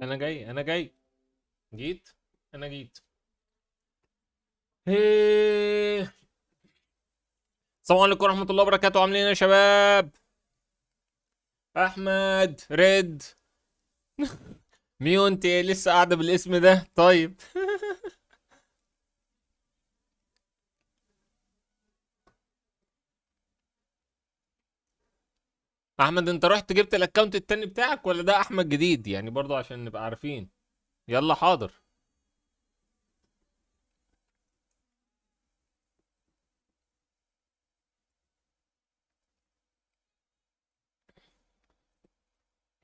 انا جاي انا جاي. جيت. انا جيت. هيه. السلام عليكم ورحمة الله وبركاته، عاملين ايه يا شباب؟ احمد ريد. ميو، انت لسه قاعدة بالاسم ده؟ طيب. احمد، انت رحت جبت الاكونت التاني بتاعك ولا ده احمد جديد؟ يعني برضو عشان نبقى عارفين. يلا حاضر.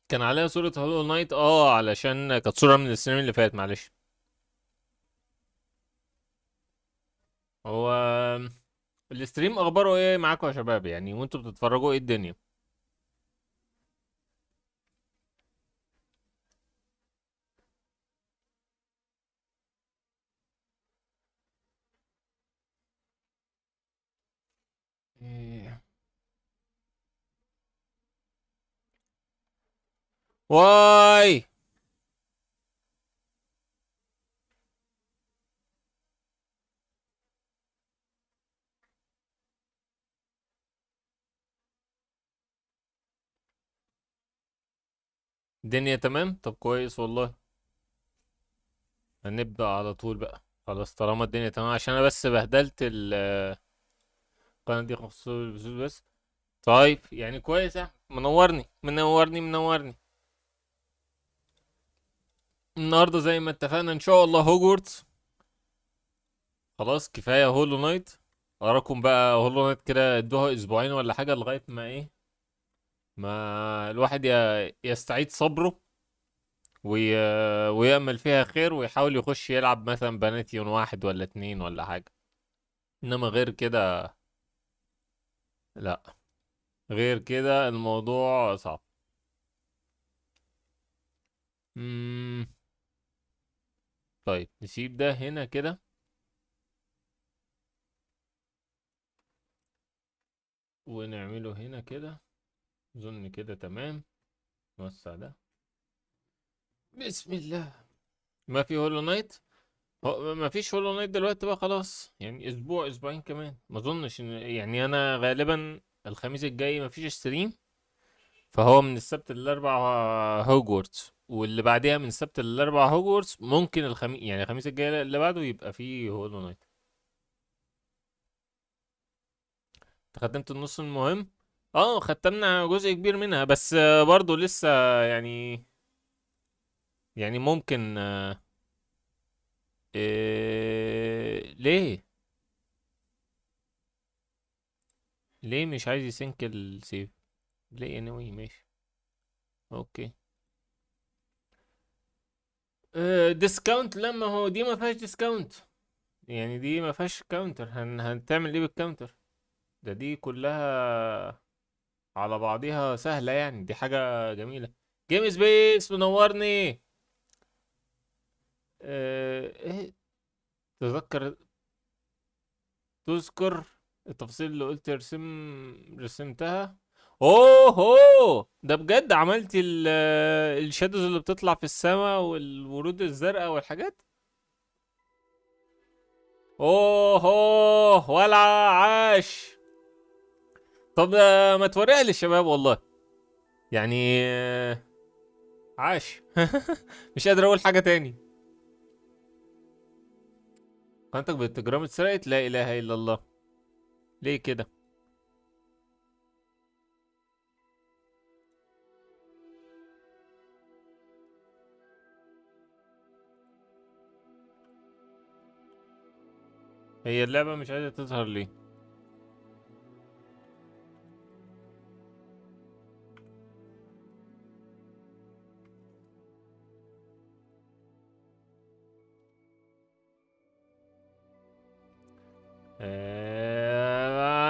كان عليها صورة هولو نايت، علشان كانت صورة من السنين اللي فات، معلش. هو الاستريم اخباره ايه معاكم يا شباب؟ يعني وانتوا بتتفرجوا ايه الدنيا؟ إيه. واي. الدنيا تمام؟ طب كويس والله. هنبدأ على طول بقى. خلاص طالما الدنيا تمام، عشان انا بس بهدلت القناة دي خصوصا البثوث بس. طيب يعني كويس يا أحمد. منورني منورني منورني. النهارده زي ما اتفقنا ان شاء الله هوجورتس. خلاص كفاية هولو نايت. اراكم بقى هولو نايت كده ادوها اسبوعين ولا حاجة لغاية ما ايه، ما الواحد يستعيد صبره وي... ويأمل فيها خير ويحاول يخش يلعب مثلا بناتيون واحد ولا اتنين ولا حاجة. انما غير كده لا. غير كده الموضوع صعب. مم. طيب نسيب ده هنا كده ونعمله هنا كده. اظن كده تمام. نوسع ده. بسم الله. ما في هولو نايت. ما فيش هولو نايت دلوقتي بقى، خلاص يعني اسبوع اسبوعين كمان ما اظنش يعني انا غالبا الخميس الجاي ما فيش ستريم. فهو من السبت للاربع هوجورتس، واللي بعديها من السبت للاربع هوجورتس، ممكن الخميس يعني الخميس الجاي اللي بعده يبقى فيه هولو نايت. ختمت النص المهم. اه ختمنا جزء كبير منها، بس برضو لسه يعني. يعني ممكن ليه؟ ليه مش عايز يسync السيف؟ ليه anyway ماشي. اوكي. ديسكاونت؟ لما هو دي ما فيهاش ديسكاونت. يعني دي ما فيهاش كاونتر، هنتعمل ايه بالكاونتر؟ دي كلها على بعضيها سهلة، يعني دي حاجة جميلة. جيم سبيس منورني. ايه؟ تذكر. تذكر التفاصيل اللي قلت رسمتها. اوه ده بجد عملتي الشادوز اللي بتطلع في السماء والورود الزرقاء والحاجات. اوه ولا عاش. طب ما توريها للشباب والله. يعني عاش. مش قادر اقول حاجة تاني. قناتك بالتجرام اتسرقت؟ لا اله الا الله. ليه كده؟ هي اللعبة مش عايزة تظهر ليه؟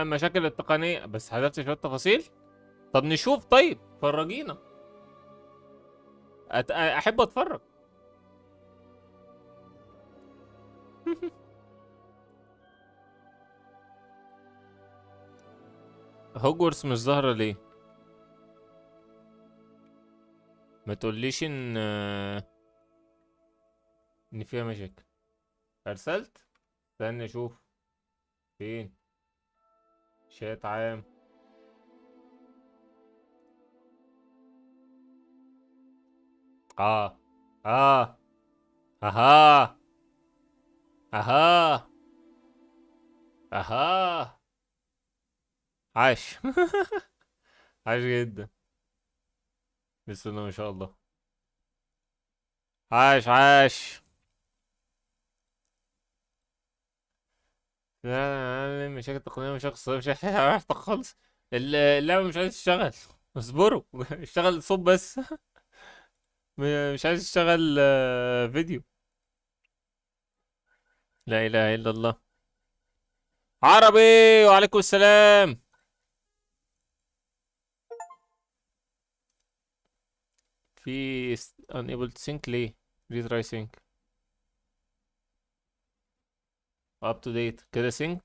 مشاكل التقنية، بس حذفت شوية تفاصيل. طب نشوف، طيب فرجينا. احب اتفرج. هوجورتس مش ظاهرة ليه؟ ما تقوليش ان فيها مشاكل. ارسلت، استنى اشوف فين. شات عام. اه اه اها اها اها. عاش. عاش جدا. بسم الله ما شاء الله. عاش عاش. لا مشاكل تقنية، مشاكل صغيرة، مش هيحتاج خالص. اللعبة مش عايز تشتغل. اصبروا. اشتغل صوت بس. مش عايز تشتغل فيديو. لا اله الا الله. عربي. وعليكم السلام. في unable to sync ليه؟ retry sync. up to date كده sync.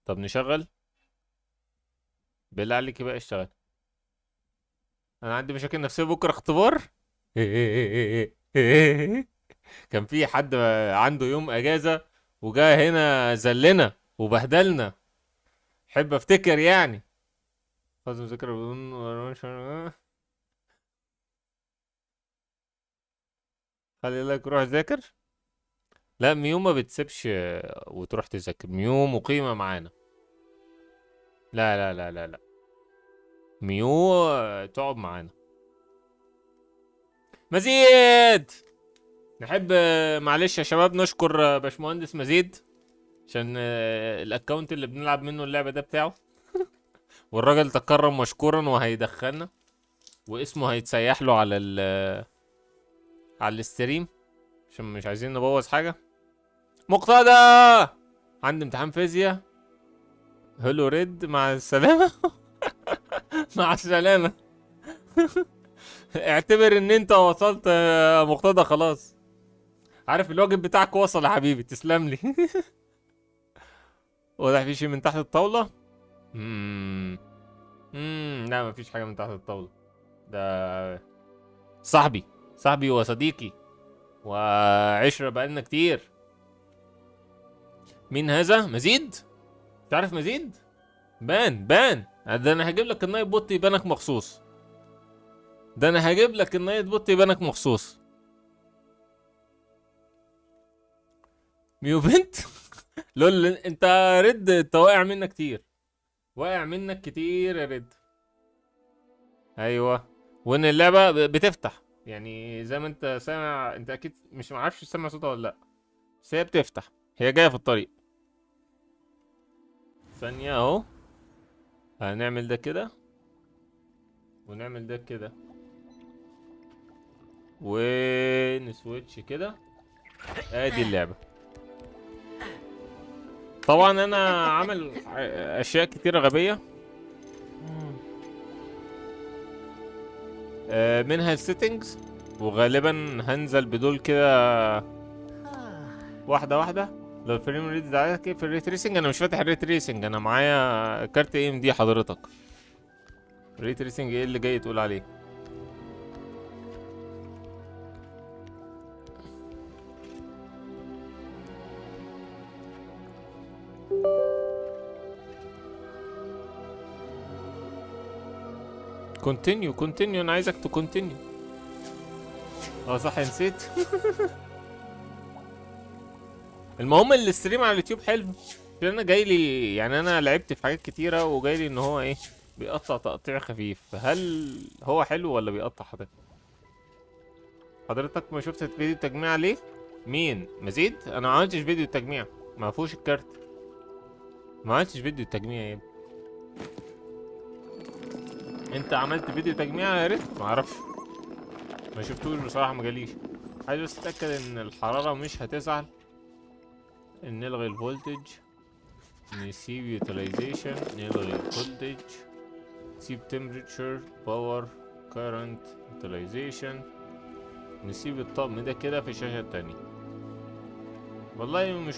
طب نشغل. بالله عليك بقى اشتغل. انا عندي مشاكل نفسية بكرة اختبار. كان في حد عنده يوم اجازة وجا هنا زلنا وبهدلنا. حب افتكر يعني. لازم ذكر بدون. خلي بالك روح ذاكر. لا ميو ما بتسيبش وتروح تذاكر. ميو مقيمة معانا. لا لا لا لا لا. ميو تقعد معانا. مزيد. نحب معلش يا شباب نشكر باشمهندس مزيد عشان الاكونت اللي بنلعب منه اللعبة ده بتاعه. والراجل تكرم مشكورا وهيدخلنا. واسمه هيتسيح له على الاستريم عشان مش عايزين نبوظ حاجة. مقتدى. عندي امتحان فيزياء. هلو ريد مع السلامة. مع السلامة. اعتبر ان انت وصلت يا مقتدى خلاص. عارف الواجب بتاعك وصل يا حبيبي، تسلم لي. واضح في شيء من تحت الطاولة. امم لا مفيش حاجة من تحت الطاولة. ده صاحبي. صاحبي وصديقي وعشرة بقالنا كتير. مين هذا؟ مزيد. تعرف مزيد؟ بان ده انا هجيب لك النايت بوت يبانك مخصوص. ده انا هجيب لك النايت بوت يبانك مخصوص. ميو بنت. لول انت. رد انت واقع منك كتير. واقع منك كتير يا رد. ايوه. وان اللعبه بتفتح يعني زي ما انت سامع. انت اكيد مش معرفش سامع صوتها ولا لا. بس هي بتفتح. هي جايه في الطريق. ثانيه اهو. هنعمل ده كده. ونعمل ده كده. ونسويتش كده. ادي اللعبه. طبعا انا عامل اشياء كتيره غبيه. منها السيتنجز. وغالبا هنزل بدول كده واحده واحده. لو الفريم ريت ده كيف في الريت ريسنج. انا مش فاتح الريت ريسنج. انا معايا كارت اي ام دي حضرتك. الريت ريسنج ايه اللي جاي تقول عليه؟ كونتينيو انا عايزك تكونتينيو. اه صح نسيت. المهم الاستريم على اليوتيوب حلو. عشان انا جاي لي يعني انا لعبت في حاجات كتيره وجاي لي ان هو ايه بيقطع تقطيع خفيف. هل هو حلو ولا بيقطع حضرتك؟ حضرتك ما شفت فيديو تجميع عليه؟ مين مزيد؟ انا ما عملتش فيديو تجميع. ما فيهوش الكارت. ما عملتش فيديو تجميع يا ابني. انت عملت فيديو تجميع يا ريت؟ ما اعرفش. ما شفتوش بصراحه ما جاليش. عايز بس اتاكد ان الحراره مش هتزعل. نلغي الفولتج. نسيب يوتيلايزيشن. نلغي الفولتج. نسيب temperature باور current utilization. نسيب الطقم ده كده في الشاشة التانية. والله مش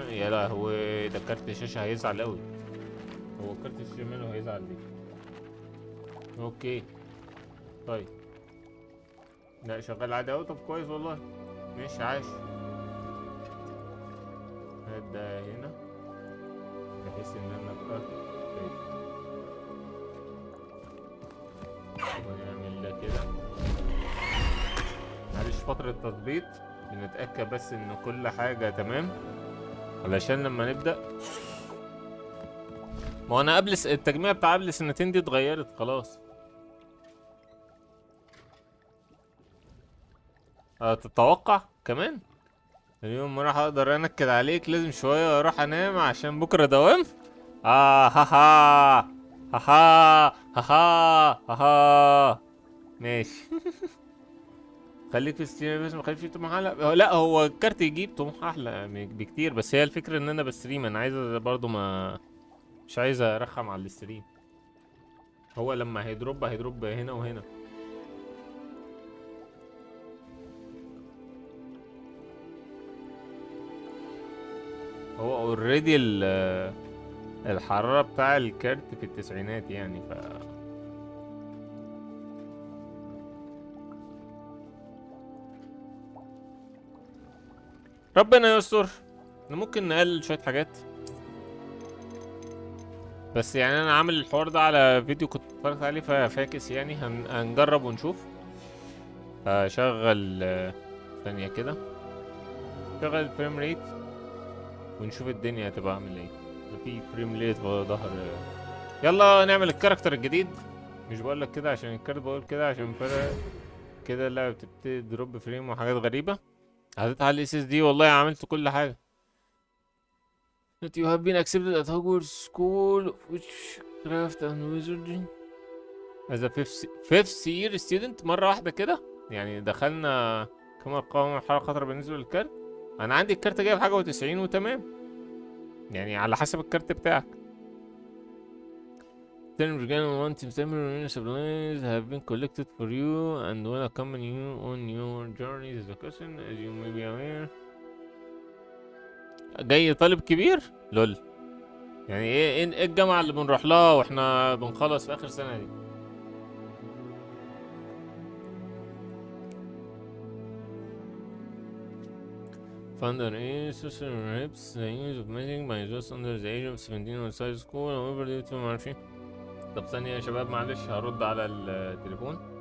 يا لهوي ده كارت الشاشة هيزعل اوي. هو كارت الشاشة ماله هيزعل ليه؟ اوكي. طيب لا شغال عادي اهو. طب كويس والله. ماشي عاش. هات ده هنا بحيث ان انا ابقى شايف. ونعمل ده كده. معلش فترة تظبيط بنتأكد بس ان كل حاجة تمام علشان لما نبدأ. ما هو انا قبل التجميع بتاع قبل سنتين دي اتغيرت خلاص. تتوقع كمان اليوم ما راح اقدر انكد عليك. لازم شوية اروح انام عشان بكرة دوام. هاها هاها هاها هاها. ماشي. خليك في ستريم بس ما خليك في طموح اعلى. لا هو الكارت يجيب طموح احلى بكتير، بس هي الفكرة ان انا بستريم. انا عايز برضو ما مش عايز ارخم على الستريم. هو لما هيدروب هنا وهنا. هو اوريدي الحرارة بتاع الكارت في التسعينات يعني ربنا يستر. ممكن نقلل شوية حاجات، بس يعني انا عامل الحوار ده على فيديو كنت اتفرجت عليه ففاكس يعني. هنجرب ونشوف. هشغل ثانية كده. شغل الفريم ريت ونشوف الدنيا هتبقى عامل ايه. في فريم ريت ظهر. يلا نعمل الكاركتر الجديد. مش بقولك كده عشان الكارت، بقول كده عشان فرق كده اللعبة بتبتدي دروب فريم وحاجات غريبة. حطيتها على الاس اس دي والله. عملت كل حاجة. that you have been accepted at Hogwarts School of Witchcraft and Wizardry as a fifth year student. مرة واحدة كده يعني دخلنا. كم ارقام مرحلة خطر بالنسبة للكارت. انا عندي الكارت جايب حاجة وتسعين وتمام يعني على حسب الكارت بتاعك. Then again one temporary supplies have been collected for you and will accompany you on your journey as a cousin as you may be aware. جاي طالب كبير لول. يعني ايه الجامعة اللي بنروح لها واحنا بنخلص في اخر سنة دي؟ Found on social reps the use of magic by those under the age of 17 outside school however due to معرفش. طب ثانية يا شباب معلش هرد على التليفون.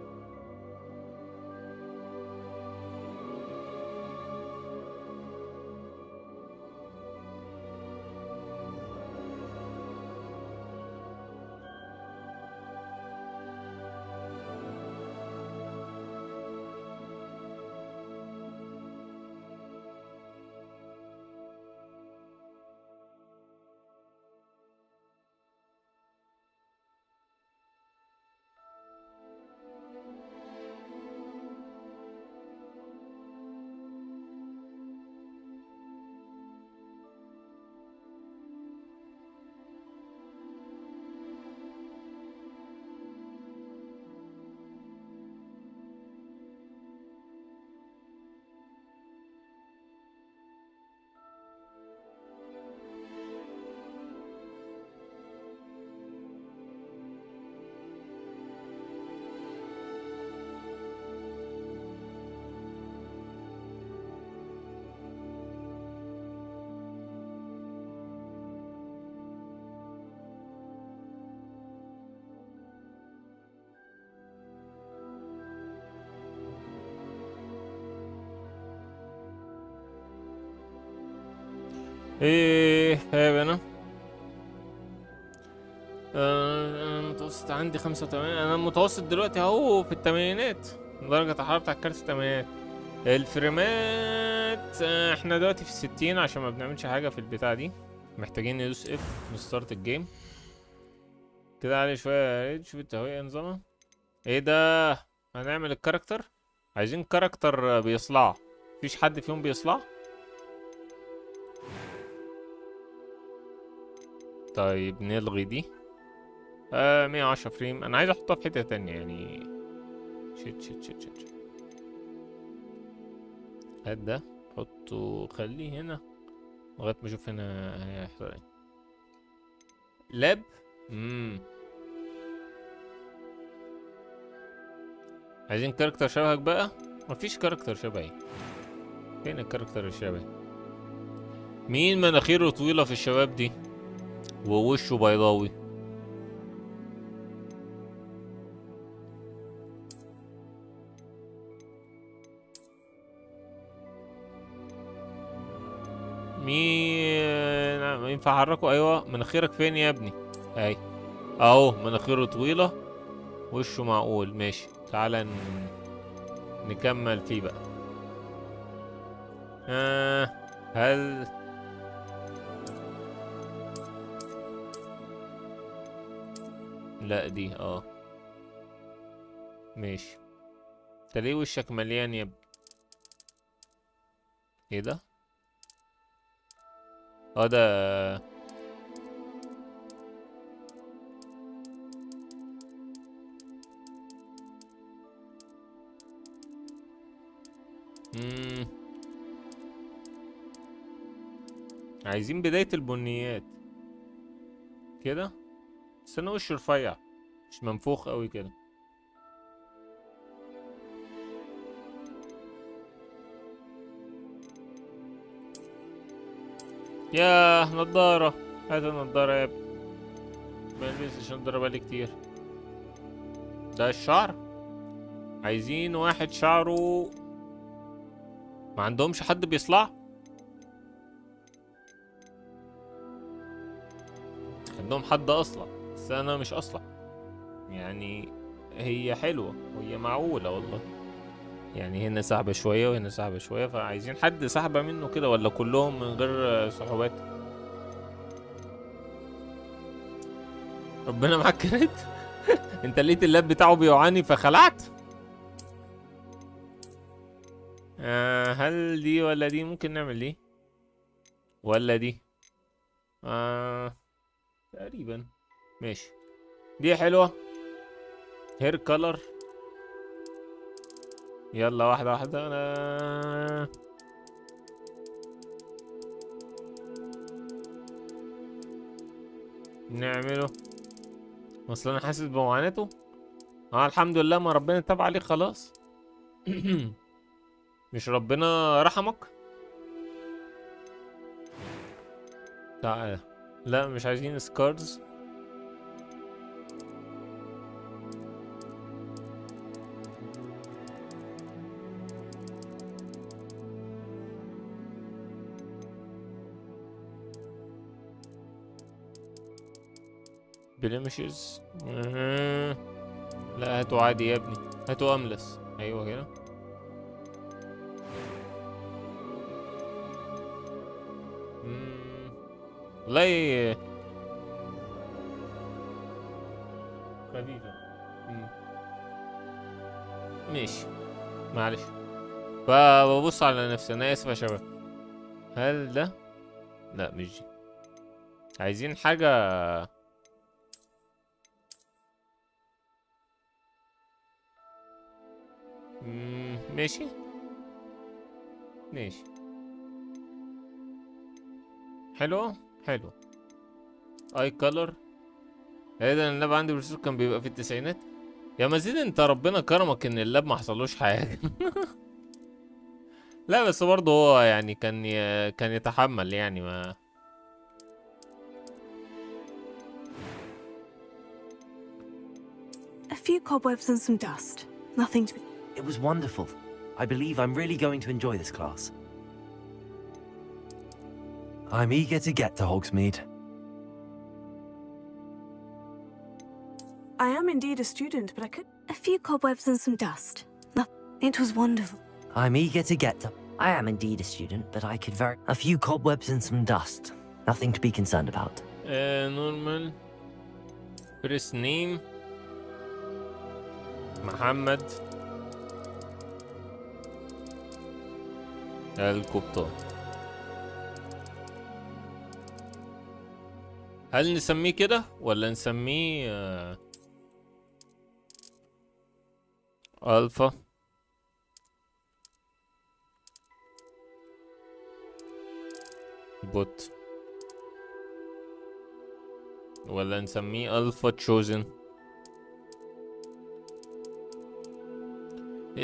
ايه يا بنا. انا المتوسط عندي 85. انا المتوسط دلوقتي اهو في التمانينات. درجة الحرارة بتاع الكارت في التمانينات. الفريمات احنا دلوقتي في 60 عشان ما بنعملش حاجة في البتاع دي. محتاجين ندوس اف نستارت الجيم كده. علي شوية يا ريت. شوف التهوية نظامها ايه ده. هنعمل الكاركتر. عايزين كاركتر بيصلع. مفيش حد فيهم بيصلع. طيب نلغي دي. 110 فريم. انا عايز احطها في حتة تانية يعني. شت. هات ده حطه خليه هنا لغاية ما اشوف هنا هيحصل ايه. لاب. عايزين كاركتر شبهك بقى. مفيش كاركتر شبهي. فين الكاركتر الشبهي؟ مين مناخيره طويلة في الشباب دي ووشه بيضاوي؟ مين ينفع احركه؟ ايوه، مناخيرك فين يا ابني؟ اهي اهو، مناخيره طويلة، وشه معقول. ماشي، تعالى نكمل فيه بقى. هل لا دي ماشي. انت ليه وشك مليان يا ابني؟ ايه ده؟ ده مم. عايزين بداية البنيات كده، بس انا وشي رفيع، مش منفوخ قوي كده. ياه، نضارة. هات النضارة يا ابني، ما لبستش نضارة بقالي كتير. ده الشعر، عايزين واحد شعره. ما عندهمش حد بيصلع؟ عندهم حد اصلع، بس انا مش اصلع يعني. هي حلوة وهي معقولة والله، يعني هنا سحبة شوية وهنا سحبة شوية، فعايزين حد سحبة منه كده، ولا كلهم من غير سحوبات؟ ربنا معاك كريت. انت لقيت اللاب بتاعه بيعاني فخلعت. هل دي ولا دي؟ ممكن نعمل دي ولا دي؟ تقريبا. ماشي، دي حلوة. هير كولر. يلا واحدة واحدة. نعمله. اصل انا حاسس بمعاناته. الحمد لله، ما ربنا تاب عليه خلاص. مش ربنا رحمك؟ تعالى. لا مش عايزين سكارز. بلمشز. لا هاتوا عادي يا ابني، هاتوا املس. ايوه كده. والله خفيفة. ماشي، معلش. فببص على نفسي، انا اسف يا شباب. هل ده؟ لا مش دي. عايزين حاجة. ماشي ماشي. حلوة حلوة. اي كولر. ايه ده؟ اللاب عندي بروسيسور كان بيبقى في التسعينات. يا مزيد، انت ربنا كرمك ان اللاب ما حصلوش حاجة. لا بس برضه هو يعني كان يتحمل يعني ما. A few cobwebs and some dust. Nothing to be... It was wonderful. I believe I'm really going to enjoy this class. I'm eager to get to Hogsmeade. I am indeed a student, but I could... A few cobwebs and some dust. It was wonderful. I'm eager to get to... I am indeed a student, but I could very... A few cobwebs and some dust. Nothing to be concerned about. Normal. Press name. محمد القبطان. هل نسميه كده ولا نسميه الفا بوت، ولا نسميه الفا تشوزن؟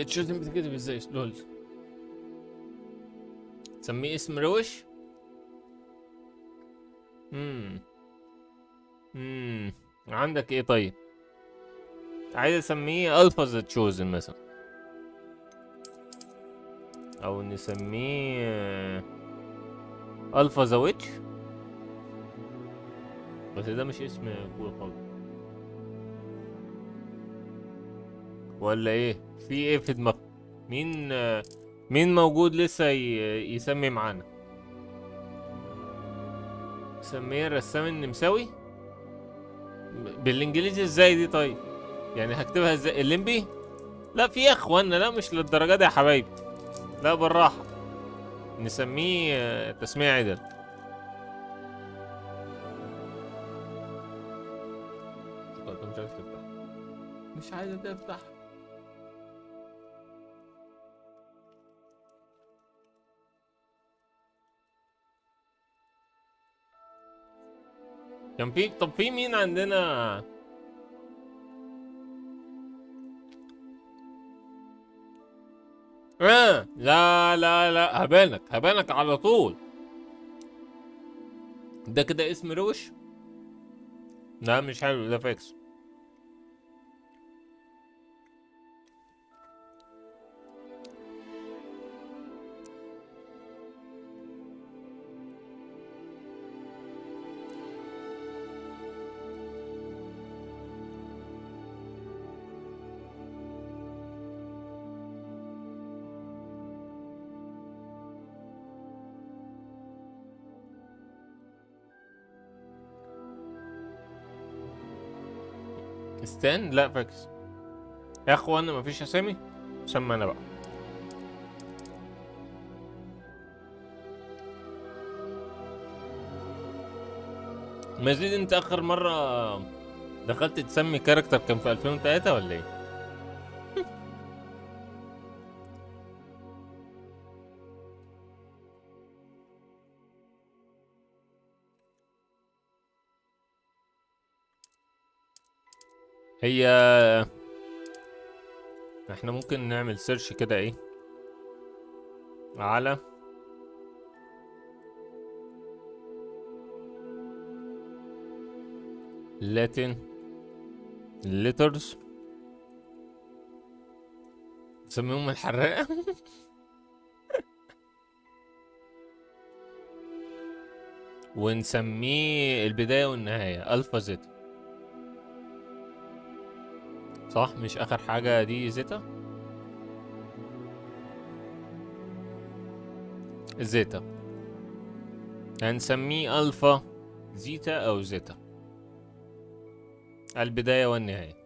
تشوزن بتكتب ازاي؟ لول. تسميه اسم روش؟ عندك ايه طيب؟ عايز اسميه الفا ذا تشوزن مثلا، او نسميه الفا ذا ويتش، بس ده مش اسم كول خالص. ولا ايه؟ في ايه في دماغك؟ مين موجود لسه يسمي معانا؟ سميه الرسام النمساوي بالانجليزي ازاي دي طيب؟ يعني هكتبها ازاي؟ الليمبي؟ لا في يا اخوانا، لا مش للدرجه دي يا حبايبي، لا بالراحه. نسميه تسمية عدل. مش عايز تفتح، مش عايزه تفتح. كان في، طب في مين عندنا؟ لا لا لا، هبانك على طول. ده كده اسم روش؟ لا مش حلو، ده فاكس. ستان؟ لا فاكس يا اخوانا، مفيش اسامي. سمى انا بقى. مزيد، انت اخر مرة دخلت تسمي كاركتر كان في 2003 ولا ايه؟ هي احنا ممكن نعمل سيرش كده ايه على لاتين ليترز، نسميهم الحراقة. ونسميه البداية والنهاية الفا زيتا، صح؟ مش اخر حاجة دي زيتا؟ زيتا، هنسميه الفا زيتا او زيتا، البداية والنهاية.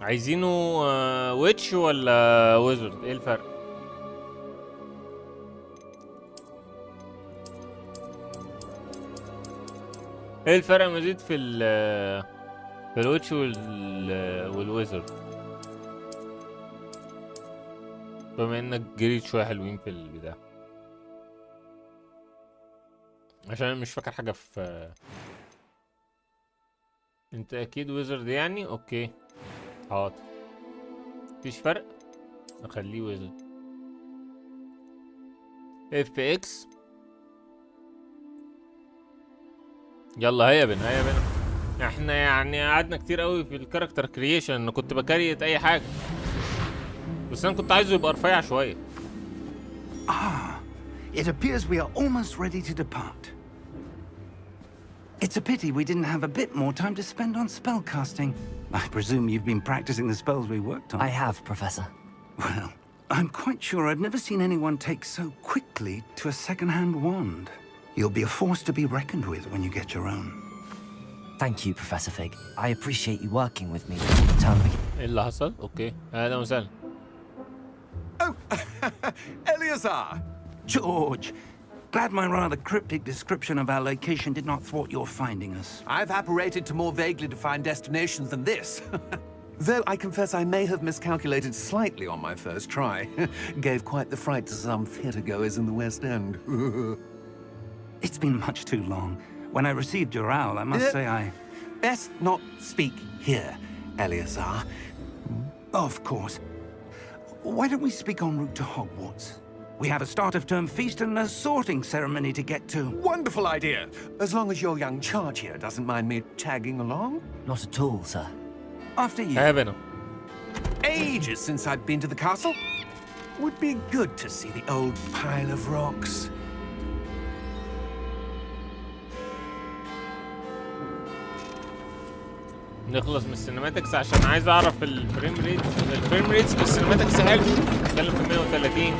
عايزينه ويتش ولا ويزرد؟ ايه الفرق؟ ايه الفرق مزيد في في الويتش والويزرد، بما انك جريت شوية حلوين في البداية، عشان انا مش فاكر حاجة في. انت اكيد ويزرد يعني، اوكي حاضر، مفيش فرق، نخليه ويزرد. اف اكس، يلا هيا بنا. احنا يعني قعدنا كتير قوي في الكاركتر كرييشن، انا كنت بكريت اي حاجة، بس انا كنت عايزه يبقى رفيع شوية. It appears we are almost ready to depart. It's a pity we didn't have a bit more time to spend on spellcasting. I presume you've been practicing the spells we worked on. I have, Professor. Well, I'm quite sure I've never seen anyone take so quickly to a second-hand wand. You'll be a force to be reckoned with when you get your own. Thank you, Professor Fig. I appreciate you working with me all the time. ايه اللي حصل؟ اوكي اهلا وسهلا. Oh, Eleazar! George, glad my rather cryptic description of our location did not thwart your finding us. I've apparated to more vaguely defined destinations than this. Though I confess I may have miscalculated slightly on my first try. Gave quite the fright to some theatre-goers in the West End. It's been much too long. When I received your owl, I must say I... best not speak here, Eleazar. Of course. Why don't we speak en route to Hogwarts? We have a start-of-term feast and a sorting ceremony to get to. Wonderful idea. As long as your young charge here doesn't mind me tagging along. Not at all, sir. After you. هابنا. Ages since I've been to the castle. Would be good to see the old pile of rocks. نخلص من السينماتكس عشان عايز اعرف الفريم ريتس في السينماتكس حلو، بتكلم في 130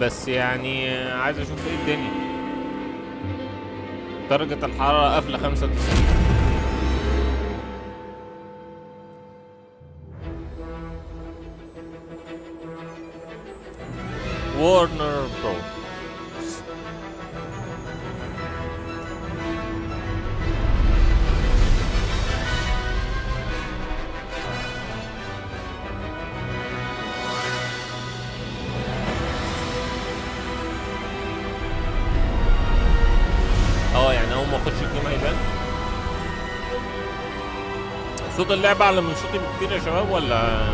بس يعني عايز اشوف ايه الدنيا. درجة الحرارة قافلة 95. وارنر برو. يعني اول ما اخش الجيم هيبان صوت اللعبة اعلى من صوتي بكتير يا شباب ولا؟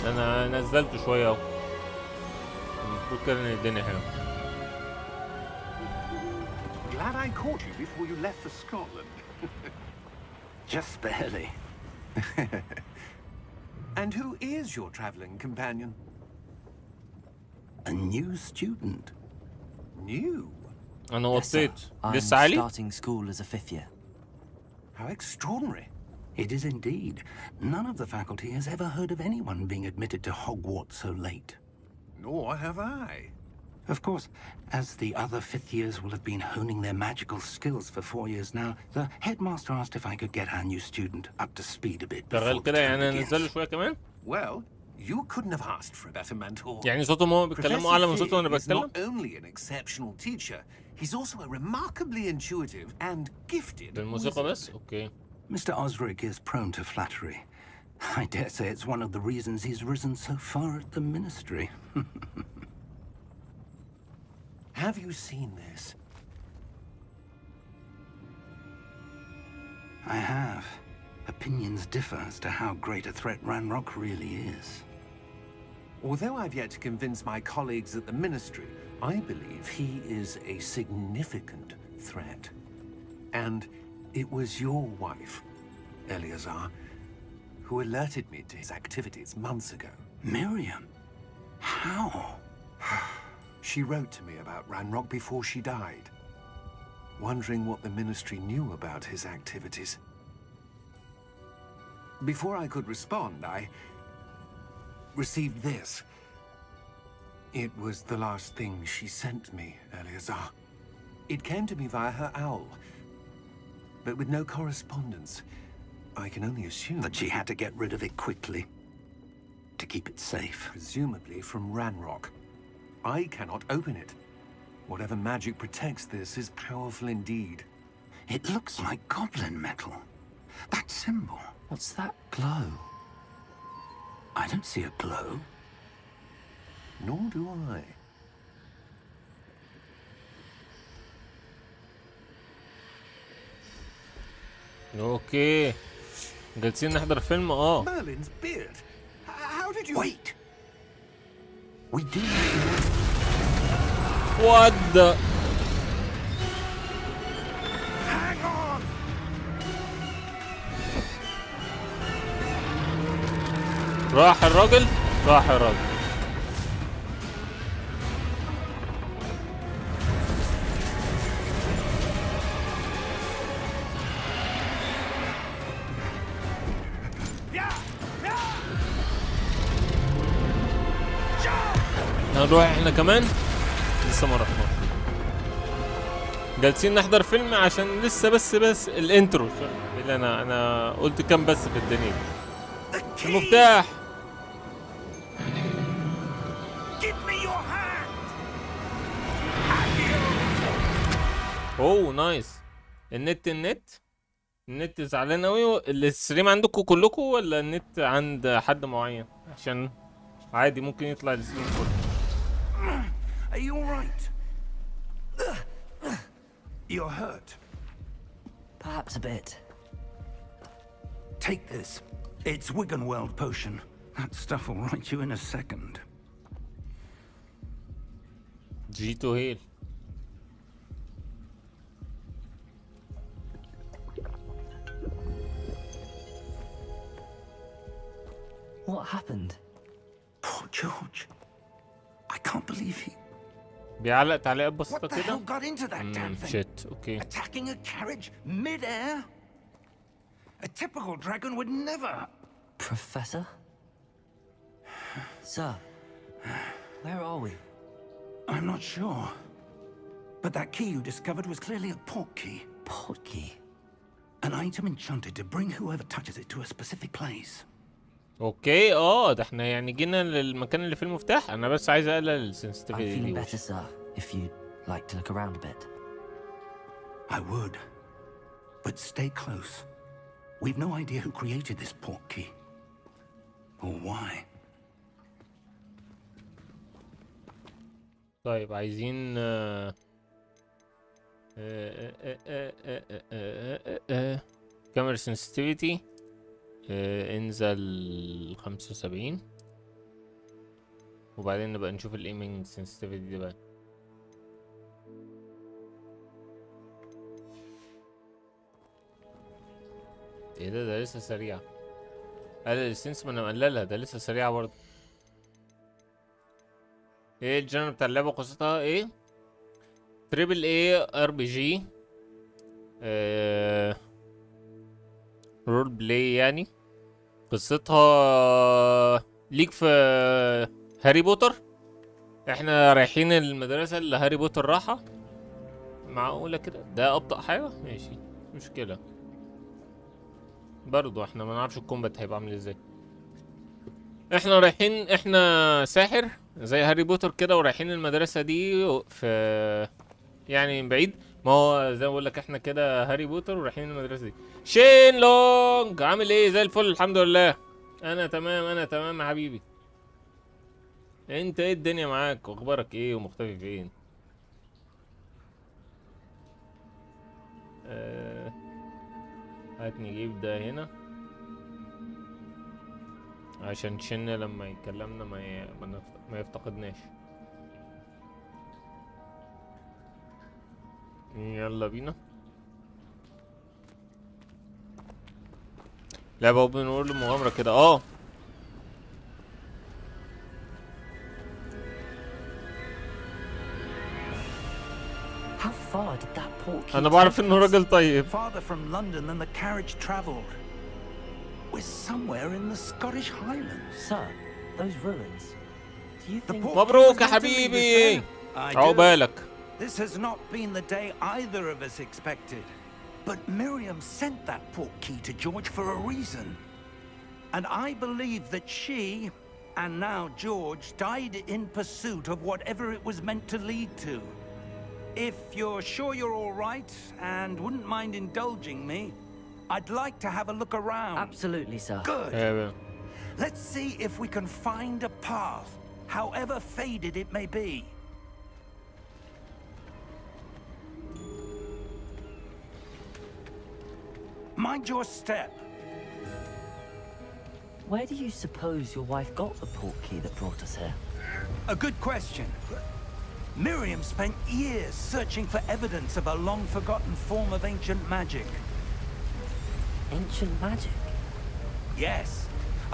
انا نزلته شوية اهو، المفروض كده ان الدنيا حلوة. Glad I caught you before you left for Scotland. Just barely. And who is your traveling companion? A new student. New? انا Yes, sir. وطيت I'm لسه عالي؟ starting school as a 5th year. How extraordinary. It is indeed. None of the faculty has ever heard of anyone being admitted to Hogwarts so late. Nor have I. Of course, as the other fifth years will have been honing their magical skills for 4 years now, the headmaster asked if I could get our new student up to speed a bit before شغال the كده term يعني begins. انزله شوية كمان؟ Well, you couldn't have asked for a better mentor. يعني صوتهم هو بيتكلموا اعلى من صوتي وانا Professor Fig is بتكلم؟ not only an exceptional teacher, he's also a remarkably intuitive and gifted بالموسيقى wizard. بس؟ اوكي. Mr. Osric is prone to flattery. I dare say it's one of the reasons he's risen so far at the ministry. Have you seen this? I have. Opinions differ as to how great a threat Ranrock really is. Although I've yet to convince my colleagues at the ministry, I believe he is a significant threat. And it was your wife, Eleazar, who alerted me to his activities months ago. Miriam? How? She wrote to me about Ranrock before she died, wondering what the ministry knew about his activities. Before I could respond, I received this. It was the last thing she sent me, Eleazar. It came to me via her owl, but with no correspondence. I can only assume That she had to get rid of it quickly to keep it safe. presumably from Ranrock. I cannot open it. Whatever magic protects this is powerful indeed. It looks like goblin metal. That symbol. What's that glow? I don't see a glow. Nor do I. اوكي جالسين نحضر فيلم Merlin's beard. How did you... Wait! We do. وات ذا Hang on! راح الراجل راح الراجل هنروح احنا كمان لسه ما رحناش جالسين نحضر فيلم عشان لسه بس الانترو اللي انا قلت كام بس في الدنيا المفتاح Give me your hand! اوه نايس النت زعلان قوي الستريم عندكم كلكم ولا النت عند حد معين عشان عادي ممكن يطلع الستريم كله Are you all right? You're hurt. Perhaps a bit. Take this. It's Wiggenweld potion. That stuff will right you in a second. جيتو هيل. What happened? Poor George. I can't believe he... بيعلق تعليقات What بسيطة the hell كده. got into that damn thing? شيت اوكي. Attacking a carriage mid-air? A typical dragon would never... Professor? Sir, where are we? I'm not sure. But that key you discovered was clearly a port key. Port key. An item enchanted to bring whoever touches it to a specific place. اوكي ده احنا يعني جينا للمكان اللي فيه المفتاح. انا بس عايز اقلل I'm السنسيتيفيتي feeling دي. better, sir, if you'd like to look around a bit. I would. But stay close. We've no idea who created this port key. Or why. طيب عايزين كاميرا سنسيتيفيتي انزل 75 وبعدين نبقى نشوف الايمنج سنسيتيفيتي دي بقى. ايه ده لسه سريع. قلل السنس، ما انا مقللها، ده لسه سريعة برضه. ايه الجنرال بتاع اللعبة قصتها ايه؟ تريبل اي ار بي جي رول بلاي يعني. قصتها ليك في هاري بوتر. احنا رايحين المدرسة اللي هاري بوتر راحة. معقولة كده؟ ده ابطأ حاجة؟ ماشي مش مشكلة. برضو احنا ما نعرفش الكومبات هيبقى عامل ازاي. احنا رايحين، احنا ساحر زي هاري بوتر كده ورايحين المدرسة دي في يعني بعيد. ما هو زي ما بقول لك احنا كده هاري بوتر ورايحين المدرسة دي. شين لونج عامل ايه؟ زي الفل الحمد لله. انا تمام انا تمام يا حبيبي. انت ايه الدنيا معاك واخبارك ايه ومختفي فين؟ هات نجيب ده هنا عشان شن لما يكلمنا ما يفتقدناش. يلا بينا. لعبة بنقول المغامرة كده. How far did that port key انا بعرف take انه us? راجل طيب. Farther from London than the carriage travelled. We're somewhere in the Scottish Highlands. Sir, those ruins. Do you The think... port مبروك key يا was meant to lead us حبيبي. there. I do. عقبالك. This has not been the day either of us expected. But Miriam sent that port key to George for a reason. And I believe that she, and now George, died in pursuit of whatever it was meant to lead to. If you're sure you're all right and wouldn't mind indulging me, I'd like to have a look around. Absolutely, sir. Good. ايوه. Let's see if we can find a path, however faded it may be. Mind your step. Where do you suppose your wife got the port key that brought us here? A good question. Miriam spent years searching for evidence of a long-forgotten form of ancient magic. Ancient magic? Yes,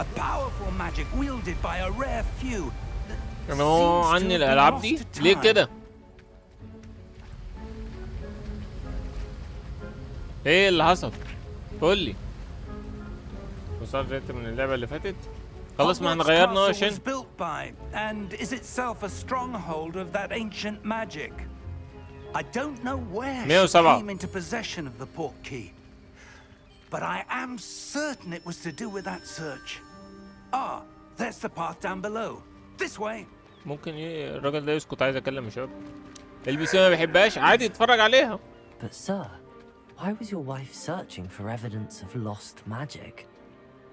a powerful magic wielded by a rare few. that كانوا seems to عني have been الالعاب دي lost to ليه time. كده؟ ايه اللي حصل؟ قول لي. وصلت زيت من اللعبة اللي فاتت. خلاص ما احنا Hogwarts غيرنا Castle عشان was built by and is itself a stronghold of that ancient magic. I don't know where she 107. came into possession of the port key, but I am certain it was to do with that search. Ah, there's the path down below. This way. ممكن ايه الراجل ده يسكت؟ عايز اكلم الشباب. البي سي ما بيحبهاش عادي يتفرج عليها. But sir, why was your wife searching for evidence of lost magic?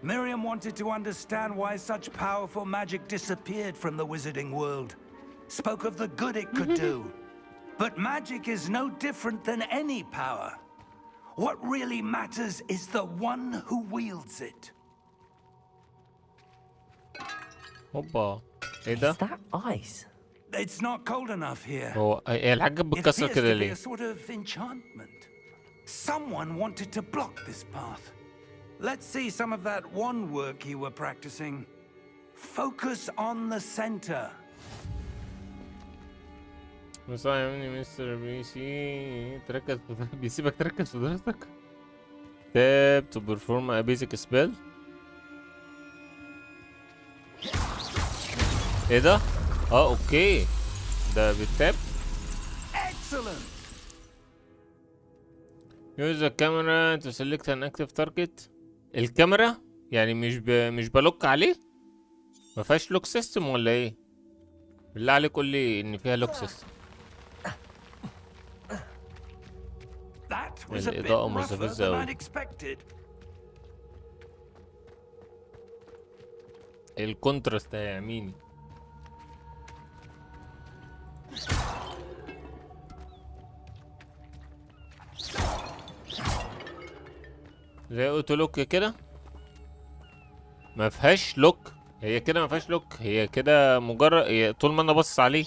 Miriam wanted to understand why such powerful magic disappeared from the wizarding world. Spoke of the good it could do. But magic is no different than any power. What really matters is the one who wields it. هوبا ايه ده؟ Is that ice? It's not cold enough here. هي الحاجة It بتتكسر appears كده to be ليه؟ a sort of enchantment. Someone wanted to block this path. Let's see some of that wand work you were practicing. Focus on the center. نصيحة مني مستر بيسي تركز بيسيبك تركز في دراستك. Tap to perform a basic spell. ايه ده؟ اوكي ده بالتاب. Excellent. Use the camera to select an active target. الكاميرا يعني مش بلوك عليه؟ ما فيهاش لوك سيستم ولا ايه؟ بالله عليك قول لي ان فيها لوك سيستم. That was a bit الإضاءة rougher مستفزة than أوي. I'd expected. الكونتراست هيعميني. زي اوتو لوك كده. ما فيهاش لوك. هي كده ما فيهاش لوك، هي كده مجرد هي طول ما انا باصص عليه.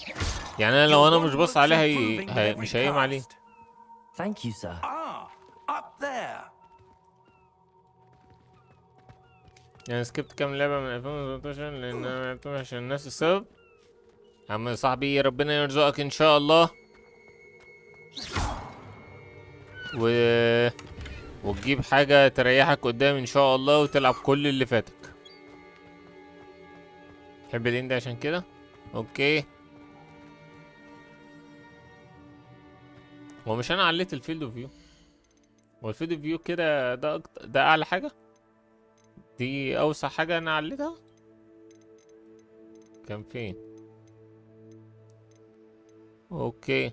يعني انا لو انا مش باصص عليه مش هيقوم عليه. Thank you, sir. Up there. يعني سكبت كام لعبة من 2018 لان انا ما لعبتهمش عشان نفس السبب. عم صاحبي ربنا يرزقك ان شاء الله وتجيب حاجة تريحك قدام ان شاء الله وتلعب كل اللي فاتك. تحب الاند عشان كده؟ اوكي. هو مش انا عليت الفيلد اوف فيو؟ هو الفيلد اوف فيو كده ده اعلى حاجة؟ دي اوسع حاجة انا عليتها؟ كان فين؟ اوكي.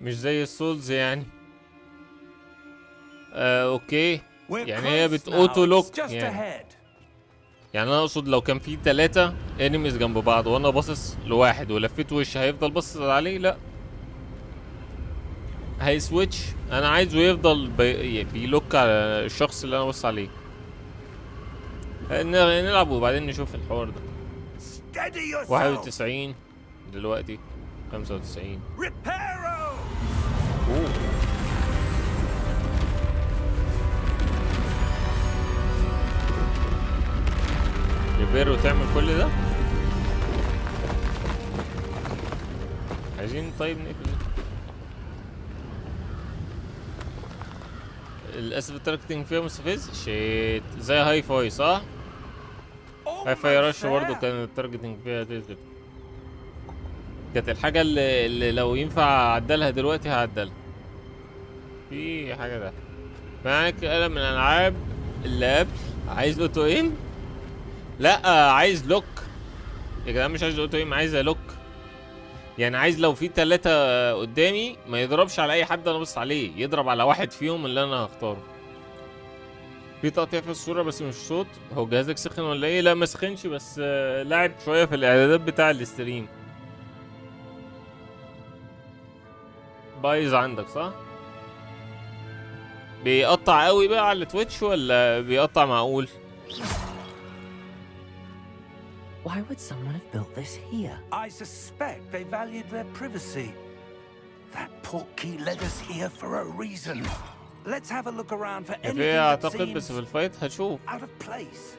مش زي السولز يعني. اوكي. يعني هي بتأوتو لوك يعني انا اقصد لو كان في 3 انيميز جنب بعض وانا باصص لواحد ولفيت وشي هيفضل باصص عليه؟ لا هيسويتش. انا عايزه يفضل بيلوك على الشخص اللي انا باصص عليه. نلعب وبعدين نشوف الحوار ده. 91 دلوقتي 95. اوه ريبيرو تعمل كل ده؟ عايزين طيب نقفل. للاسف التارجتنج فيها مستفز. شيت زي هاي فاي صح؟ هاي فاي رش برضه كان التارجتنج فيها تقفل. كانت الحاجة اللي لو ينفع اعدلها دلوقتي هعدلها. في حاجة ده معاك قلم من الالعاب اللي قبل. عايز اوتو ايم؟ لا عايز لوك يا جدعان. مش عايز اوتو ايم، عايز لوك. يعني عايز لو في 3 قدامي ما يضربش على اي حد انا بص عليه، يضرب على واحد فيهم اللي انا هختاره. في تقطيع في الصورة بس مش صوت. هو جهازك سخن ولا ايه؟ لا ما سخنش بس لعب شوية في الاعدادات بتاع الاستريم. بايظ عندك صح؟ بيقطع قوي بقى على تويتش ولا بيقطع معقول؟ Why would someone have built this here? I suspect they valued their privacy. That portkey led us here for a reason. Let's have a look around for anything that اعتقد بس في seems الفايت هتشوف. out of place.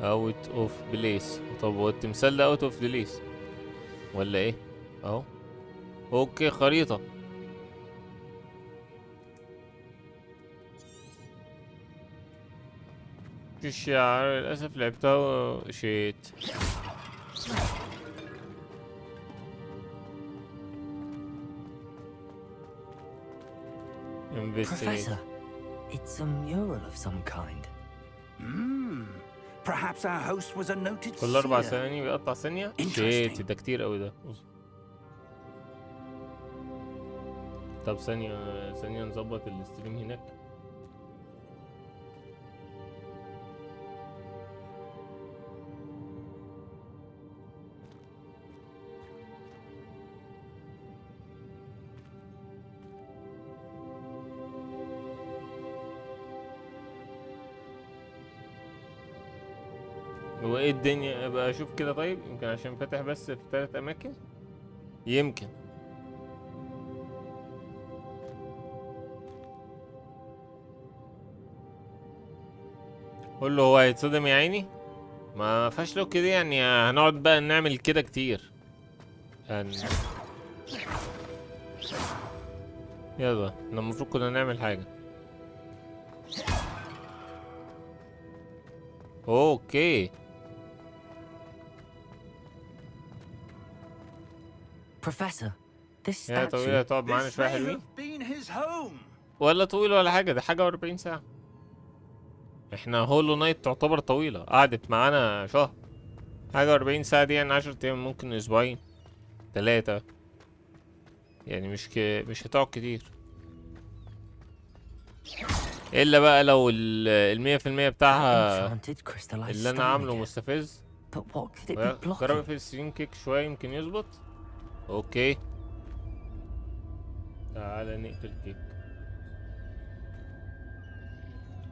اوت اوف بليس. طب هو التمثال ده اوت اوف بليس ولا ايه؟ اهو. اوكي خريطة. في الشعر للأسف لعبتها شيت. Professor, it's a mural of some kind. Perhaps our host was a noted كل 4 seer. ثواني بيقطع ثانية. Interesting. شيت ده كتير قوي ده. طب ثانية نظبط الاستريم هناك. هو ايه الدنيا؟ ابقى اشوف كده. طيب يمكن عشان فاتح بس في 3 اماكن، يمكن. قول له هو هيتصدم يا عيني. ما فيهاش له كده يعني. هنقعد بقى نعمل كده كتير يلا احنا المفروض كنا نعمل حاجة. اوكي. Professor, this يا طويلة statue. تقعد معانا This شوية may حلوين. have been his home. ولا طويل ولا حاجة، ده حاجة و40 ساعة. احنا هولو نايت تعتبر طويلة، قعدت معانا شهر. حاجة و40 ساعة دي يعني 10 ايام، ممكن اسبوعين 3 يعني. مش هتقعد كتير، الا بقى لو 100% بتاعها Enchanted crystallized اللي انا stone عامله again. مستفز. But what could it be جرب blocking? في السكرين كيك شوية يمكن يظبط. اوكي تعالى نقفل كيك.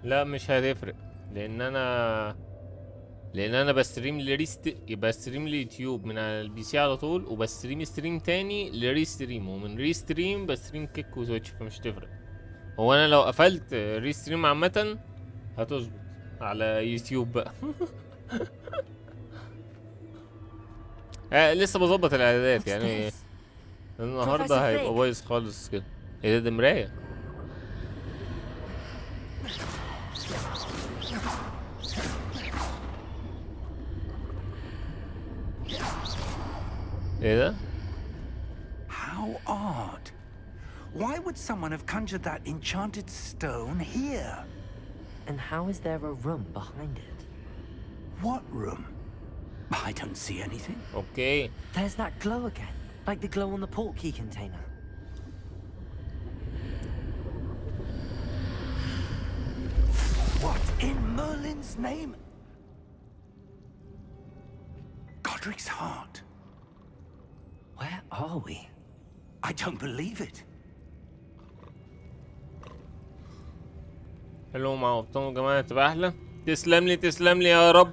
لا مش هتفرق، لان انا بستريم ليوتيوب من على البي سي على طول، وبستريم تاني لريستريم، ومن ريستريم بستريم كيك وتويتش، فمش تفرق. هو انا لو قفلت ريستريم عامة هتظبط على يوتيوب بقى. لسه بظبط الاعدادات What's يعني. this? النهارده Professor هيبقى Fig. بايظ خالص كده. ايه ده مراية. ايه ده؟ How odd. Why would someone have conjured that enchanted stone here? And how is there a room behind it? What room? I don't see anything. اوكي. There's that glow again, like the glow on the portkey container. What in Merlin's name? Godric's heart. Where are we? I don't believe it. حلو مع ابطال يا جماعه، تبقى احلى. تسلم لي يا رب.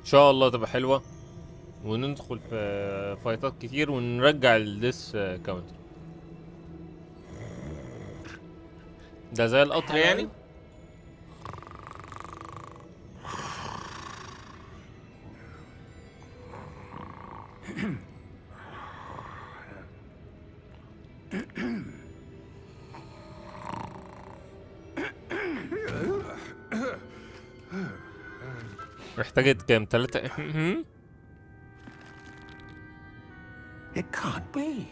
ان شاء الله تبقى حلوه، وندخل في فايتات كتير ونرجع الديس كاونتر. ده زي القطر يعني. محتاجة كام؟ 3. It can't be.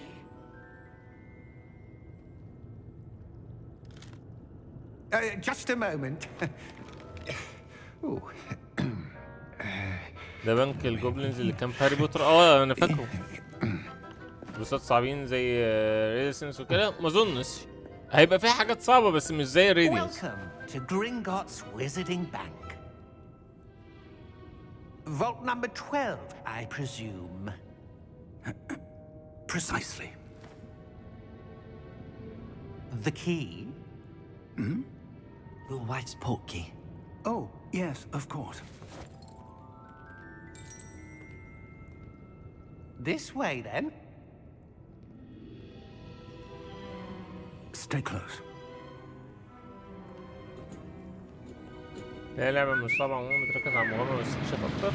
Just a moment. Ooh. ده بنك الجوبلينز اللي كان في هاري بوتر. انا فاكره. بوسات صعبين زي ريديسنس وكده. ما اظنش هيبقى فيها حاجات صعبة، بس مش زي ريدينس. Welcome to Gringotts Wizarding Bank. Vault number 12, I presume. Precisely. The key? Your wife's portkey. Oh, yes, of course. This way, then. Stay close. هي لعبة مش صعبة عموما، بتركز على المغامرة والاستكشاف أكتر.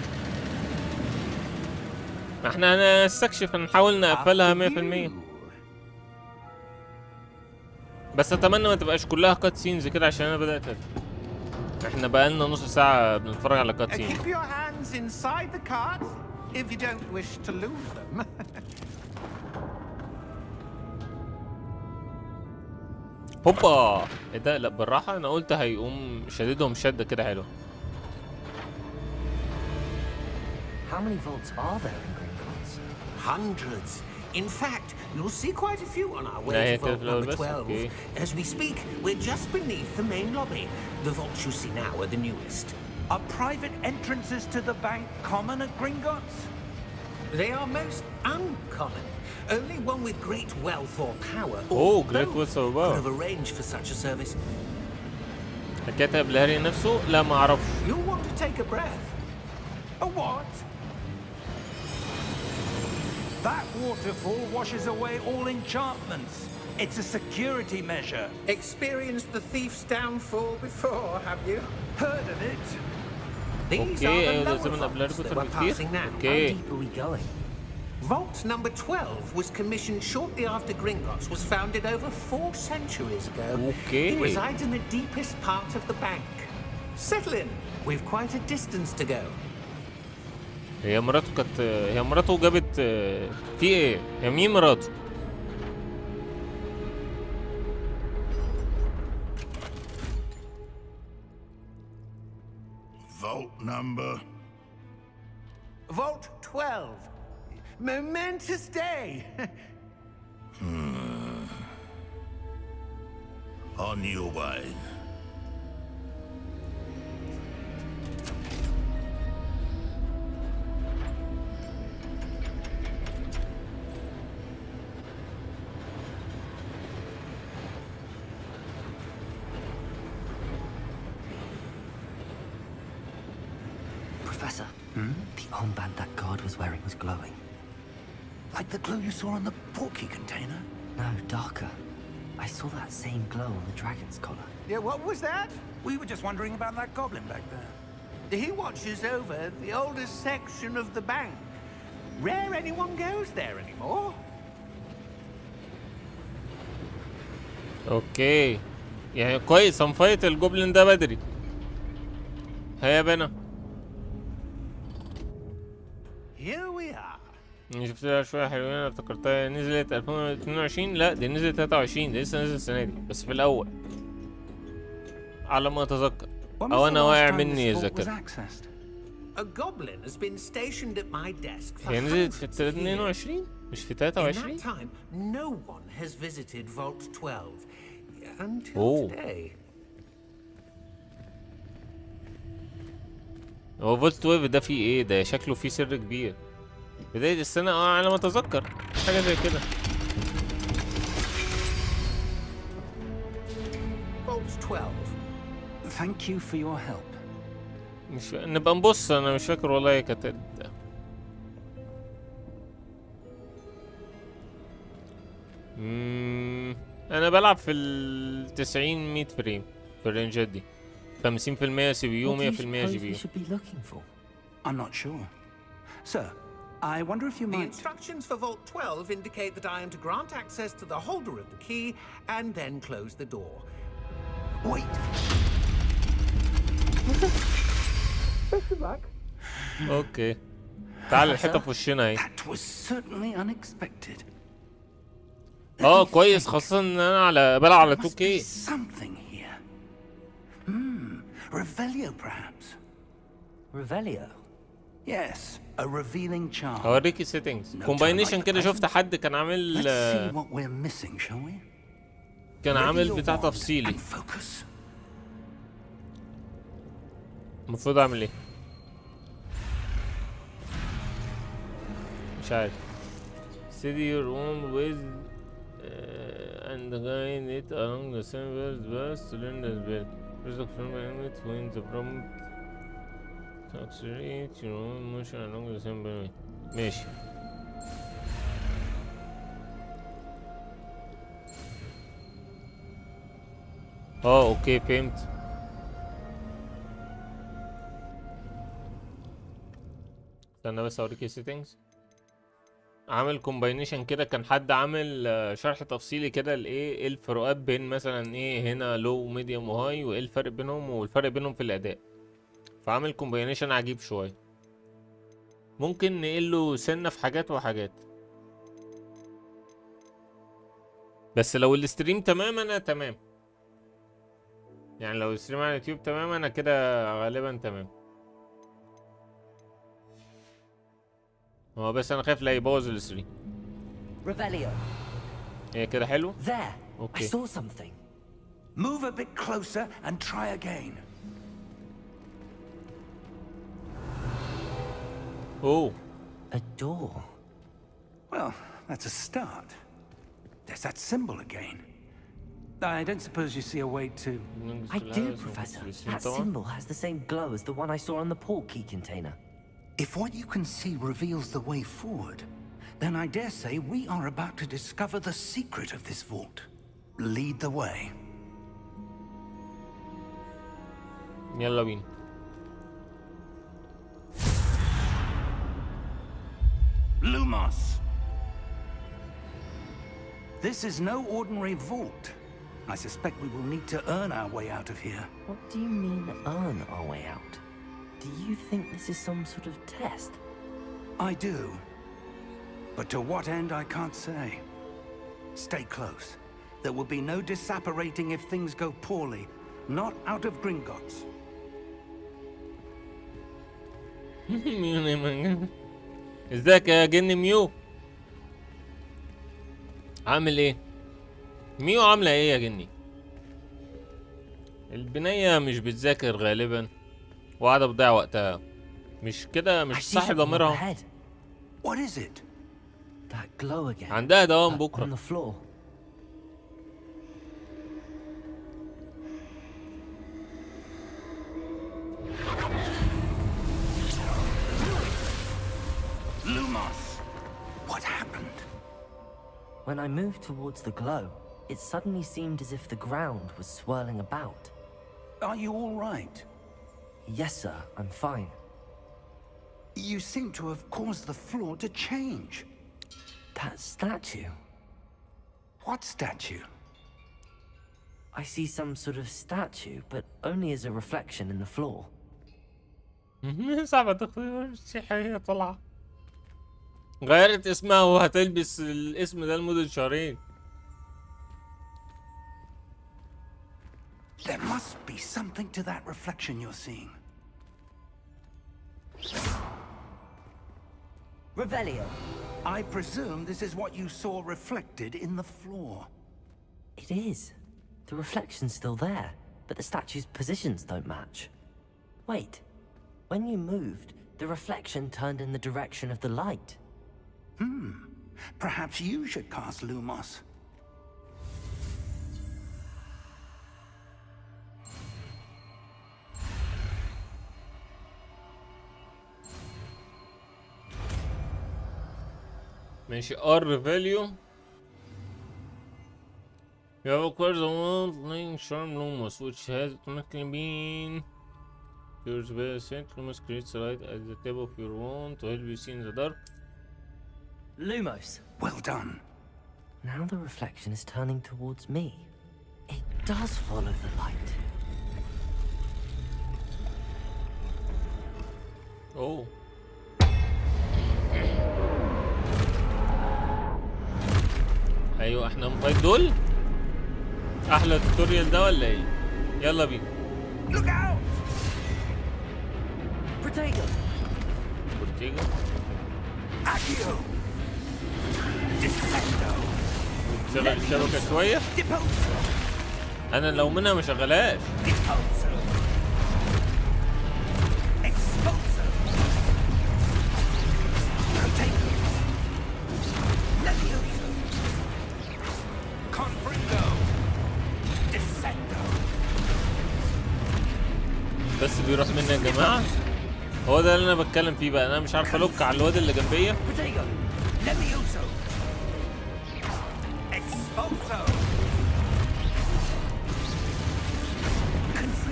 احنا هنستكشف، هنحاول نقفلها 100%. بس أتمنى ما تبقاش كلها كات سينز كده، عشان أنا بدأت احنا بقالنا نص ساعة بنتفرج على كات سين. Keep your hands inside the cart if you don't wish to lose them. هوبا. ايه ده؟ لا بالراحة، أنا قلت هيقوم شددهم شدة كده حلوة. How many vaults are there in Gringotts? Hundreds. In fact, you'll see quite a few on our Yeah, way yeah, to vault okay, number that's 12. okay. As we speak, we're just beneath the main lobby. The vaults you see now are the newest. Are private entrances to the bank common at Gringotts? They are most uncommon. Only one with great wealth or power, Oh, or great both, wealth or could power. have arranged for such a service. حكيتها بالهاري نفسه؟ لا ما أعرفش. You'll want to take a breath. A what? That waterfall washes away all enchantments. It's a security measure. Experienced the thief's downfall before, have you? Heard of it? These Okay, are the لازم lower نقبل vaults لكم that we're تفكير. passing now. How Okay. deep are we going? Vault number 12 was commissioned shortly after Gringotts was founded over 4 centuries ago. Okay. It resides in the deepest part of the bank. Settle in. We've quite a distance to go. هي مراته جابت في ايه؟ هي مين مراته؟ Vault number. Vault 12. Momentous day. On your way. Professor, the armband that guard was wearing was glowing. Like the glow you saw on the portkey container? No, darker. I saw that same glow on the dragon's collar. Yeah, what was that? We were just wondering about that goblin back there. He watches over the oldest section of the bank. Rare anyone goes there anymore. اوكي يعني كويس هنفايت الجوبلين ده بدري. هيا بنا. Here we are. شفت لها شوية حلوين. انا افتكرتها نزلت 2022. لا دي نزلت 23. دي لسه نزلت السنة دي بس في الأول على ما أتذكر أو أنا واقع مني الذاكرة. A goblin has been stationed at my desk for هي نزلت في hundreds of years. 22 مش في In 23. that time, no one has visited Vault 12 until Oh. today. هو فولت 12 ده فيه ايه؟ ده شكله فيه سر كبير. بداية السنة على ما اتذكر حاجة زي كده. Vault 12. Thank you for your help. مش نبقى نبص. انا مش فاكر والله هي كانت انا بلعب في ال 90 100 فريم في الرينجات دي. 50% سي بي يو 100% What do you suppose جي we بي يو. should be looking for? I'm not sure. Sir, I wonder if you The might... instructions for Vault 12 indicate that I am to grant access to the holder of the key and then close the door. Wait. اوكي تعال الحيطة في وشنا اهي. That was certainly unexpected. كويس خاصة ان انا بلعب على Must be 2K. something here. Revelio, perhaps. Revelio. Yes, a revealing charm. هوريكي سيتنجز كومباينيشن كده. شفت حد كان Let's عامل see what we're missing, shall we? كان Ready عامل your بتاع wand تفصيلي. and focus. المفروض اعمل ايه؟ مش عارف. steady your wand with and guide it along the same path to learn the spell. Press the front element when the prompt to accelerate your own motion along the same path. ماشي. اوكي فهمت. استنى بس اوريك السيتنجز. عامل كومباينيشن كده. كان حد عامل شرح تفصيلي كده لايه ايه الفروقات بين مثلا ايه هنا لو وميديوم وهاي وايه الفرق بينهم والفرق بينهم في الاداء. فعامل كومباينيشن عجيب شويه. ممكن نقله سنه في حاجات وحاجات. بس لو الستريم تمام انا تمام. يعني لو الستريم على اليوتيوب تمام انا كده غالبا تمام. هو بس انا خايف لا يبوظ الستريم. Revelio. هي كده حلو. There. I Okay. saw something. Move a bit closer and try again. اوه A door. Well, that's a start. There's that symbol again. I don't suppose you see a way to... I do, Professor. That symbol has the same glow as the one I saw on the port key container. If what you can see reveals the way forward, then I dare say we are about to discover the secret of this vault. Lead the way. يلا بينا. Lumos! This is no ordinary vault. I suspect we will need to earn our way out of here. What do you mean, earn our way out? Do you think this is some sort of test? I do. But to what end, I can't say. Stay close. There will be no disapparating if things go poorly. Not out of Gringotts. ازيك يا جن ميو؟ عامل ايه؟ ميو عاملة ايه يا جني؟ البنية مش بتذاكر غالبا وقاعدة بتضيع وقتها. مش كده، مش صح ضميرها. What is it? That glow again. عندها دوام On بكرة. the floor. Lumos! What happened? When I moved towards the glow, it suddenly seemed as if the ground was swirling about. Are you all right? Yes, sir, I'm fine. You seem to have caused the floor to change. That statue. What statue? I see some sort of statue, but only as a reflection in the floor. صعبة تخطيط مسيحية طلعة. غيرت اسمها وهتلبس الاسم ده لمدة شهرين. There must be something to that reflection you're seeing. Revelio. I presume this is what you saw reflected in the floor. It is. The reflection's still there, but the statue's positions don't match. Wait. When you moved, the reflection turned in the direction of the light. Perhaps you should cast Lumos. ماشي. R value. You have acquired the one charm Lumos, which has automatically been yours by sent. Lumos creates a light at the tip of your wand to help you see in the dark. Lumos. Well done. Now the reflection is turning towards me. It does follow the light. Oh. ايوه احنا نفايت دول. احلى التوتوريال ده ولا ايه؟ يلا بينا. Look out! Protego. بورتيجو. Accio! Descendo! شغل الشبكة شوية. Deposo! انا لو منها ما شغلهاش. Deposo! Exposo! Protego! Levioso! Confringo! Descendo! بس بيروح مني يا جماعة. هو ده اللي انا بتكلم فيه بقى. انا مش عارف الوك على الواد اللي جنبيا. Protego! Levioso! Exposo!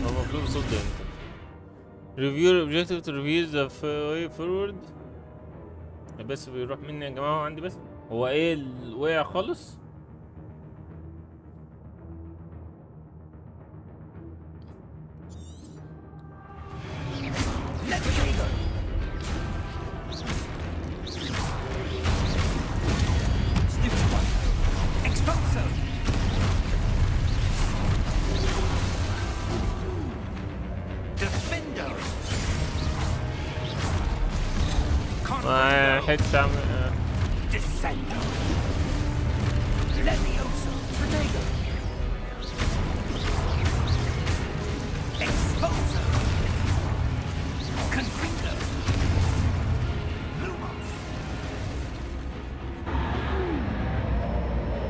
هو المفروض صد انت. Review objective to reveal the way forward. بس بيروح مني يا جماعة. عندي بس هو ايه وقع خالص. Levioso! Stupid one! Exposo! Defendo! ما حدش اعمل. Descendo! Levioso! Protego! Exposo! Confringo! Lumos!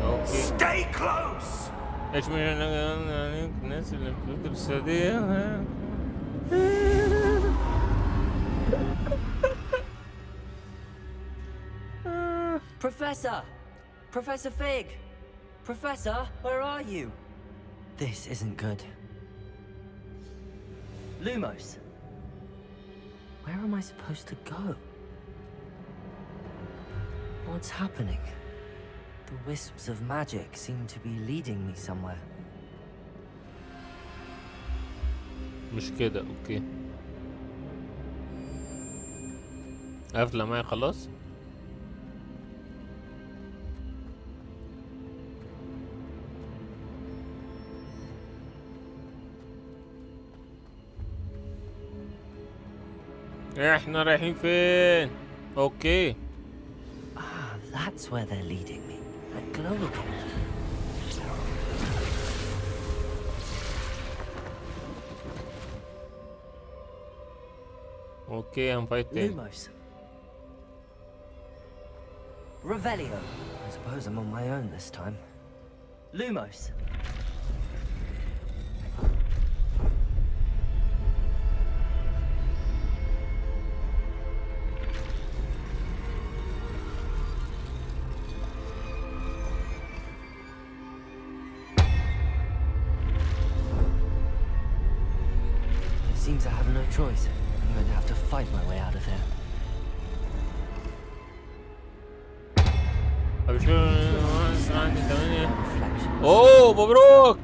اوكي. Stay close! ايش من الناس اللي بتفكر السعودية. Professor! Professor Fig! Professor, where are you? This isn't good. Lumos! Where am I supposed to go? What's happening? The wisps of magic seem to be leading me somewhere. مش كده. اوكي قافلة معايا خلاص. احنا رايحين فين؟ اوكي Ah, that's where they're leading me. That glow again. اوكي هنفايت تاني. Lumos. Revelio. I suppose I'm on my own this time. Lumos. It seems I have no choice. I'm going to have to fight my way out of here. طب شو عندي 8. Reflections. اوه مبروك.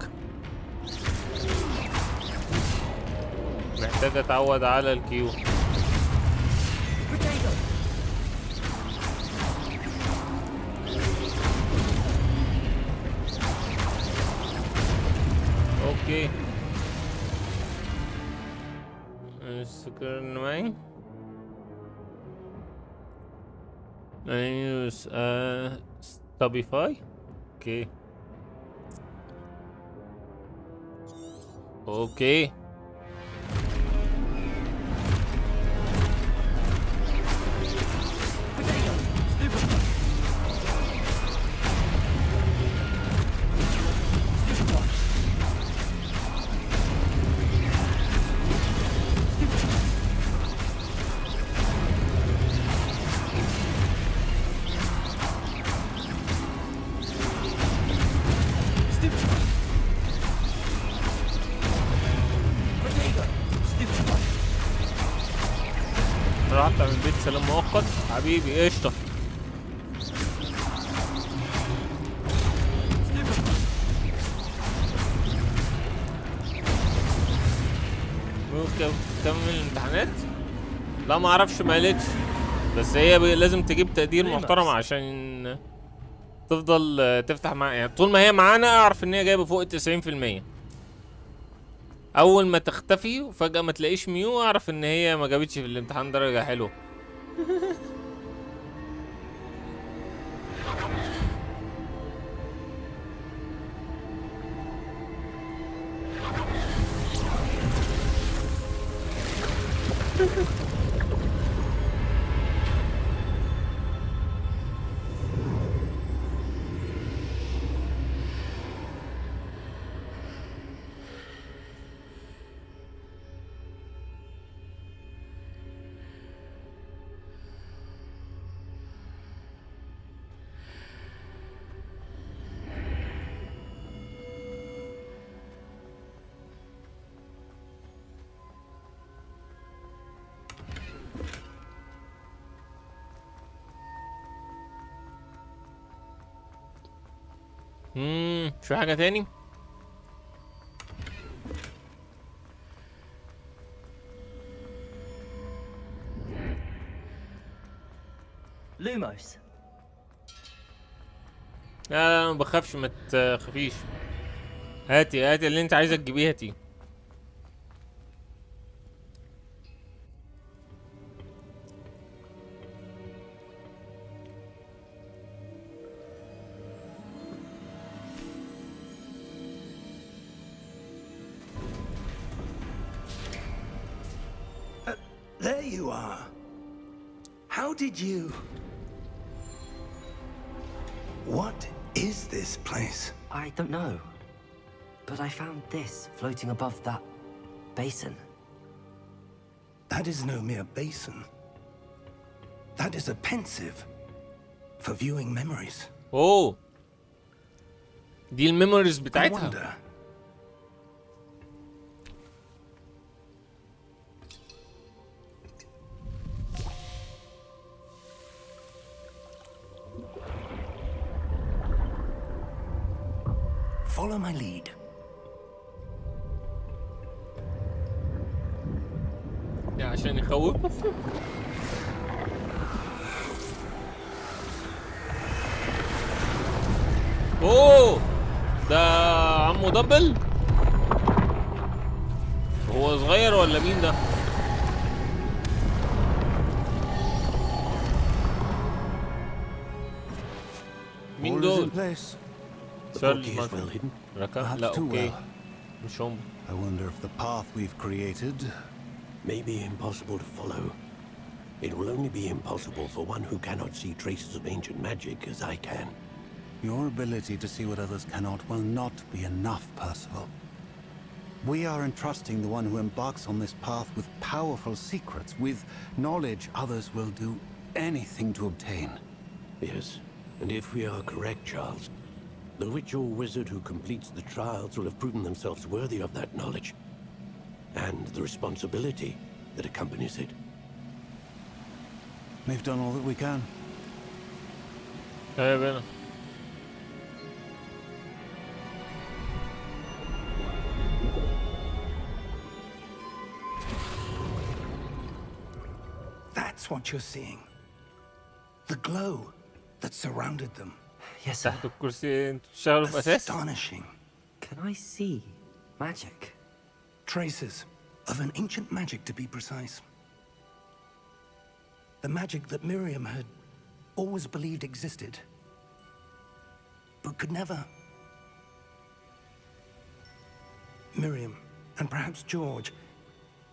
محتاج اتعود على الكيو. اوكي سكرن معي. use stubify. اوكي اوكي رحت من بيت سلام مؤقت حبيبي قشطة. ممكن تكمل الامتحانات؟ لا ما اعرفش ما قالتش، بس هي لازم تجيب تقدير محترم عشان تفضل تفتح معايا. يعني طول ما هي معانا اعرف ان هي جايبه فوق 90%. اول ما تختفي وفجأة ما تلاقيش ميو اعرف ان هي ما جابتش في الامتحان درجة حلوة. شو حاجة تاني؟ Lumos. لا ما بخافش، ما تخافيش. هاتي اللي انت عايزة تجيبيه هاتي. There you are. How did you... What is this place? I don't know. But I found this floating above that basin. That is no mere basin. That is a pensive, for viewing memories. اوه دي الميموريز I بتاعتها. wonder. Follow my lead. ده عشان يخوف. اوه ده عمو دبل. هو صغير ولا مين ده؟ مين دول؟ سيرج مثلا. ركب لا اوكي مش هم. I wonder if the path we've created may be impossible to follow. It will only be impossible for one who cannot see traces of ancient magic as I can. Your ability to see what others cannot will not be enough, Percival. We are entrusting the one who embarks on this path with powerful secrets, with knowledge others will do anything to obtain. Yes, and if we are correct, Charles, the witch or wizard who completes the trials will have proven themselves worthy of that knowledge and the responsibility that accompanies it. We've done all that we can. ايه بينا. That's what you're seeing. The glow that surrounded them. Yes, sir. تحت الكرسي انتوا بتشتغلوا في اساس؟ Astonishing. Can I see magic? Traces of an ancient magic, to be precise. The magic that Miriam had always believed existed, but could never. Miriam, and perhaps George,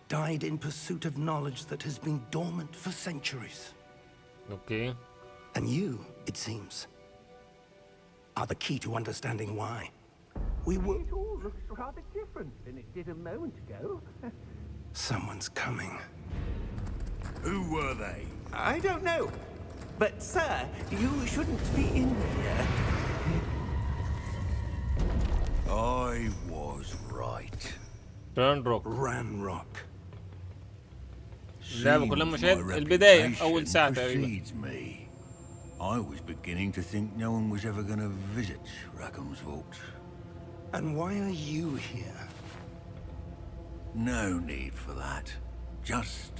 died in pursuit of knowledge that has been dormant for centuries. اوكي. And you, it seems, are the key to understanding why. We were... It all looks rather different than it did a moment ago. Someone's coming. Who were they? I don't know. But, sir, you shouldn't be in here. I was right. تيرن روك. Ranrock. اللعبة كلها Seems مشاهد my البداية أول reputation ساعة تقريبا. precedes me. I was beginning to think no one was ever going to visit Rackham's vault. And why are you here? No need for that. Just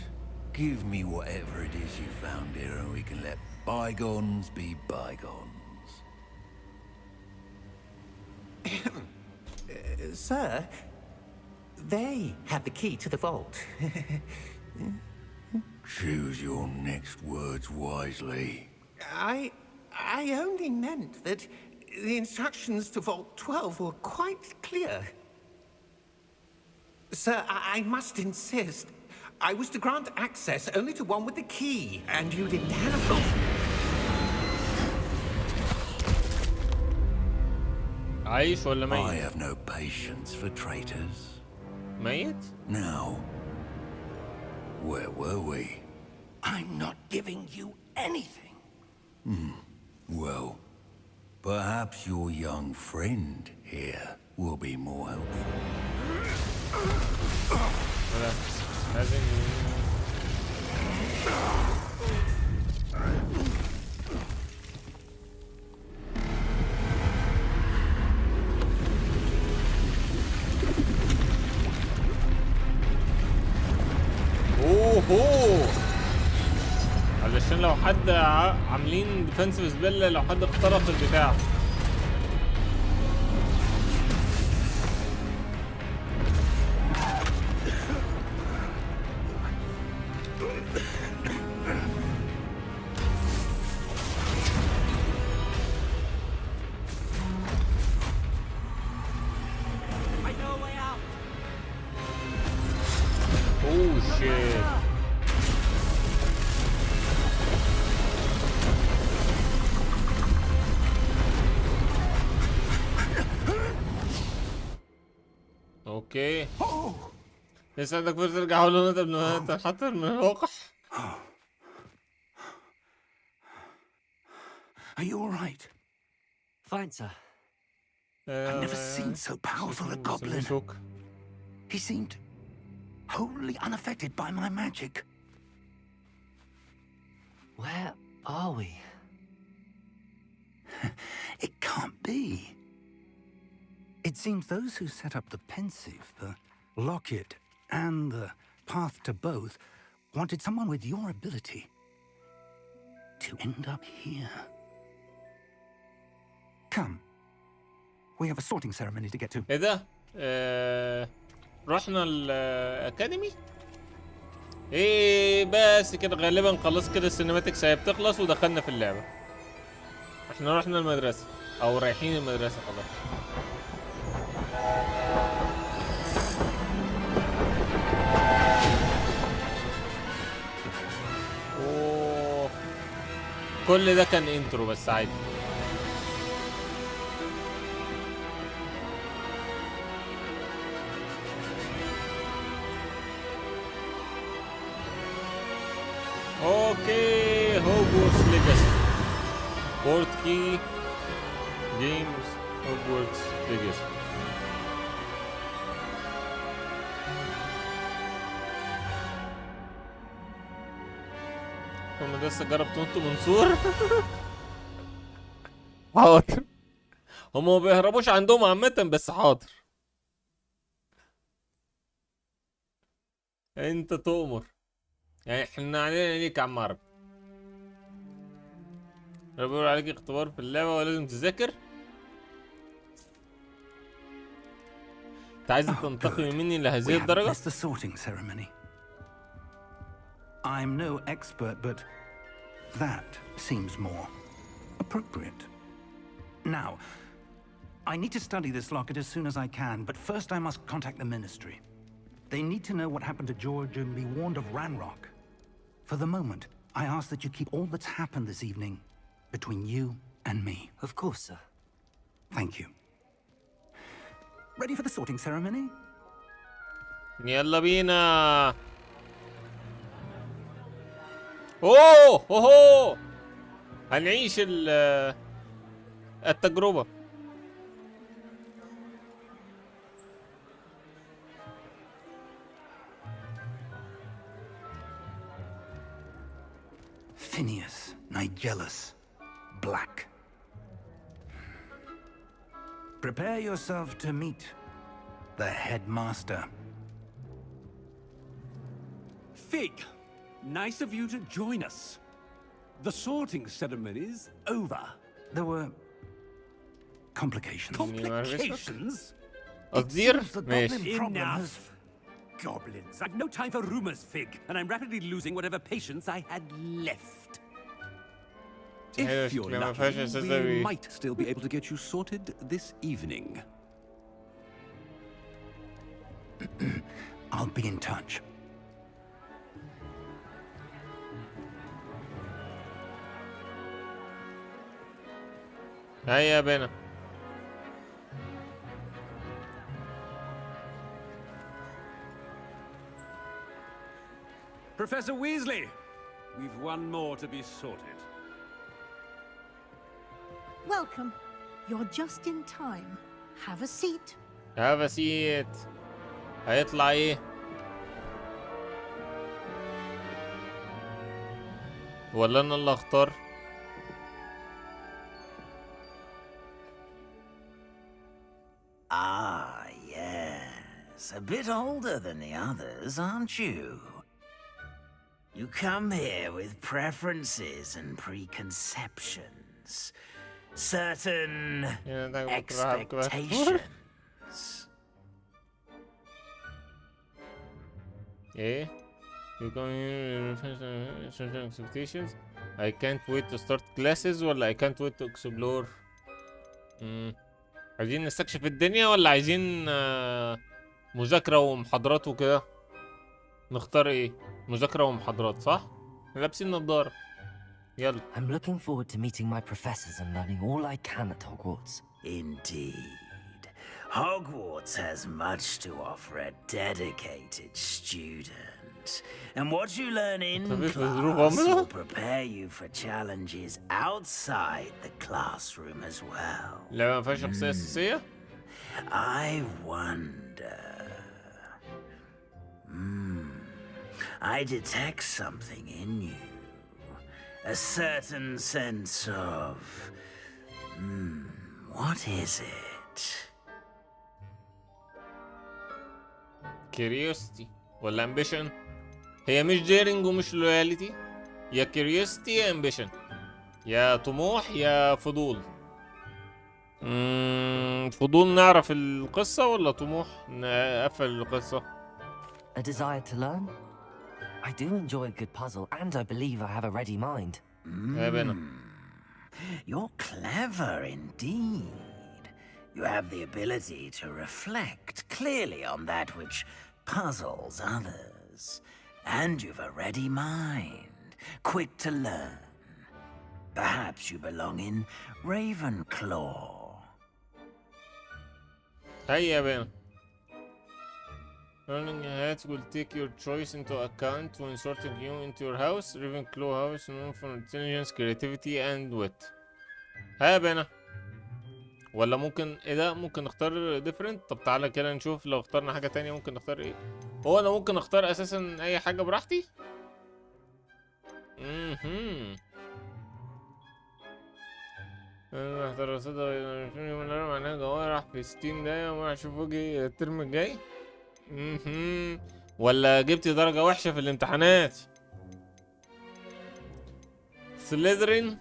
give me whatever it is you found here and we can let bygones be bygones. Sir, they have the key to the vault. Choose your next words wisely. I only meant that the instructions to Vault 12 were quite clear. Sir, I must insist. I was to grant access only to one with the key, and you didn't have them. عايش ولا I ميت؟ have no patience for traitors. ميت؟ Now, where were we? I'm not giving you anything. Well, perhaps your young friend here will be more helpful. ولا لازم. اوه علشان لو حد عاملين ديفنسيف سبيل لو حد اخترق البتاع. اوه شيت. اوكي يسعدك فرصة ترجع حولنا قبل ما تنحطر من الواقع. Are you all right? Fine, sir. I've never seen so powerful a goblin. He seemed wholly unaffected by my magic. Where are we? It can't be. It seems those who set up the pensive, the locket, and the path to both wanted someone with your ability to end up here. Come. We have a sorting ceremony to get to. ايه ده؟ رحنا الاكاديمي؟ ايه بس كده غالبا خلاص كده السينماتكس هي بتخلص ودخلنا في اللعبة. احنا رحنا المدرسة او رايحين المدرسة خلاص. اوه كل ده كان انترو بس عادي. اوكي هوجورتس ليجاسي بورد كي جيمز هوجورتس ليجاسي. هم لسه جرب تنطوا من سور. حاضر هم ما بيهربوش عندهم عامة بس حاضر. انت تؤمر يعني احنا علينا ليك يا عم عربي. بيقول عليك اختبار في اللعبة ولازم تذاكر. انت عايز تنتقم مني لهذه الدرجة؟ the sorting ceremony. I'm no expert, but that seems more appropriate. Now, I need to study this locket as soon as I can, but first I must contact the Ministry. They need to know what happened to George and be warned of Ranrock. For the moment, I ask that you keep all that's happened this evening between you and me. Of course, sir. Thank you. Ready for the sorting ceremony? يلا بينا. اوه اوه هنعيش التجربة. Phineas, Nigellus, Black. Prepare yourself to meet the headmaster. Fig, nice of you to join us. The sorting ceremony's over. There were complications. Complications? قصدير ماشي. Enough. Goblins. I've no time for rumors, Fig, and I'm rapidly losing whatever patience I had left. If you're lucky, we might still be able to get you sorted this evening. I'll be in touch. هيا بينا. Professor Weasley, we've one more to be sorted. Welcome. You're just in time. Have a seat. Have a seat. هيطلع ايه؟ ولا انا اللي اختار؟ Ah, yes. A bit older than the others, aren't you? You come here with preferences and preconceptions. Certain expectations. ايه؟ You come here with certain expectations. I can't wait to start classes ولا I can't wait to explore. عايزين نستكشف الدنيا ولا عايزين مذاكرة ومحاضرات وكده؟ نختار ايه؟ مذاكرة ومحاضرات صح؟ لابسين نظارة. يلا. I'm looking forward to meeting my professors and learning all I can at Hogwarts. Indeed. Hogwarts has much to offer a dedicated student. And what you learn in طب class will prepare you for challenges outside the classroom as well. لا ما فيهاش شخصية أساسية؟ I wonder. I detect something in you. A certain sense of... what is it? curiosity ولا ambition؟ هي مش daring ومش loyalty، يا curiosity يا ambition، يا طموح يا فضول. فضول نعرف القصة ولا طموح نقفل القصة؟ A desire to learn? I do enjoy a good puzzle, and I believe I have a ready mind. You're clever indeed. You have the ability to reflect clearly on that which puzzles others. And you've a ready mind, quick to learn. Perhaps you belong in Ravenclaw. هيا بينا. Learning hats will take your choice into account when sorting you into your house. Ravenclaw house known for intelligence, creativity and wit. هيا بينا. ولا ممكن ايه ده؟ ممكن نختار different. طب تعالى كده نشوف لو اخترنا حاجة تانية ممكن نختار ايه. هو انا ممكن اختار اساسا اي حاجة براحتي. انا هختار صدق معناها جواي راح في 60 دقيقة وما اشوف وجهي الترم الجاي. ولا جبت درجة وحشة في الامتحانات. سليذرين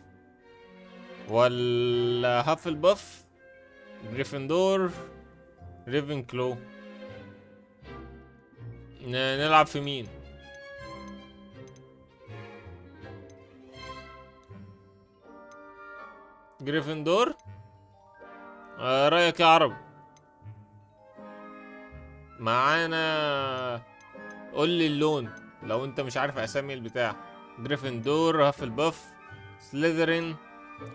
ولا هافلباف، جريفندور، ريفنكلو. نلعب في مين؟ جريفندور. رأيك يا عرب؟ معانا قول لي اللون لو انت مش عارف اسامي البتاع. جريفندور، هافلباف، سليذرين،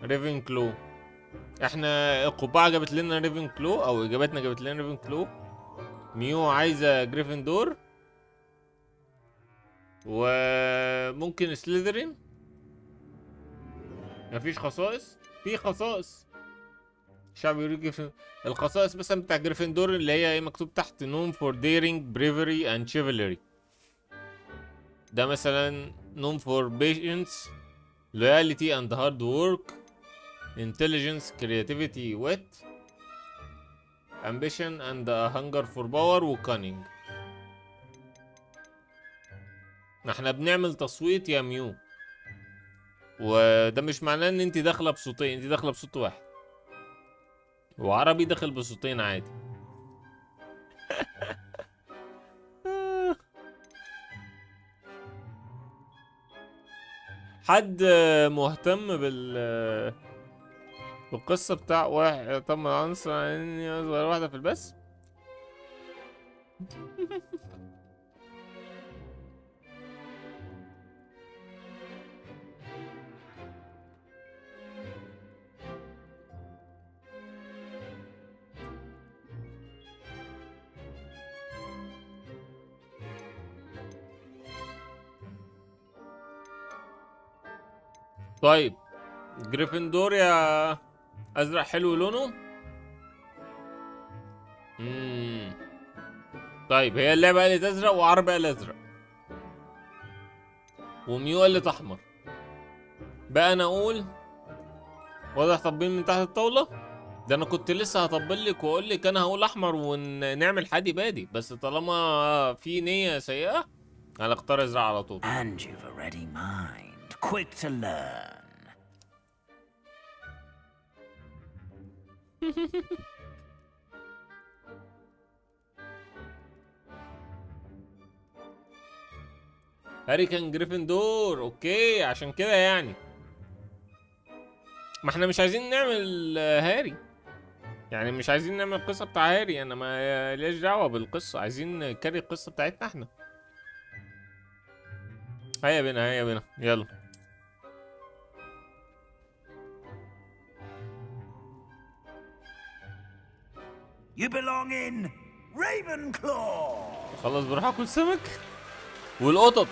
ريفنكلو. احنا القبعة جابت لنا ريفنكلو او اجابتنا جابت لنا ريفنكلو. ميو عايزة جريفندور وممكن سليذرين. مفيش خصائص؟ في خصائص. شعب يقول الخصائص مثلا بتاع جريفندور اللي هي ايه مكتوب تحت known for daring, bravery and chivalry. ده مثلا known for patience, loyalty and hard work, intelligence, creativity, wit, ambition and a hunger for power و cunning. احنا بنعمل تصويت يا ميو، وده مش معناه ان انت داخله بصوتين، انت داخله بصوت واحد، وعربي داخل بصوتين عادي. حد مهتم بالقصة بتاع واحد طب عنصر اني اصغر واحدة في البث. طيب جريفندور يا ازرق حلو لونه. طيب هي اللعبة قالت ازرق وعربي قال ازرق وميو قالت احمر. بقى انا اقول واضح طبين من تحت الطاولة. ده انا كنت لسه هطبل لك واقول لك انا هقول احمر ونعمل حادي بادي، بس طالما في نية سيئة انا اختار ازرق على طول. And you've a ready mind, quick to learn. هاري كان جريفندور. اوكي عشان كده يعني ما احنا مش عايزين نعمل هاري، يعني مش عايزين نعمل القصة بتاع هاري. انا ما ليش دعوة بالقصة، عايزين نكري القصة بتاعتنا احنا. هيا بينا هيا بينا يلا. You belong in Ravenclaw. خلص بروح اكل سمك. والقطط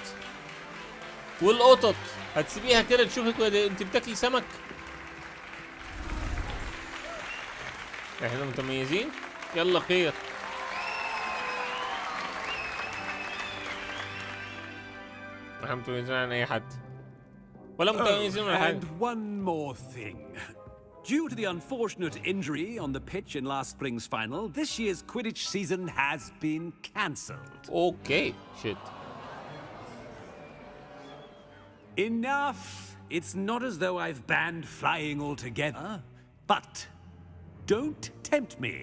والقطط هتسيبيها كده تشوفك انت بتاكلي سمك؟ احنا متميزين. يلا خير. احنا متميزين عن اي حد ولا متميزين ولا حاجه. And one more thing. Due to the unfortunate injury on the pitch in last spring's final, this year's Quidditch season has been cancelled. Okay, shit. Enough! It's not as though I've banned flying altogether, but don't tempt me.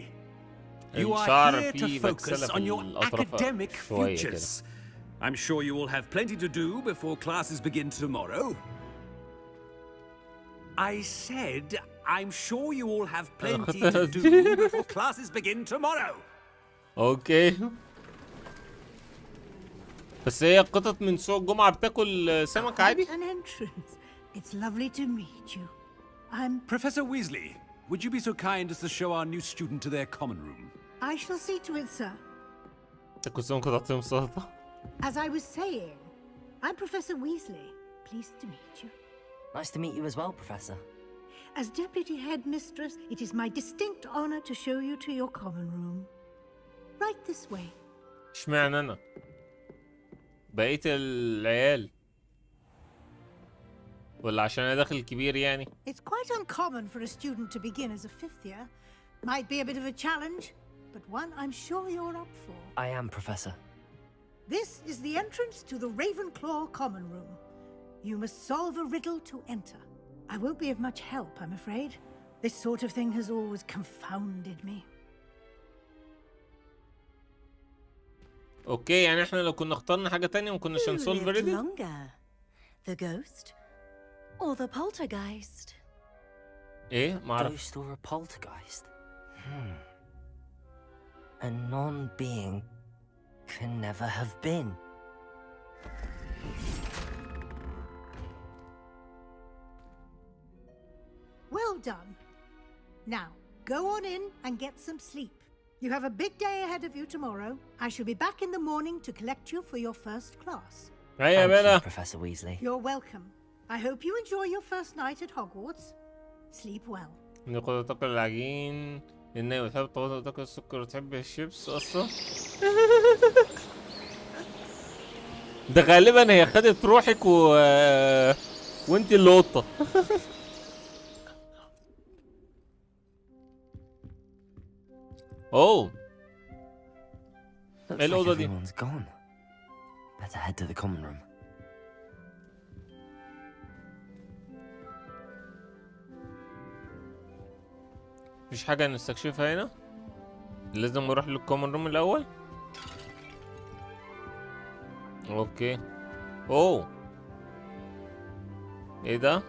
You are here to focus on your academic futures. I'm sure you will have plenty to do before classes begin tomorrow. I said, I'm sure you all have plenty to do before classes begin tomorrow. Okay. بس هي قطط من سوق الجمعة بتاكل سمك عادي؟ An entrance. It's lovely to meet you. I'm Professor Weasley, would you be so kind as to show our new student to their common room? I shall see to it, sir. تاكل سمك وتعطيهم سلطة. As I was saying, I'm Professor Weasley. Pleased to meet you. Nice to meet you as well, Professor. As Deputy Headmistress, it is my distinct honor to show you to your common room. Right this way. اشمعنى انا؟ بقية العيال ولا عشان انا داخل كبير يعني؟ It's quite uncommon for a student to begin as a fifth year. Might be a bit of a challenge, but one I'm sure you're up for. I am, Professor. This is the entrance to the Ravenclaw common room. You must solve a riddle to enter. I won't be of much help, I'm afraid. This sort of thing has always confounded me. اوكي يعني احنا لو كنا اخترنا حاجة تانية ما كناش هنسولف ريدل. Longer, the ghost or the poltergeist? ايه ما اعرف. Ghost or a poltergeist? A non-being can never have been. Well done. Now, go on in and get some sleep. You have a big day ahead of you tomorrow. I shall be back in the morning to collect you for your first class. هيا Thank you, بلا. Professor Weasley. You're welcome. I hope you enjoy your first night at Hogwarts. Sleep well. نقدر تاكل العجين لانها بتحب الطماطم وتاكل السكر وتحب الشيبس اصلا. ده غالبا هي خدت روحك وانت اللي قطة. اوه Looks ايه like الأوضة دي؟ everyone's gone. Better head to the common room. مفيش حاجة نستكشفها هنا؟ لازم نروح للكومن روم الأول؟ اوكي. اوه ايه ده؟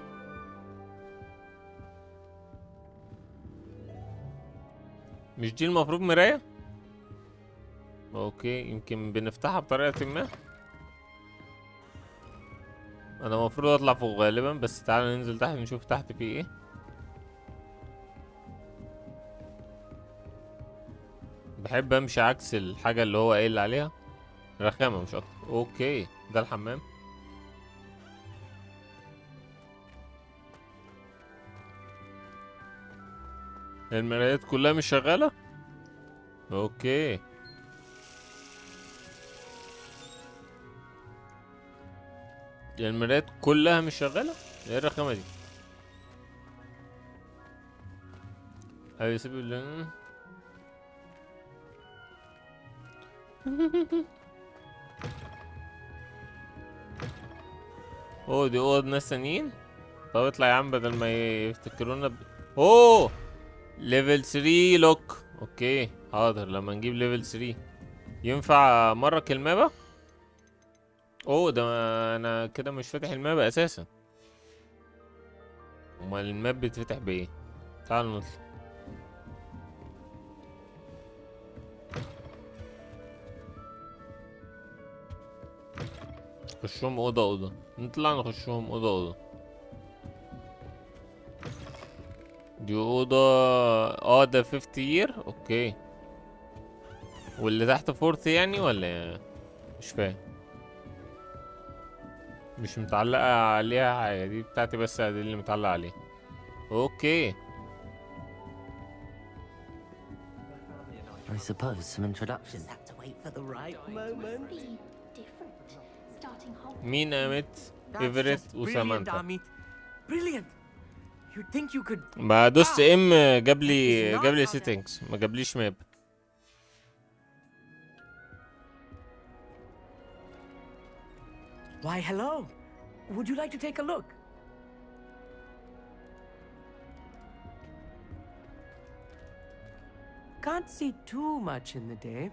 مش دي المفروض مراية؟ اوكي يمكن بنفتحها بطريقة ما. انا المفروض اطلع فوق غالبا، بس تعالى ننزل تحت نشوف تحت في ايه. بحب امشي عكس الحاجة اللي هو قايل عليها. رخامة مش اكتر. اوكي ده الحمام. المرايات كلها مش شغالة؟ اوكي. المرايات كلها مش شغالة؟ ايه الرخامة دي؟ هذه سبب اوه دي اوض ناس تانيين؟ طب اطلع يا عم بدل ما يفتكرونا اوه ليفل 3 لوك. اوكي حاضر لما نجيب ليفل 3 ينفع مرك المابا؟ اوه ده انا كده مش فاتح المابا اساسا. امال الماب بتفتح بايه؟ تعالوا نطلع. نخشهم اوضه اوضه. نطلع نخشهم اوضه اوضه. دي اوضه ده 50 يير. اوكي واللي تحت فورث يعني ولا مش فاهم. مش متعلقة عليها حاجة، دي بتاعتي بس، دي اللي متعلق عليه. اوكي. I suppose some introduction. Have to wait for the right moment. مين قامت؟ ايفريت وسامانثا. Brilliant. You'd think you could. ما دوست ام جاب لي سيتنجز، ما جابليش ماب. Why, hello. Would you like to take a look? Can't see too much in the day.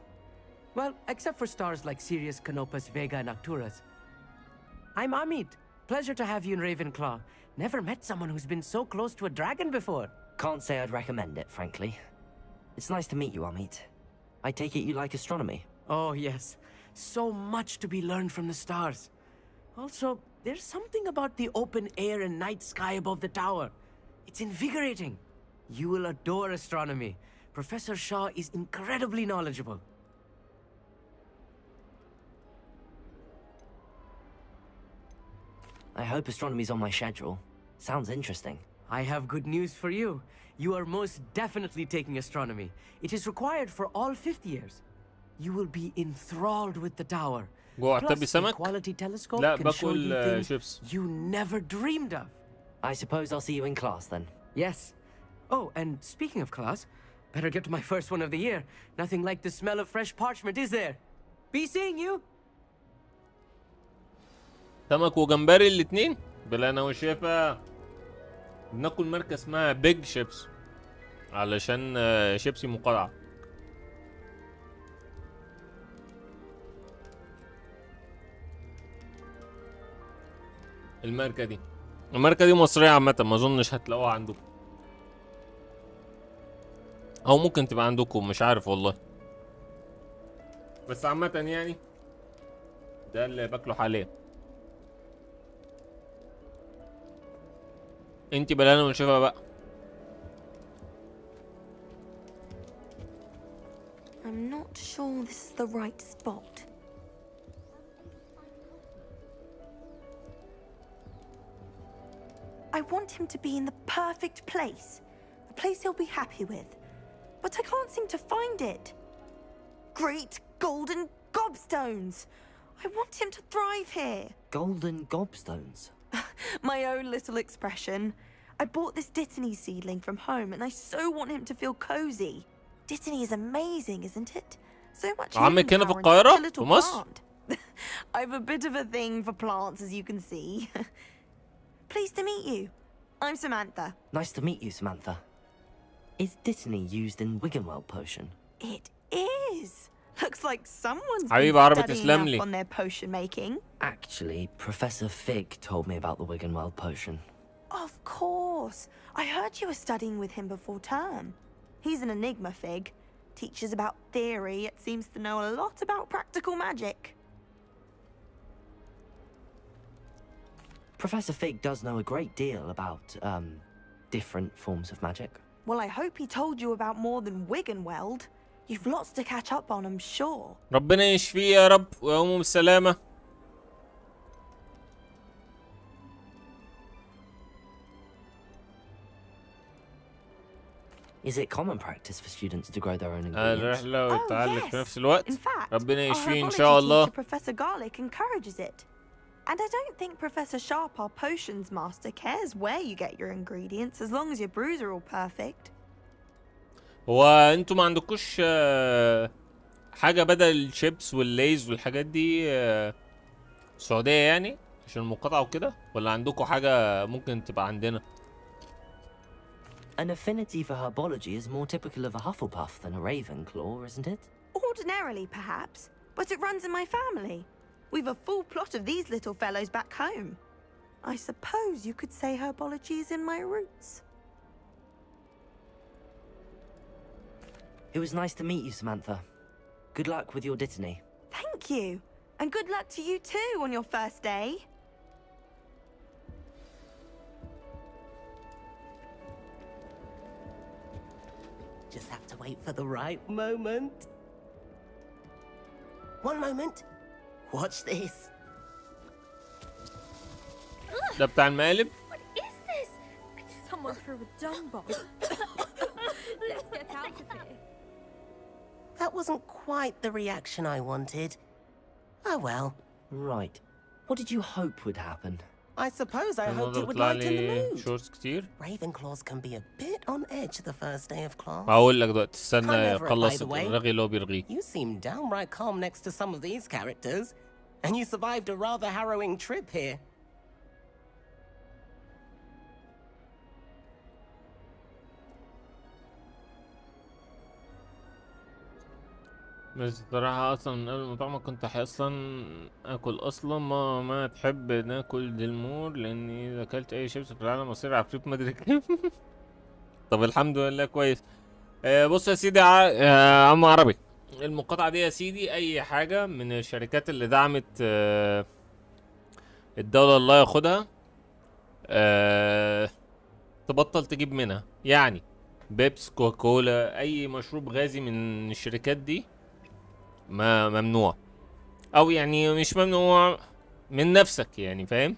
Well, except for stars like Sirius, Canopus, Vega, and Arcturus. I'm Amit. Pleasure to have you in Ravenclaw. Never met someone who's been so close to a dragon before. Can't say I'd recommend it, frankly. It's nice to meet you, Amit. I take it you like astronomy? Oh, yes. So much to be learned from the stars. Also, there's something about the open air and night sky above the tower. It's invigorating. You will adore astronomy. Professor Shaw is incredibly knowledgeable. I hope astronomy's on my schedule. Sounds interesting. I have good news for you. You are most definitely taking astronomy. It is required for all 5th years. You will be enthralled with the tower. Plus, a quality telescope can show you things you never dreamed of. I suppose I'll see you in class then. Yes. Oh, and speaking of class, better get to my first one of the year. Nothing like the smell of fresh parchment, is there? Be seeing you. سمك وجمبري الاتنين بالهنا والشفا. بناكل ماركة اسمها بيج شيبس علشان شيبسي مقاطعة. الماركة دي مصرية عامة، ما اظنش هتلاقوها عندكم، او ممكن تبقى عندكم، مش عارف والله، بس عامة يعني ده اللي باكله حاليا. انتي بلانا ونشوفها بقى. I'm not sure this is the right spot. I want him to be in the perfect place. A place he'll be happy with. But I can't seem to find it. Great golden gobstones! I want him to thrive here. Golden gobstones? My own little expression. I bought this Dittany seedling from home and I so want him to feel cozy. Dittany is amazing, isn't it? So much عمك هنا في such a القاهرة little في مصر؟ plant. I've a bit of a thing for plants, as you can see. Pleased to meet you. I'm Samantha. Nice to meet you, Samantha. Is Dittany used in Wiggenweld potion? It is. Looks like someone's حبيب been عربي studying تسلم up لي. on their potion making. Actually, Professor Fig told me about the Wiggenweld potion. Of course. I heard you were studying with him before term. He's an enigma, Fig. Teaches about theory, yet seems to know a lot about practical magic. Professor Fig does know a great deal about, different forms of magic. Well, I hope he told you about more than Wiggenweld. You've lots to catch up on, I'm sure. ربنا يشفيه يا رب ويقومه بالسلامة. Is it common practice for students to grow their own ingredients? الرحلة والتعلق في نفس الوقت. In fact, ربنا our يشفيه إن herbology شاء الله. teacher, Professor Garlic, encourages it. And I don't think Professor Sharp, our potions master, cares where you get your ingredients as long as your brews are all perfect. هو انتوا ما عندكوش حاجة بدل الشيبس والليز والحاجات دي سعودية يعني عشان المقاطعة وكده، ولا عندكوا حاجة ممكن تبقى عندنا؟ An affinity for herbology is more typical of a Hufflepuff than a Ravenclaw, isn't it? Ordinarily, perhaps, but it runs in my family. We've a full plot of these little fellows back home. I suppose you could say herbology is in my roots. It was nice to meet you, Samantha. Good luck with your Dittany. Thank you. And good luck to you too on your first day. Just have to wait for the right moment. One moment. Watch this. ده بتاع المقالب. What is this? Someone threw a dung bomb. Let's get out of here. That wasn't quite the reaction I wanted. Oh well. Right. What did you hope would happen? I suppose I hoped it would طلع lighten the لي mood. شورتس كتير. Ravenclaws can be a bit on edge the first day of class. هقول لك دلوقتي استنى Kind of, by يخلص the way. الرغي اللي هو بيرغيه. You seem downright calm next to some of these characters, and you survived a rather harrowing trip here. بس الصراحة أصلا من قبل المطعم كنت أصلا آكل أصلا ما تحب ناكل دلمور، لأني إذا أكلت أي شيبس في العالم أصير عفريت مدري كيف. طب الحمد لله كويس. بص يا سيدي عم عربي، المقاطعة دي يا سيدي أي حاجة من الشركات اللي دعمت الدولة الله ياخدها تبطل تجيب منها، يعني بيبس، كوكاكولا، أي مشروب غازي من الشركات دي ما ممنوع، او يعني مش ممنوع من نفسك، يعني فاهم.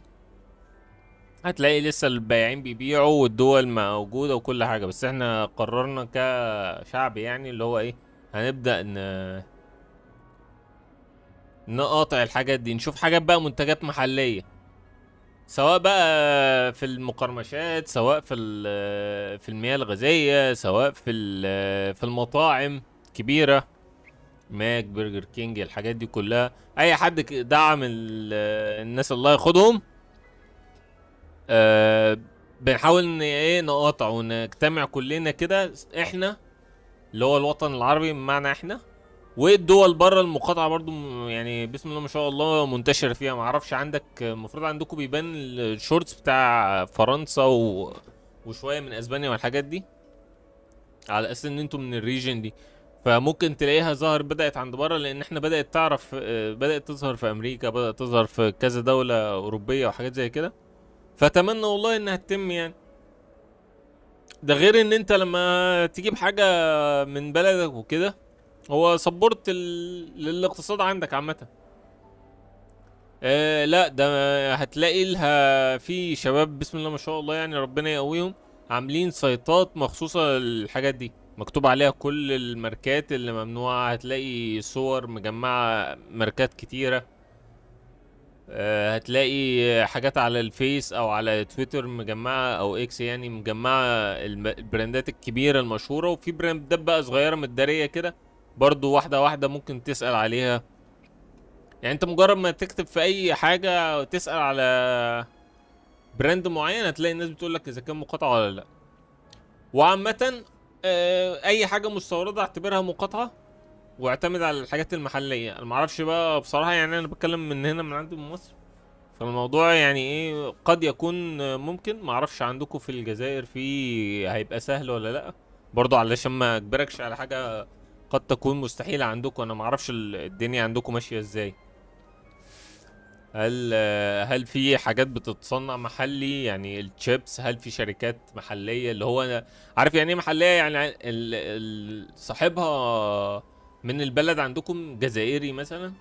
هتلاقي لسه البياعين بيبيعوا والدول موجودة وكل حاجة، بس احنا قررنا كشعب يعني اللي هو ايه، هنبدأ نقاطع الحاجات دي، نشوف حاجات بقى منتجات محلية، سواء بقى في المقرمشات، سواء في المياه الغازية، سواء في المطاعم كبيرة، ماك، برجر كينج، الحاجات دي كلها. اي حد دعم الناس الله ياخدهم بنحاول ان ايه نقاطع ونجتمع كلنا كده، احنا اللي هو الوطن العربي بمعنى احنا، والدول بره المقاطعه برضو يعني بسم الله ما شاء الله منتشره فيها. ما اعرفش عندك، المفروض عندكم بيبان الشورتس بتاع فرنسا وشويه من اسبانيا والحاجات دي، على اساس ان انتم من الريجن دي، فممكن تلاقيها ظهر بدأت عند بره، لان احنا بدأت تعرف، بدأت تظهر في امريكا، بدأت تظهر في كذا دولة اوروبية وحاجات زي كده، فاتمنى والله انها تتم يعني. ده غير ان انت لما تجيب حاجة من بلدك وكده هو سبورت للاقتصاد عندك عامة. لا ده هتلاقي لها في شباب بسم الله ما شاء الله يعني ربنا يقويهم، عاملين سايتات مخصوصة للحاجات دي، مكتوب عليها كل الماركات اللي ممنوعة، هتلاقي صور مجمعة ماركات كتيرة، هتلاقي حاجات على الفيس او على تويتر مجمعة او اكس يعني مجمعة البراندات الكبيرة المشهورة، وفي براندات بقى صغيرة متدارية كده برضو واحدة واحدة ممكن تسأل عليها. يعني انت مجرد ما تكتب في اي حاجة تسأل على براند معين هتلاقي الناس بتقولك اذا كان مقاطعة ولا لا. وعامة اي حاجة مستوردة اعتبرها مقاطعة واعتمد على الحاجات المحلية. انا معرفش بقى بصراحة، يعني انا بتكلم من هنا من عندي من مصر، فالموضوع يعني ايه قد يكون ممكن، معرفش عندكم في الجزائر في هيبقى سهل ولا لا، برضو علشان ما اجبركش على حاجة قد تكون مستحيلة عندكم. انا معرفش الدنيا عندكم ماشية ازاي، هل في حاجات بتتصنع محلي يعني الشيبس، هل في شركات محلية اللي هو أنا عارف يعني ايه محلية، يعني صاحبها من البلد عندكم جزائري مثلا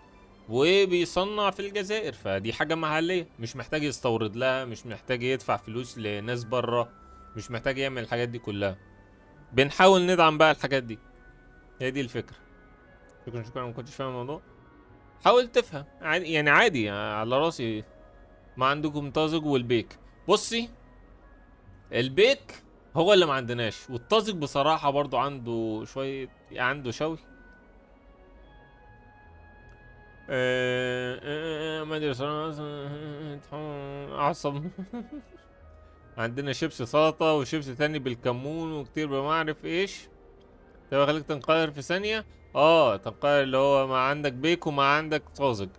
وبيصنع في الجزائر، فدي حاجة محلية، مش محتاج يستورد لها، مش محتاج يدفع فلوس لناس بره، مش محتاج يعمل الحاجات دي كلها. بنحاول ندعم بقى الحاجات دي، هي دي الفكرة. شكرا ما كنتش فاهم الموضوع، حاول تفهم عادي يعني، عادي على راسي. ما عندكم طازج والبيك، بصي البيك هو اللي ما عندناش، والطازج بصراحة برضو عنده شوية، عنده شوي. ما ادري صراحة اعصب. عندنا شيبس سلطة وشيبس تاني بالكمون وكتير بما اعرف ايش، ده خليك تنقهر في ثانية. تنقهر اللي هو ما عندك بيك وما عندك طازج.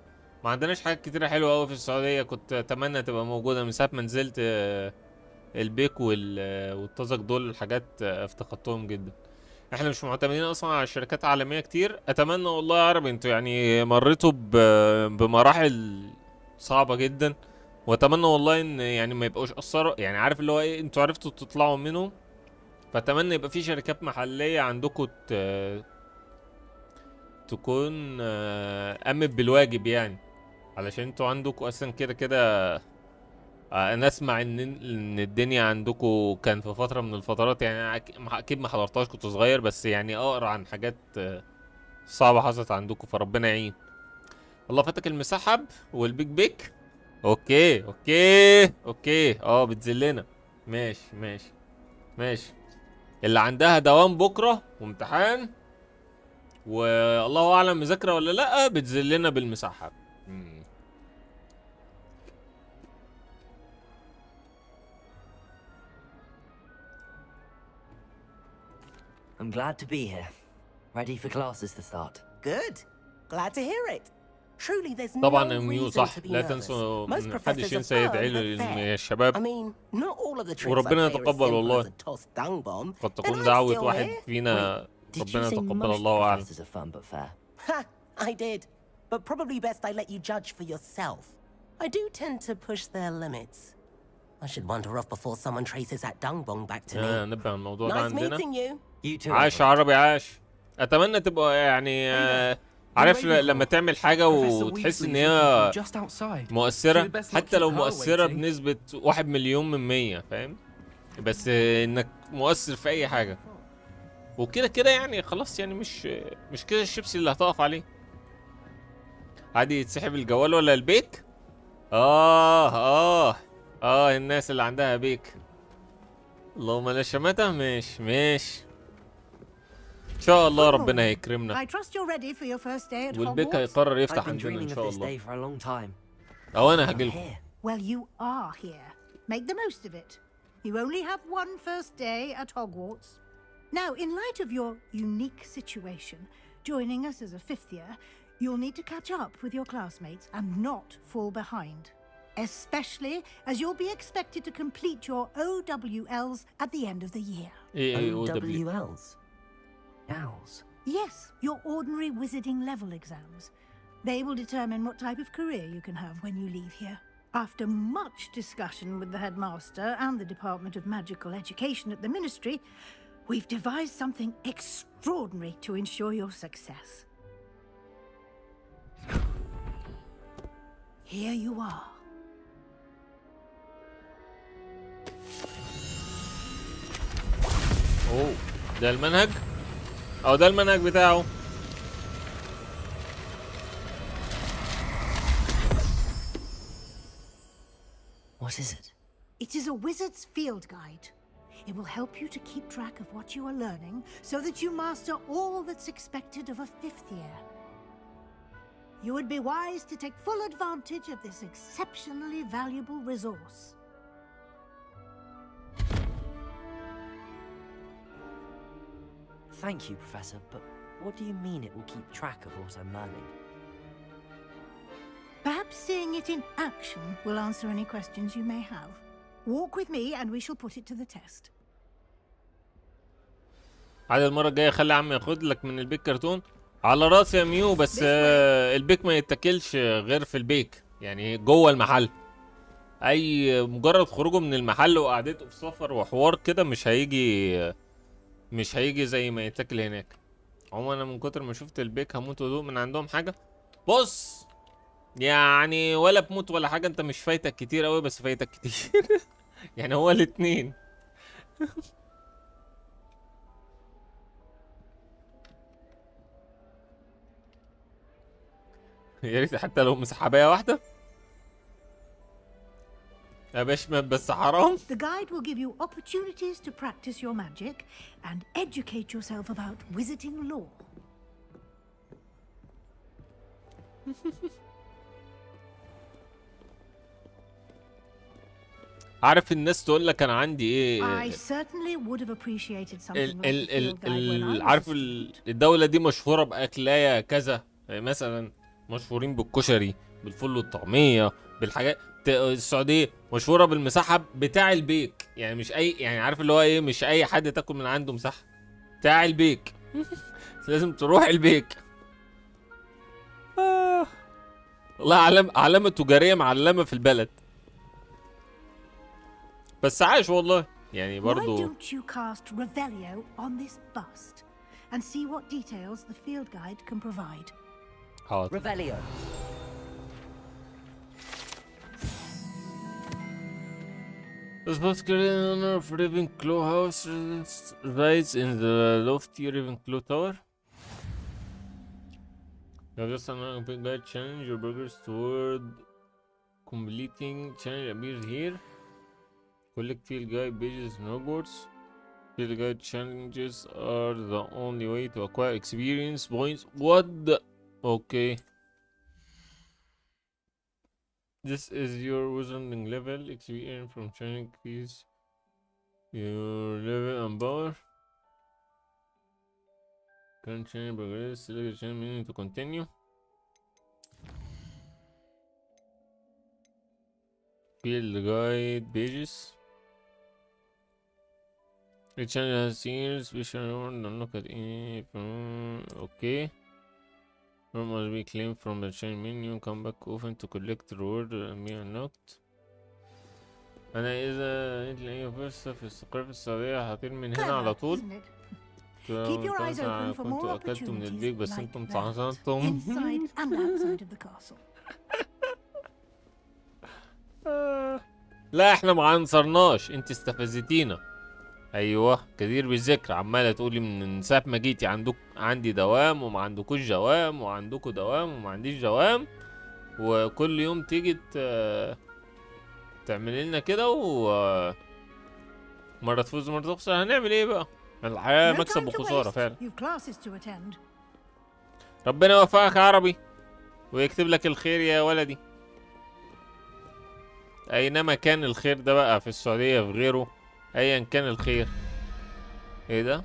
ما عندناش حاجات كتيرة حلوة قوي في السعودية، كنت اتمنى تبقى موجودة من ساعة ما نزلت. البيك والطازج دول حاجات افتقدتهم جدا. احنا مش معتمدين اصلا على شركات عالمية كتير. اتمنى والله يا عرب انتوا يعني مريتوا بمراحل صعبة جدا، واتمنى والله ان يعني ما يبقوش اثروا، يعني عارف اللي هو ايه، انتوا عرفتوا تطلعوا منهم، فاتمنى يبقى في شركات محلية عندكم تكون قامت بالواجب يعني، علشان انتوا عندكم اصلا كده كده انا اسمع ان الدنيا عندكم كان في فتره من الفترات، يعني اكيد ما حضرتهاش كنت صغير، بس يعني اقرا عن حاجات صعبه حصلت عندكم، فربنا يعين. الله فاتك المسحب والبيك بيك. اوكي اوكي اوكي بتذلنا. ماشي ماشي ماشي. اللي عندها دوام بكره وامتحان والله اعلم مذاكره ولا لا بتذلنا بالمسحب. I'm glad to be here. Ready for classes to start. Good. Glad to hear it. Truly there's no طبعا ميو reason صح، to be لا nervous. تنسوا Most ان محدش professors ينسى affirm يدعي that fair. للشباب. I mean, not all of the tricks I وربنا play are as يتقبل simple والله. as a tossed dung bomb. قد Then تكون I'm دعوة still واحد here. فينا Did ربنا you say يتقبل most الله أعلم. professors are fun but fair? Ha! I did. But probably best I let you judge for yourself. I do tend to push their limits. I should wander off before someone traces that dung bomb back to me. نبقى الموضوع ده Nice عندنا. meeting you. You too. عاش عربي عاش. اتمنى تبقى يعني عارف لما تعمل حاجة وتحس ان هي مؤثرة، حتى لو مؤثرة بنسبة 1,000,000%، فاهم؟ بس انك مؤثر في اي حاجة وكده كده يعني خلاص، يعني مش كده الشيبسي اللي هتقف عليه. عادي يتسحب الجوال ولا البيك؟ الناس اللي عندها بيك اللهم لا شماتة. ماشي ان شاء الله ربنا هيكرمنا. والبيك هيقرر يفتح عندنا ان شاء الله. انا هجيلكم. Well, you are here. Make the most of it. You only have one first day at Hogwarts. Now, in light of your unique situation, joining us as a 5th year, you'll need to catch up with your classmates and not fall behind. Especially as you'll be expected to complete your OWLs at the end of the year. OWLs? Owls? Yes, your ordinary wizarding level exams. They will determine what type of career you can have when you leave here. After much discussion with the headmaster and the Department of Magical Education at the Ministry, we've devised something extraordinary to ensure your success. Here you are. ده المنهج؟ ده المنهج بتاعه. What is it? It is a wizard's field guide. It will help you to keep track of what you are learning so that you master all that's expected of a 5th year. You would be wise to take full advantage of this exceptionally valuable resource. Thank you, Professor, but what do you mean it will keep track of what I'm learning? Perhaps seeing it in action will answer any questions you may have. Walk with me and we shall put it to the test. عاد المرة الجاية خلي عمي ياخد لك من البيك كرتون. على راسي يا ميو، بس البيك ما يتاكلش غير في البيك، يعني جوه المحل. اي مجرد خروجه من المحل وقعدته في سفر وحوار كده مش هيجي زي ما يتاكل هناك. عموما انا من كتر ما شفت البيك هموت وادوق من عندهم حاجة. بص يعني ولا بموت ولا حاجة، انت مش فايتك كتير قوي بس فايتك كتير. يعني هو الاتنين. يا ريت حتى لو مسحبايه واحدة. يا باشا بس حرام. The guide will give you opportunities to practice your magic and educate yourself about wizarding lore. عارف الناس تقول لك انا عندي ايه؟ I certainly would have appreciated something like the field guide when I was عارف الدولة دي مشهورة بأكلاية كذا، مثلا مشهورين بالكشري، بالفول والطعمية، بالحاجات. السعودية مشهورة بالمسحب بتاع البيك، يعني مش اي، يعني عارف اللي هو ايه، مش اي حد تاكل من عنده مسحب بتاع البيك. لازم تروح البيك. والله علامة تجارية معلمة في البلد. بس عايش والله يعني برضو. Why don't you cast Revelio on this bust and see what details the field guide can provide? Revelio. The supposed owner of Ravenclaw House resides in the lofty Ravenclaw Tower. You have just an big guide challenge your progress toward completing challenge appears here. Collect field guide pages in Hogwarts. Field guide challenges are the only way to acquire experience points. What the? Okay. This is your wizarding level. Experience from challenge increase your level and power. Current challenge progress. Select the challenge menu to continue. Field guide pages. The challenge has scenes, special reward, unlock at any from okay. Reward must be claimed from the challenge menu. Come back often to collect reward and be unlocked. أنا إذا لقيت أي فرصة في الاستقرار في السعودية هطير من هنا على طول. Keep your eyes open for more opportunities like that, inside and outside of the castle. لا احنا ما عنصرناش، انت استفزتينا. ايوه كثير بالذكر، عماله تقولي من ساعه ما جيتي عندي دوام وما عندكوش دوام وعندكوا دوام وما عنديش دوام، وكل يوم تيجي تعملي لنا كده مرة تفوز ومرة تخسر. هنعمل ايه بقى؟ الحياة مكسب وخسارة فعلا. ربنا يوفقك يا عربي ويكتب لك الخير يا ولدي. اينما كان الخير ده بقى، في السعودية في غيره، ايا كان الخير. ايه ده؟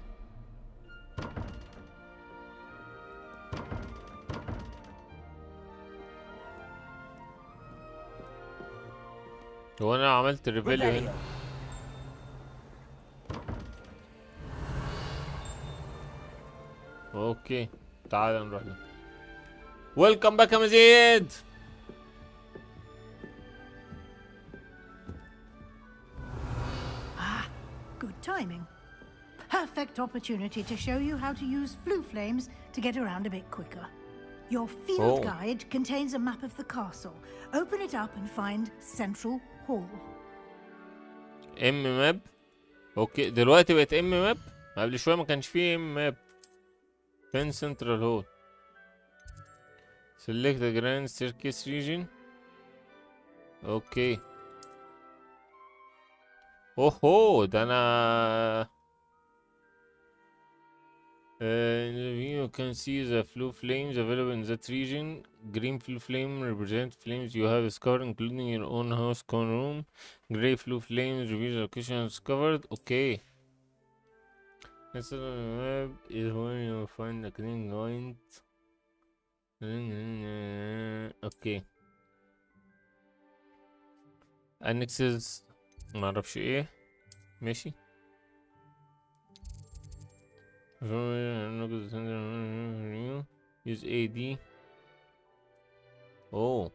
هو انا عملت ريفيليو هنا؟ اوكي تعال نروح له. ويلكم باك يا مزيد. Good timing. Perfect opportunity to show you how to use flue flames to get around a bit quicker. Your field guide contains a map of the castle. Open it up and find Central Hall. ماب. اوكي دلوقتي بقت ماب. قبل شويه ما كانش فيه ماب. فين سنترال هول؟ Select the grand staircase region. اوكي. اوهو ده انا you can see the flue flames available in that region. Green flue flame represent flames you have discovered including your own house common room. Gray flue flames reveal the location discovered. Okay. This map is where you will find the green point. Okay. Annexes معرفش ايه. ماشي. use AD. اوه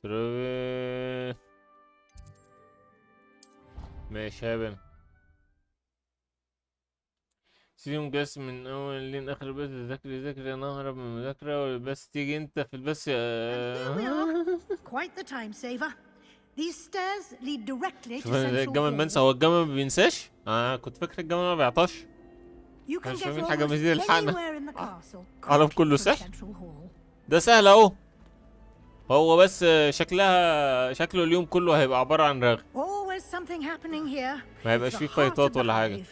ترى ماشي هبل. سيزون جاس من اول لين اخر، بس ذاكري انا اهرب من المذاكرة بس تيجي انت في البث. Quite the time saver. These stairs lead directly to Central الجمل منسى. هو الجمل ما بينساش؟ كنت فاكر الجمل ما بيعطاش. مش فاهمين حاجة مزيد الحقنا. عالم كله سهل. ده سهل اهو. هو بس شكله اليوم كله هيبقى عبارة عن رغي. ما هيبقاش فيه فايتات ولا حاجة.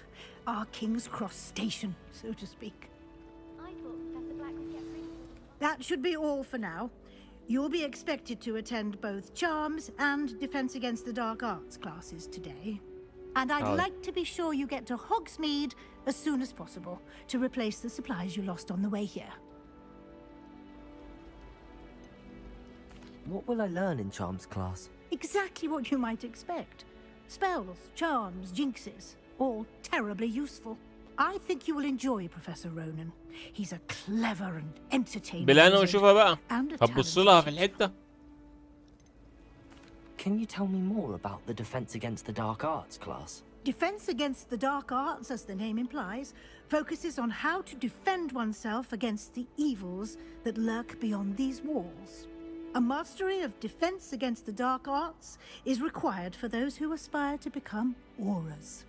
Our King's Cross station, so to speak. That should be all for now. You'll be expected to attend both Charms and Defense Against the Dark Arts classes today. And I'd like to be sure you get to Hogsmeade as soon as possible to replace the supplies you lost on the way here. What will I learn in Charms class? Exactly what you might expect. Spells, charms, jinxes, all terribly useful. I think you will enjoy Professor Ronan. He's a clever and entertaining بلا ونشوفها بقى. and a هتبص لها في الحتة. Can you tell me more about the Defense Against the Dark Arts class? Defense Against the Dark Arts, as the name implies, focuses on how to defend oneself against the evils that lurk beyond these walls. A mastery of defense against the dark arts is required for those who aspire to become auras.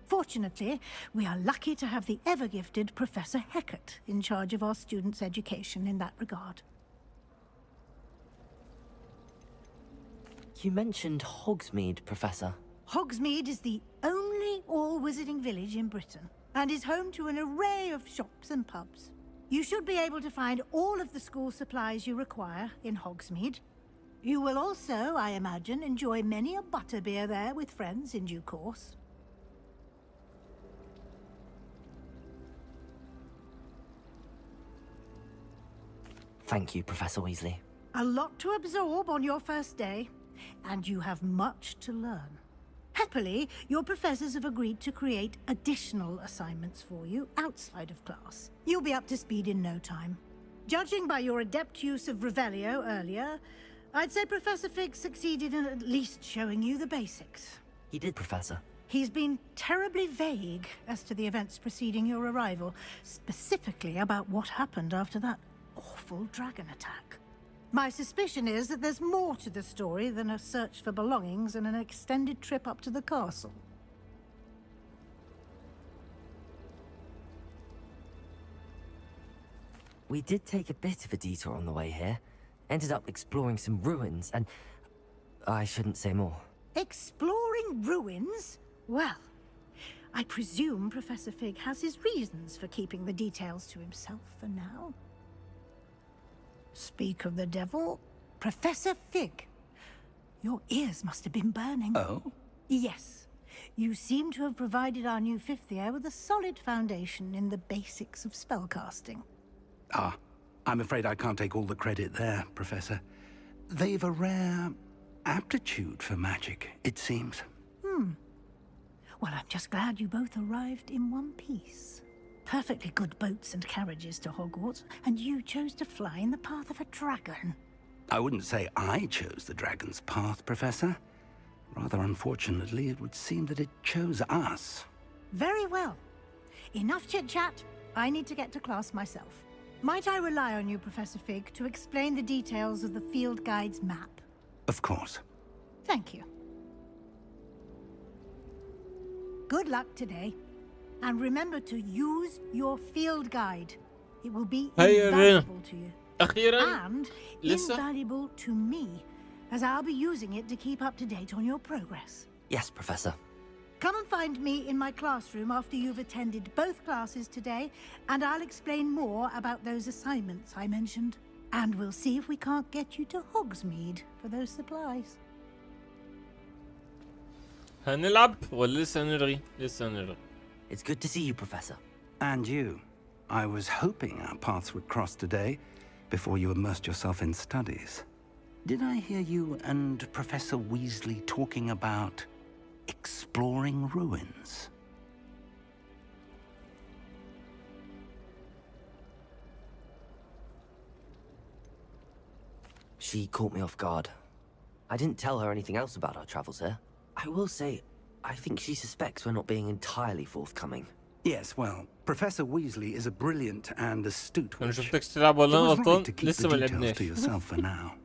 Fortunately, we are lucky to have the ever-gifted Professor Hecat in charge of our students' education in that regard. You mentioned Hogsmeade, Professor. Hogsmeade is the only all-wizarding village in Britain and is home to an array of shops and pubs. You should be able to find all of the school supplies you require in Hogsmeade. You will also, I imagine, enjoy many a butterbeer there with friends in due course. Thank you, Professor Weasley. A lot to absorb on your first day, and you have much to learn. Happily, your professors have agreed to create additional assignments for you outside of class. You'll be up to speed in no time. Judging by your adept use of Revelio earlier, I'd say Professor Fig succeeded in at least showing you the basics. He did, Professor. He's been terribly vague as to the events preceding your arrival, specifically about what happened after that awful dragon attack. My suspicion is that there's more to the story than a search for belongings and an extended trip up to the castle. We did take a bit of a detour on the way here. Ended up exploring some ruins and... I shouldn't say more. Exploring ruins? Well, I presume Professor Fig has his reasons for keeping the details to himself for now. Speak of the devil, Professor Fig. Your ears must have been burning. Oh? Yes. You seem to have provided our new fifth year with a solid foundation in the basics of spellcasting. Ah, I'm afraid I can't take all the credit there, Professor. They've a rare aptitude for magic, it seems. Well, I'm just glad you both arrived in one piece. Perfectly good boats and carriages to Hogwarts, and you chose to fly in the path of a dragon. I wouldn't say I chose the dragon's path, Professor. Rather unfortunately, it would seem that it chose us. Very well. Enough chit-chat. I need to get to class myself. Might I rely on you, Professor Fig, to explain the details of the field guide's map? Of course. Thank you. Good luck today. And remember to use your field guide. It will be invaluable to you. And invaluable to me, as I'll be using it to keep up to date on your progress. Yes, Professor. Come and find me in my classroom after you've attended both classes today, and I'll explain more about those assignments I mentioned. And we'll see if we can't get you to Hogsmeade for those supplies. هنلعب ولا لسه هنرغي؟ لسه هنرغي. It's good to see you, Professor. And you. I was hoping our paths would cross today, before you immersed yourself in studies. Did I hear you and Professor Weasley talking about exploring ruins? She caught me off guard. I didn't tell her anything else about our travels here. I will say, I think she suspects we're not being entirely forthcoming. Yes, well, Professor Weasley is a brilliant and astute أنا witch. شفتك تلعب ولا It was غلطان؟ right to keep لسه the ما details لعبناش. to yourself for now.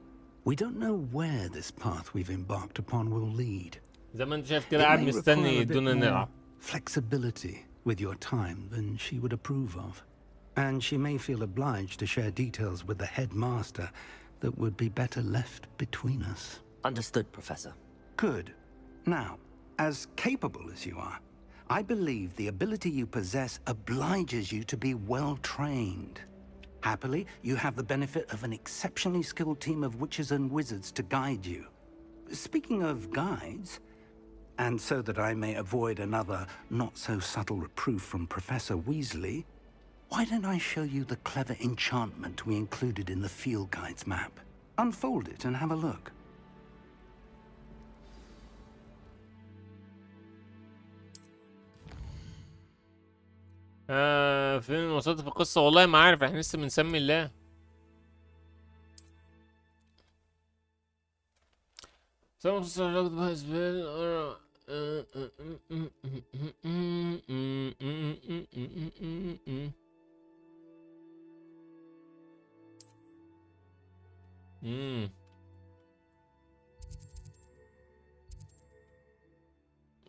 We don't know where this path we've embarked upon will lead. زي ما انت شايف It كده قاعد may مستني require a bit يدونا more نلعب. flexibility with your time than she would approve of. And she may feel obliged to share details with the headmaster that would be better left between us. Understood, Professor. Good. Now, as capable as you are, I believe the ability you possess obliges you to be well trained. Happily, you have the benefit of an exceptionally skilled team of witches and wizards to guide you. Speaking of guides, and so that I may avoid another not-so-subtle reproof from Professor Weasley, why don't I show you the clever enchantment we included in the field guide's map? Unfold it and have a look. فين وصلت في القصة؟ والله ما عارف، احنا لسه بنسمي الله.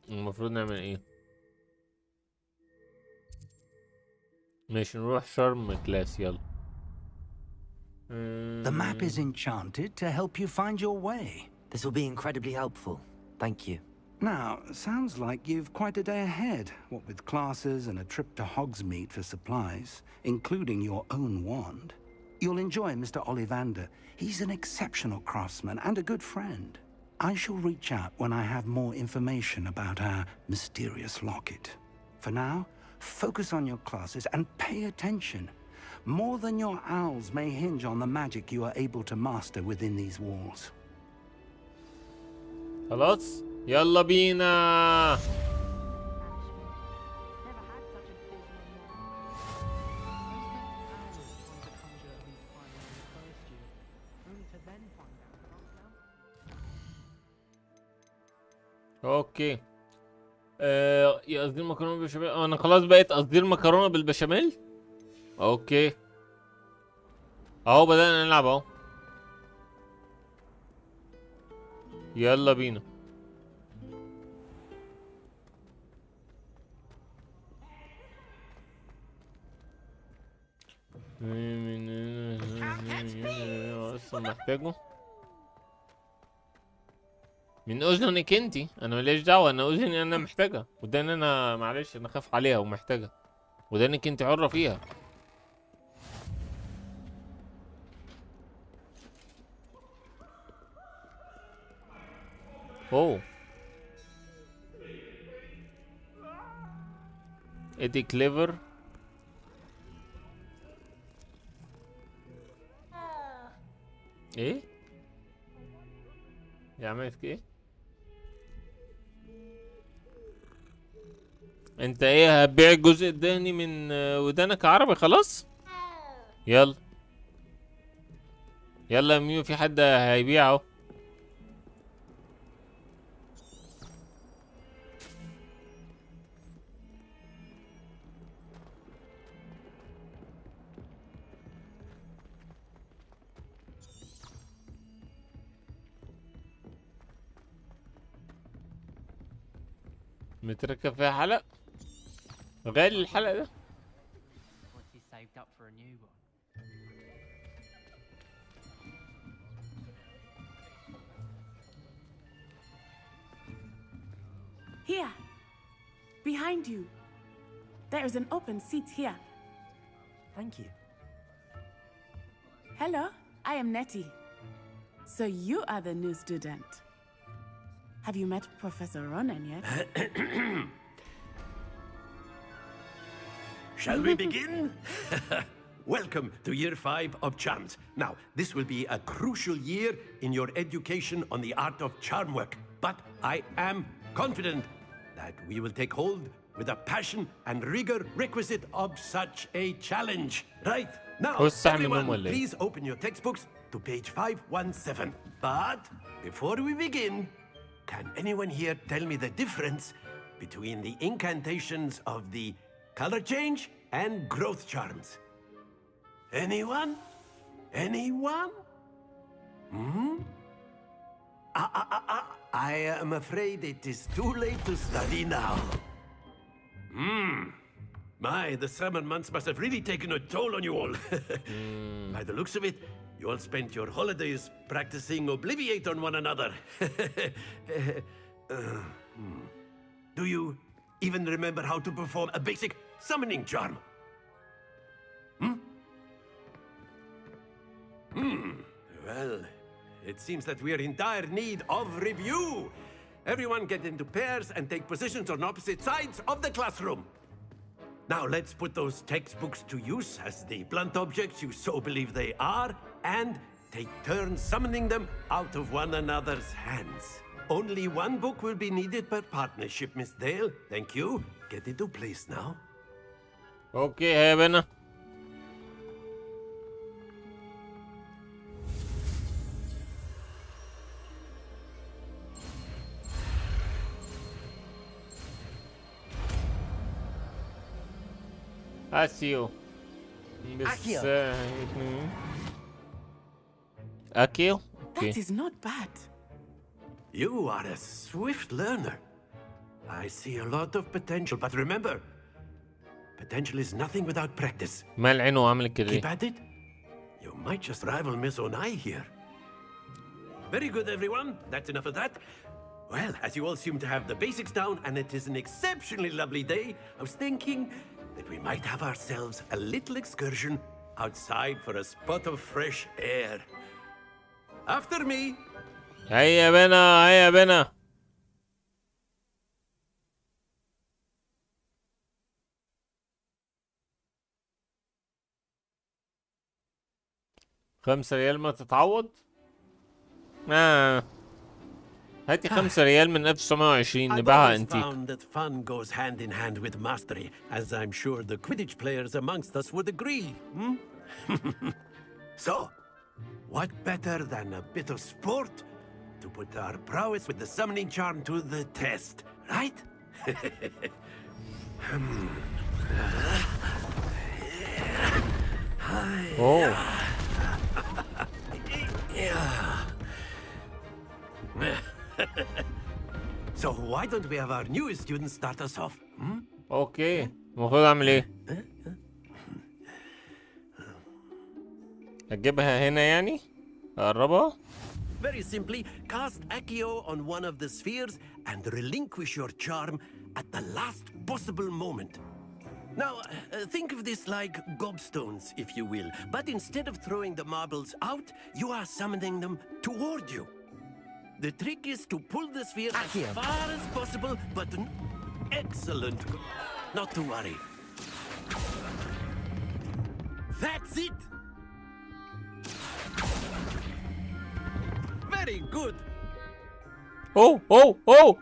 المفروض نعمل ايه؟ ماشي نروح شرم كلاس يلا. The map is enchanted to help you find your way. This will be incredibly helpful. Thank you. Now, sounds like you've quite a day ahead, what with classes and a trip to Hogsmeade for supplies, including your own wand. You'll enjoy Mr. Ollivander. He's an exceptional craftsman and a good friend. I shall reach out when I have more information about our mysterious locket. For now, focus on your classes and pay attention. More than your owls may hinge on the magic you are able to master within these walls. خلاص يلا بينا. اوكي يا قصدي المكرونه بالبشاميل. انا خلاص بقيت قصدي المكرونه بالبشاميل. اوكي اهو بدأنا نلعب اهو. يلا بينا. اصلا محتاجه من اذنك انتي. انا ماليش دعوه. انا اذني انا محتاجه ودان انا معلش انا خاف عليها ومحتاجه ودانك انتي حره فيها. اوه ادي كليفر. ايه يا عملت ايه انت؟ ايه هتبيع الجزء الدهني من ودانك عربي؟ خلاص يلا يلا يا ميو في حد هيبيعه. متركب فيها حلق غالي الحلق ده. Here, behind you. There is an open seat here. Thank you. Hello, I am Nettie. So you are the new student. Have you met Professor Ronan yet? Shall we begin? Welcome to Year 5 of Charms. Now, this will be a crucial year in your education on the art of charm work. But I am confident that we will take hold with the passion and rigor requisite of such a challenge. Right, now, everyone, please open your textbooks to page 517. But before we begin, can anyone here tell me the difference between the incantations of the color change and growth charms? Anyone? Anyone? I am afraid it is too late to study now. My, the summer months must have really taken a toll on you all. By the looks of it, you all spent your holidays practicing Obliviate on one another. Do you even remember how to perform a basic summoning charm? Well, it seems that we are in dire need of review. Everyone get into pairs and take positions on opposite sides of the classroom. Now let's put those textbooks to use as the blunt objects you so believe they are, and take turns summoning them out of one another's hands. Only one book will be needed per partnership, Miss Dale. Thank you. Get into place now. Okay, Heaven. I see you. بس اكيو. That is not bad. You are a swift learner. I see a lot of potential, but remember, potential is nothing without practice. مال عينه عامل كده Keep ليه؟ at it. You might just rival Miss Onai here. Very good, everyone. That's enough of that. Well, as you all seem to have the basics down, and it is an exceptionally lovely day, I was thinking that we might have ourselves a little excursion outside for a spot of fresh air. After me. هيا بنا هيا بنا. $5 ما تتعوض؟ هاتي $5 من 1920 نبيعها انتيك. I found that fun goes hand in hand with mastery, as I'm sure the Quidditch players amongst us would agree. So, what better than a bit of sport to put our prowess with the summoning charm to the test, right? Oh. So why don't we have our newest students start us off? اوكي المفروض اعمل ايه؟ اجيبها هنا يعني؟ اقربها؟ Very simply, cast Accio on one of the spheres and relinquish your charm at the last possible moment. Now, think of this like gobstones, if you will, but instead of throwing the marbles out, you are summoning them toward you. The trick is to pull the sphere as far as possible, but excellent. Not to worry. That's it! Very good! اوه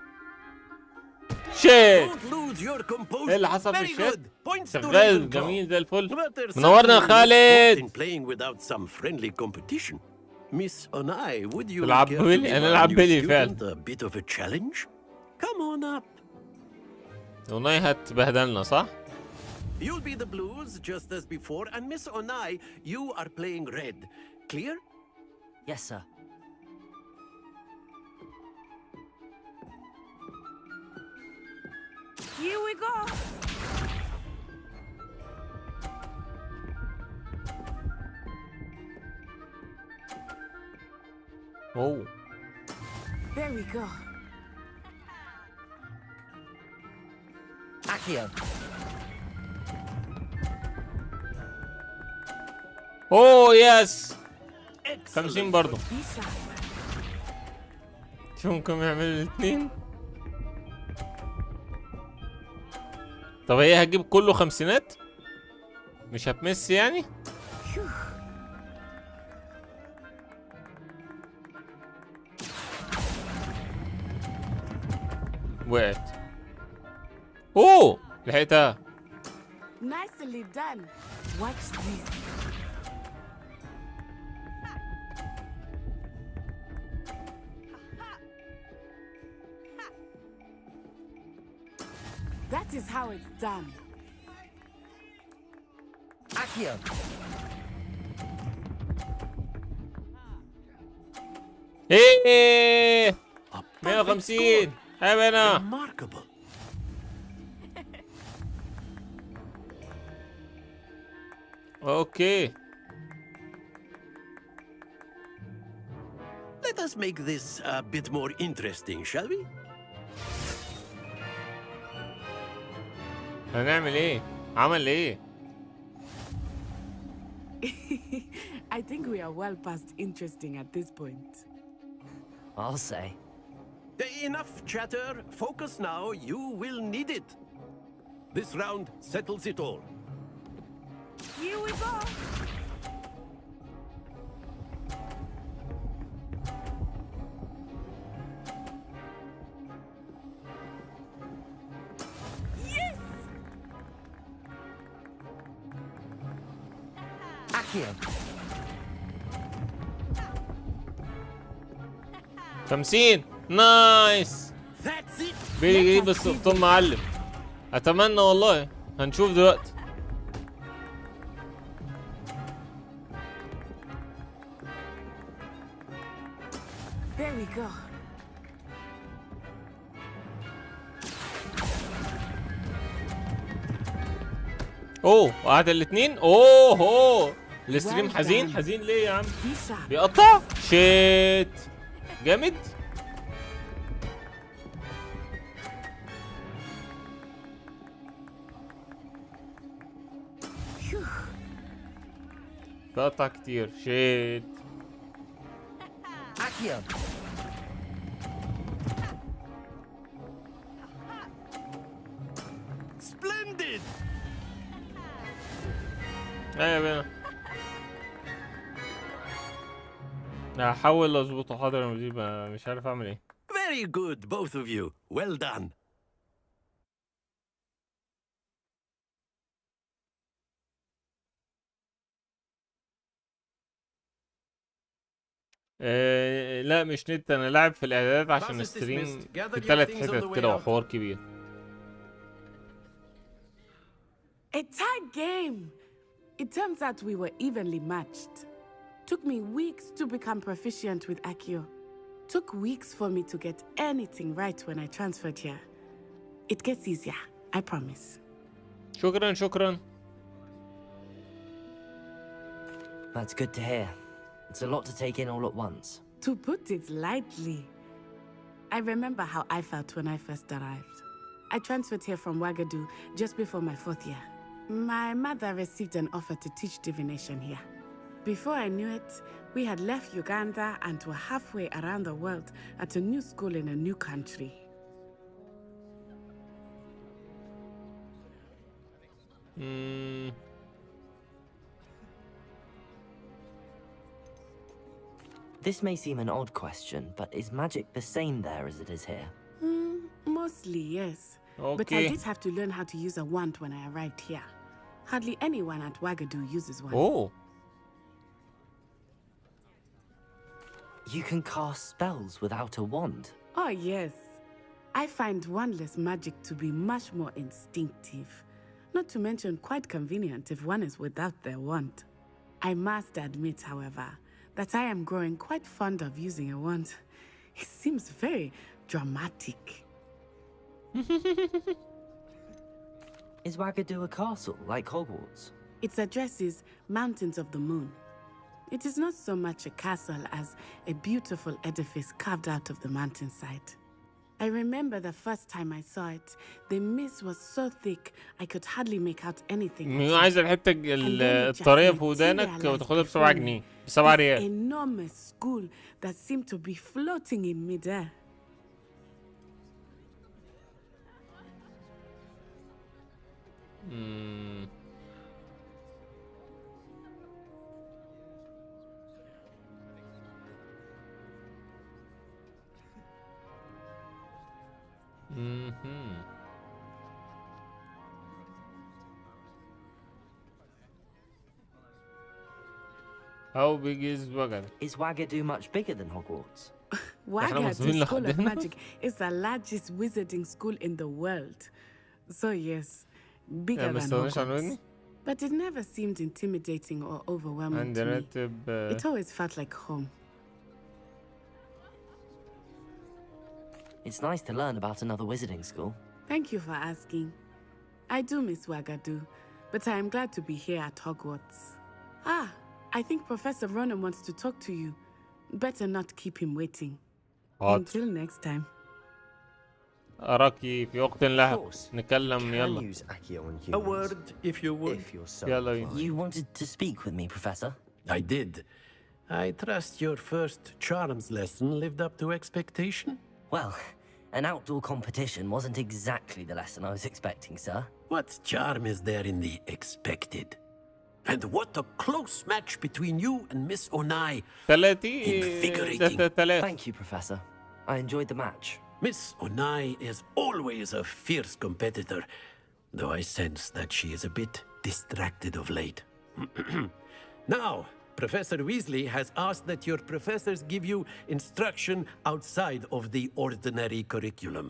شيت. Don't lose your composure. ايه اللي حصل في Very الشات؟ good. شغال جميل زي الفل. But there's منورنا يا certainly no خالد. point in playing without some friendly competition. Miss Onai, would you تلعب care to بيلي؟ give انا our العب new بيلي student فعلا. a bit of a challenge? Come on up. اوناي هتبهدلنا صح؟ You'll be the blues just as before, and Miss Onai, you are playing red. Clear? Yes, sir. Here we go. Oh. There we go. Accio. اوه يس 50 برضه. شو ممكن يعمل الاثنين؟ طب هي هتجيب كله خمسينات؟ مش هتمس يعني؟ وقعت. اوه لحقتها. Nicely done. Watch this. That is how it's done. Accio. ايه 150 هبنا. Remarkable. اوكي. Let us make this a bit more interesting, shall we? هنعمل ايه؟ عمل ايه؟ I think we are well past interesting at this point. I'll say. Enough chatter. Focus now. You will need it. This round settles it all. Here we go. Yes! Accio. 50 نايس. بيلي يجيب السلطان معلم. اتمنى والله. هنشوف دلوقتي. There we go. اوه قعد الاتنين. اوه الستريم حزين حزين ليه يا عم؟ بيقطع شيت جامد. بيقطع كتير شيت. Accio. Splendid. ايوه بينا. هحاول اظبطه. حاضر يا مدير، مش عارف اعمل ايه. Very good, both of you. Well done. لا مش نت، انا لاعب في الاعدادات عشان الستريم في 3 حتت كده وحوار كبير. A tag game! It turns out we were evenly matched. Took me weeks to become proficient with Accio. Took weeks for me to get anything right when I transferred here. It gets easier, I promise. شكرا. That's good to hear. It's a lot to take in all at once. To put it lightly, I remember how I felt when I first arrived. I transferred here from Wagadu just before my 4th year. My mother received an offer to teach divination here. Before I knew it, we had left Uganda and were halfway around the world at a new school in a new country. This may seem an odd question, but is magic the same there as it is here? Mostly, yes. Okay. But I did have to learn how to use a wand when I arrived here. Hardly anyone at Wagadu uses one. Oh. You can cast spells without a wand? Oh, yes. I find wandless magic to be much more instinctive. Not to mention quite convenient if one is without their wand. I must admit, however, that I am growing quite fond of using a wand. It seems very dramatic. Is Wagadu a castle, like Hogwarts? Its address is Mountains of the Moon. It is not so much a castle as a beautiful edifice carved out of the mountainside. I remember the first time I saw it, the mist was so thick I could hardly make out anything. عايز الحتة الطرية في ودانك وتاخدها ب7 جنيه ب7 ريال. Enormous school that seemed to be floating in midair. How big is Wagadu? Is Wagadu much bigger than Hogwarts? Wagadu School of Magic is the largest wizarding school in the world. So yes, bigger than Hogwarts. But it never seemed intimidating or overwhelming to me. It always felt like home. It's nice to learn about another wizarding school. Thank you for asking. I do miss Wagadu, but I am glad to be here at Hogwarts. Ah, I think Professor Ronan wants to talk to you. Better not keep him waiting. Until next time. أراكي في وقت لاحق نتكلم يلا. A word, if you would. يلا. You wanted to speak with me, Professor? I did. I trust your first charms lesson lived up to expectation? Well, an outdoor competition wasn't exactly the lesson I was expecting, sir. What charm is there in the expected? And what a close match between you and Miss Onai. Invigorating. Thank you, Professor. I enjoyed the match. Miss Onai is always a fierce competitor, though I sense that she is a bit distracted of late. Now, Professor Weasley has asked that your professors give you instruction outside of the ordinary curriculum.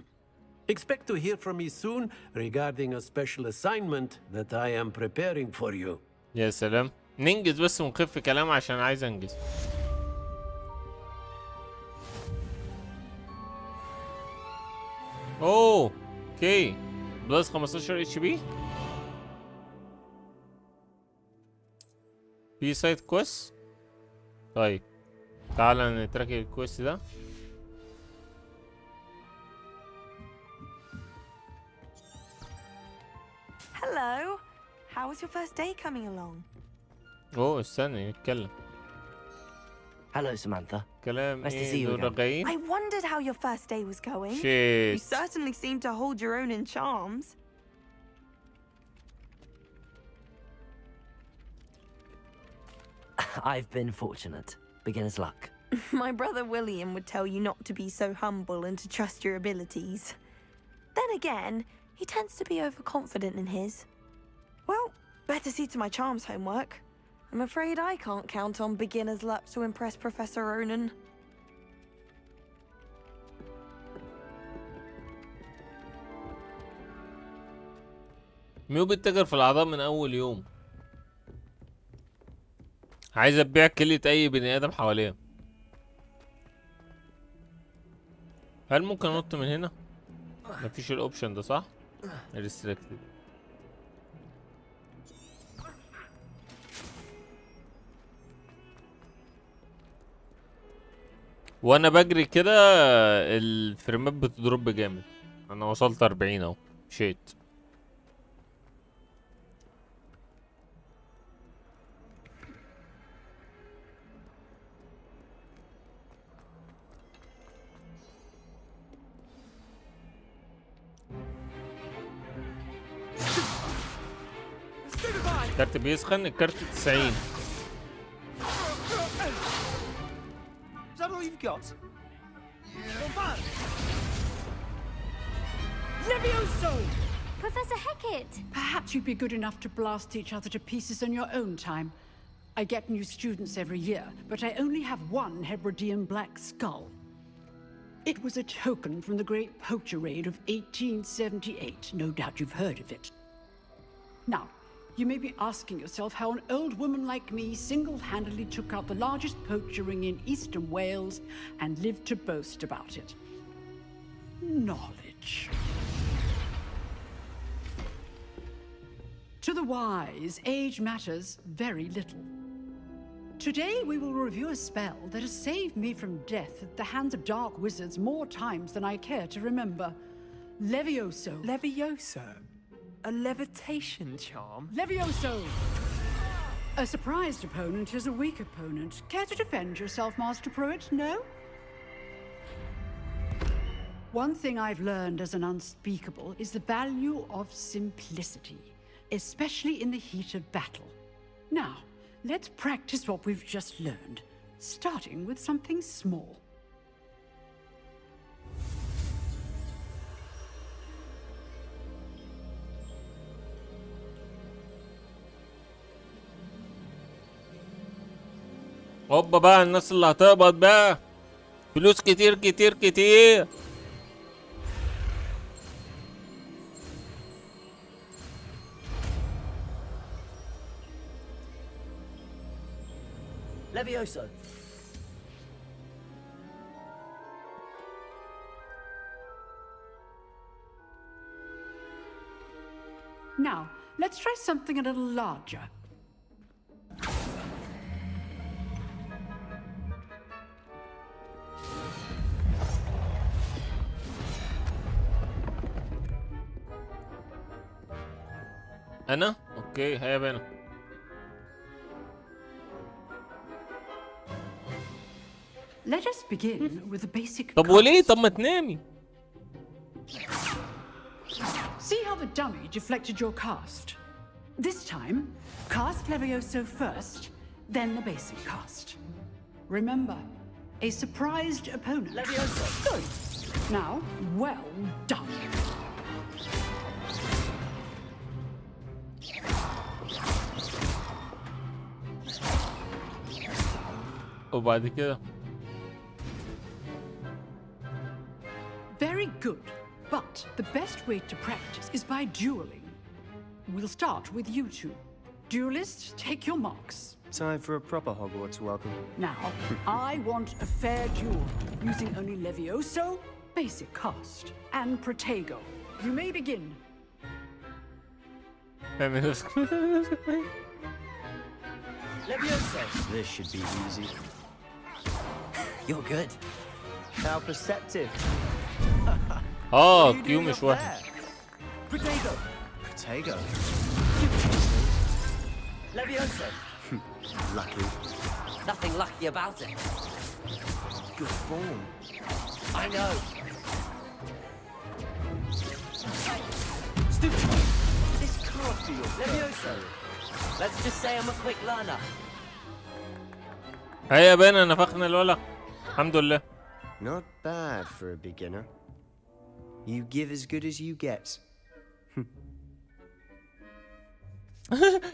Expect to hear from me soon regarding a special assignment that I am preparing for you. يا سلام، ننجز بس ونخف كلام عشان عايز انجز. اوه اوكي بلس 15 اتش بي. في سايد كويست. طيب تعالى نترك الكويست ده. Hello. How was your first day coming along? اوه استنى نتكلم. Hello, Samantha. كلام Nice to see ايه you دول again. رغاين؟ I wondered how your first day was going. Shit. You certainly seem to hold your own in charms. I've been fortunate. Beginner's luck. My brother William would tell you not to be so humble and to trust your abilities. Then again, he tends to be overconfident in his. Well, better see to my charms homework. I'm afraid I can't count on beginner's luck to impress Professor Ronan. ميو بتتاجر في الأعضاء من أول يوم. عايز أبيع كلية أي بني آدم حواليها. هل ممكن أنط من هنا؟ مفيش الأوبشن ده صح؟ ريستريكتد. وأنا بجري كده الفريمات بتضرب جامد. أنا وصلت 40 أهو. شيت. الكارت بيسخن. الكارت 90. Is that all you've got? Levioso! Professor Hecat! Perhaps you'd be good enough to blast each other to pieces on your own time. I get new students every year, but I only have one Hebridean black skull. It was a token from the Great Poacher Raid of 1878. No doubt you've heard of it. Now, you may be asking yourself how an old woman like me single-handedly took out the largest poacher ring in eastern Wales and lived to boast about it. Knowledge. To the wise, age matters very little. Today we will review a spell that has saved me from death at the hands of dark wizards more times than I care to remember. Levioso. Levioso? A levitation charm? Levioso! A surprised opponent is a weak opponent. Care to defend yourself, Master Pruitt? No? One thing I've learned as an unspeakable is the value of simplicity, especially in the heat of battle. Now, let's practice what we've just learned, starting with something small. هوبا بقى الناس اللي هتقبض بقى فلوس كتير كتير كتير. Levioso. Now, let's try something a little larger. أنا؟ أوكي هيا بينا. Let us begin with the basic. طب وليه؟ طب ما تنامي. See how the dummy deflected your cast. This time, cast Levioso first, then the basic cast. Remember, a surprised opponent. Levioso. Good. Now, well done. وبعد كده. Very good. But the best way to practice is by dueling. We'll start with you two. Duelists, take your marks. Time for a proper Hogwarts welcome. Now, I want a fair duel, using only Levioso basic cast and Protego. You may begin. Leviosa. This should be easy. You're good. How perceptive. كيو مش واحد. Protego. Protego. Leviosa. Lucky. Nothing lucky about it. Good form. I know. Stupid. This can't be your Leviosa. Let's just say I'm a quick learner. هيا بينا نفخنا الولا. الحمد لله. Not bad for a beginner. You give as good as you get.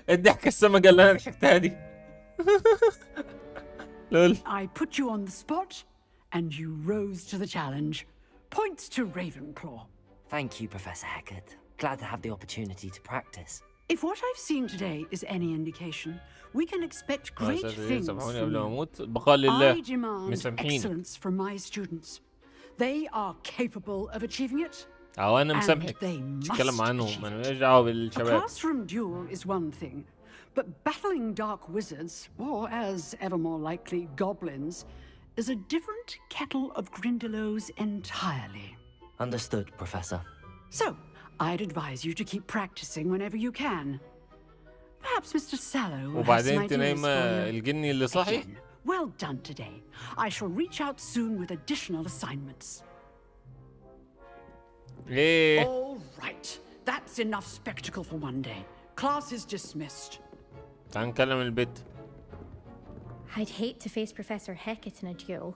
الضحكة السمجة اللي انا ضحكتها دي. لول. I put you on the spot, and you rose to the challenge. Points to Ravenclaw. Thank you, Professor Hecat. Glad to have the opportunity to practice. If what I've seen today is any indication, we can expect great things from you. I demand excellence from my students. They are capable of achieving it. أنا مسامحك. تتكلم عنهم، أنا ماليش دعوة بالشباب. A classroom duel is one thing, but battling dark wizards, or as ever more likely, goblins, is a different kettle of Grindylows entirely. Understood, Professor. So, I'd advise you to keep practicing whenever you can. Perhaps Mr. Sallow has some وبعدين ideas تنام for you. الجني اللي صاحي. Well done today. I shall reach out soon with additional assignments. إيه. All right. That's enough spectacle for one day. Class is dismissed. تعال نكلم البيت. I'd hate to face Professor Hecat in a duel.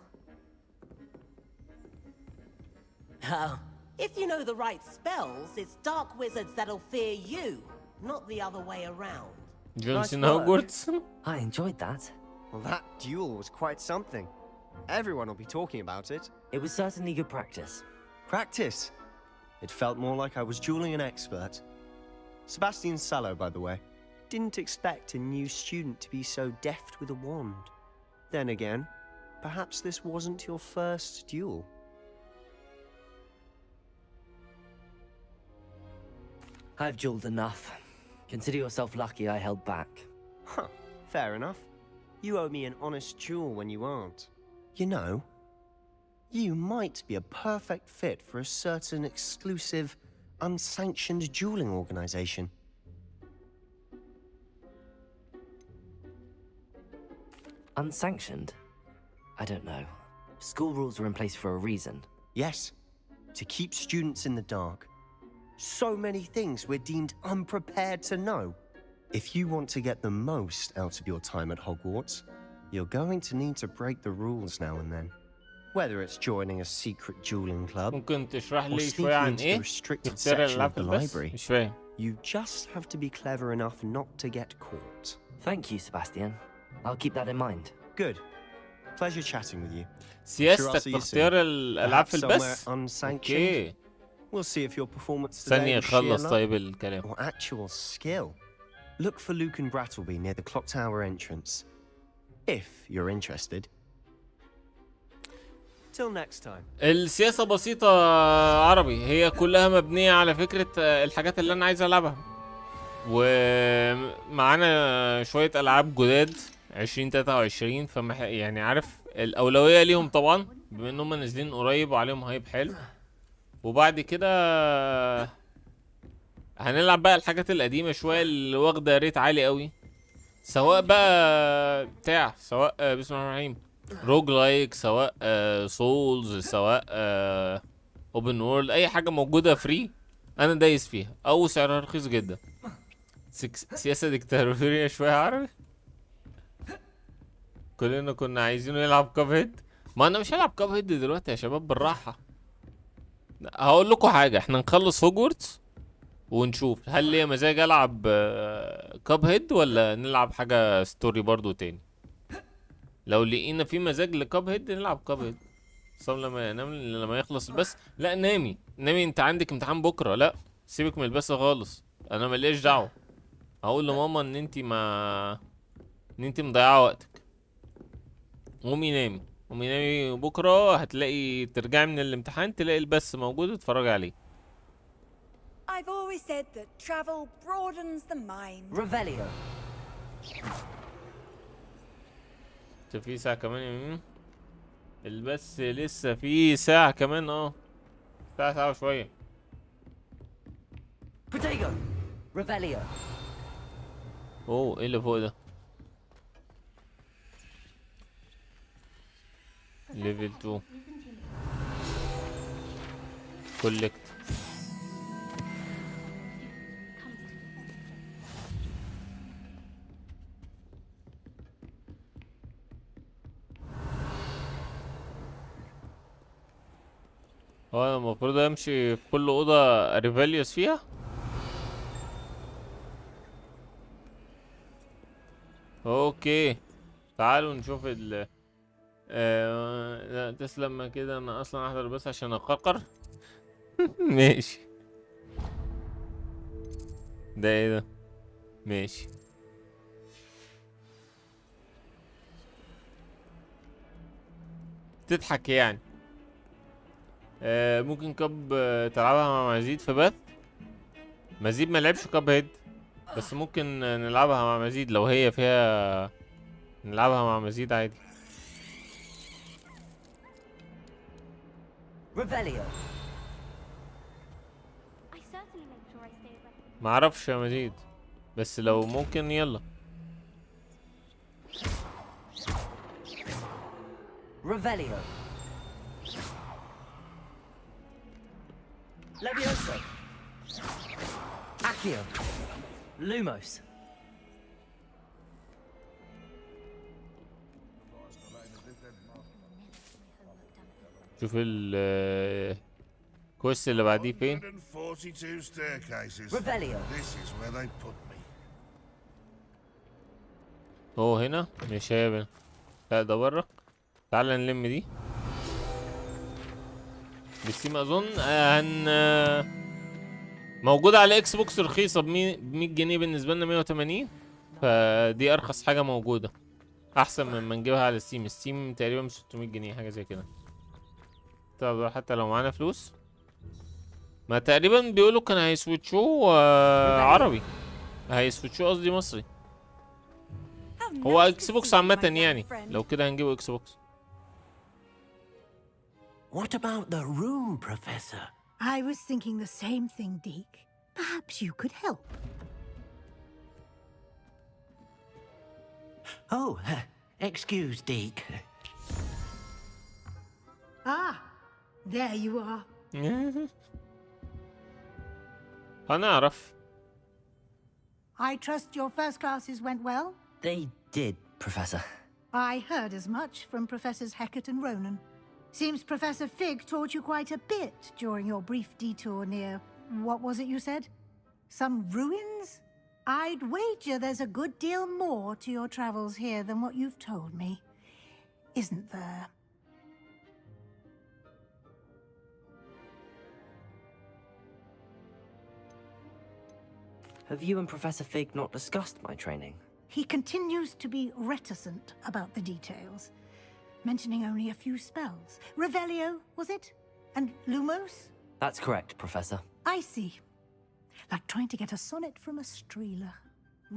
Oh, if you know the right spells, it's dark wizards that'll fear you, not the other way around. Jones in Hogwarts. I enjoyed that. Well, that duel was quite something. Everyone will be talking about it. It was certainly good practice. Practice? It felt more like I was dueling an expert. Sebastian Sallow, by the way. Didn't expect a new student to be so deft with a wand. Then again, perhaps this wasn't your first duel. I've dueled enough. Consider yourself lucky I held back. Huh, fair enough. You owe me an honest duel when you aren't. You know, you might be a perfect fit for a certain exclusive, unsanctioned dueling organization. Unsanctioned? I don't know. School rules are in place for a reason. Yes, to keep students in the dark. So many things we're deemed unprepared to know. If you want to get the most out of your time at Hogwarts, you're going to need to break the rules now and then. Whether it's joining a secret dueling club ممكن تشرح or لي شوية عن sneaking into the إيه؟ restricted تختار section of الألعاب the بس؟ library, مش فاهم. you just have to be clever enough not to get caught. Thank you, Sebastian. I'll keep that in mind. Good. Pleasure chatting with you. سياستك في اختيار الألعاب في البث؟ اوكي. We'll see if your performance today ثانية was sheer خلص luck طيب الكلام. or actual skill. Look for Luke and Brattleby near the clock tower entrance. If you're interested. Till next time. السياسة بسيطة عربي، هي كلها مبنية على فكرة الحاجات اللي أنا عايز ألعبها، ومعانا شوية ألعاب جداد 2023 يعني عارف الأولوية ليهم طبعا بما إنهم نازلين قريب وعليهم هايب حلو، وبعد كده هنلعب بقى الحاجات القديمة شوية اللي واخدة ريت عالي قوي، سواء بقى سواء بسم الله الرحمن الرحيم روج لايك، سواء سولز، سواء اوبن وورلد، اي حاجه موجوده فري انا دايس فيها او سعرها رخيص جدا. سياسه ديكتاتوريه شويه عربي، كلنا كنا عايزينه يلعب كاب هيد. ما انا مش هلعب كاب هيد دلوقتي يا شباب، بالراحه. هقول لكم حاجه، احنا نخلص هوجورتس ونشوف هل ليا مزاج العب كاب هيد ولا نلعب حاجه ستوري برضو تاني. لو لقينا في مزاج لكاب هيد نلعب كاب هيد. صام لما يخلص البث. لا نامي انت عندك امتحان بكره، لا سيبك من البث خالص، انا ماليش دعوه. هقول لماما ان انت مضيعه وقتك. قومي نامي ومن بكره هتلاقي ترجعي من الامتحان تلاقي البث موجود اتفرجي عليه. I've always said that travel broadens the mind. Revelio. في ساعة كمان يا ميمو. البث لسه في ساعة كمان ساعة وشوية. Protego. Revelio. ايه اللي فوق ده؟ ليفل 2 كولكت. انا المفروض امشي في كل اوضه ريفاليوس فيها. اوكي تعالوا نشوف ال لا تسلم كده، انا اصلا احضر بس عشان اقرقر. ماشي. ده ايه ده؟ ماشي. تضحك يعني. ممكن كاب تلعبها مع مزيد في بث. مزيد ما لعبش كاب هيد، بس ممكن نلعبها مع مزيد لو هي فيها، نلعبها مع مزيد عادي. ما اعرفش يا مزيد، بس لو ممكن يلا. Revelio. Levioso. Accio. Lumos. شوف ال الكويست اللي بعديه فين. Revelio. هنا مش هيبان. لا ده بره. تعال نلم دي بالسيم اظن. موجودة على اكس بوكس رخيصة ب 100 جنيه، بالنسبة لنا 180، فدي ارخص حاجة موجودة، احسن من ما نجيبها على ستيم. ستيم تقريبا ب 600 جنيه حاجة زي كده. طب حتى لو معانا فلوس، ما تقريبا بيقولوا كان هيسويتشوه عربي، هيسويتشوه قصدي مصري. هو اكس بوكس عامة يعني، لو كده هنجيبه اكس بوكس. What about the room, Professor? I was thinking the same thing, Deke. Perhaps you could help. Oh, excuse, Deke. Ah, there you are. هنعرف. I trust your first classes went well? They did, Professor. I heard as much from Professors Hecat and Ronan. Seems Professor Fig taught you quite a bit during your brief detour near... what was it you said? Some ruins? I'd wager there's a good deal more to your travels here than what you've told me. Isn't there? Have you and Professor Fig not discussed my training? He continues to be reticent about the details, mentioning only a few spells. Revelio, was it? And Lumos? That's correct, Professor. I see. Like trying to get a sonnet from a streeler.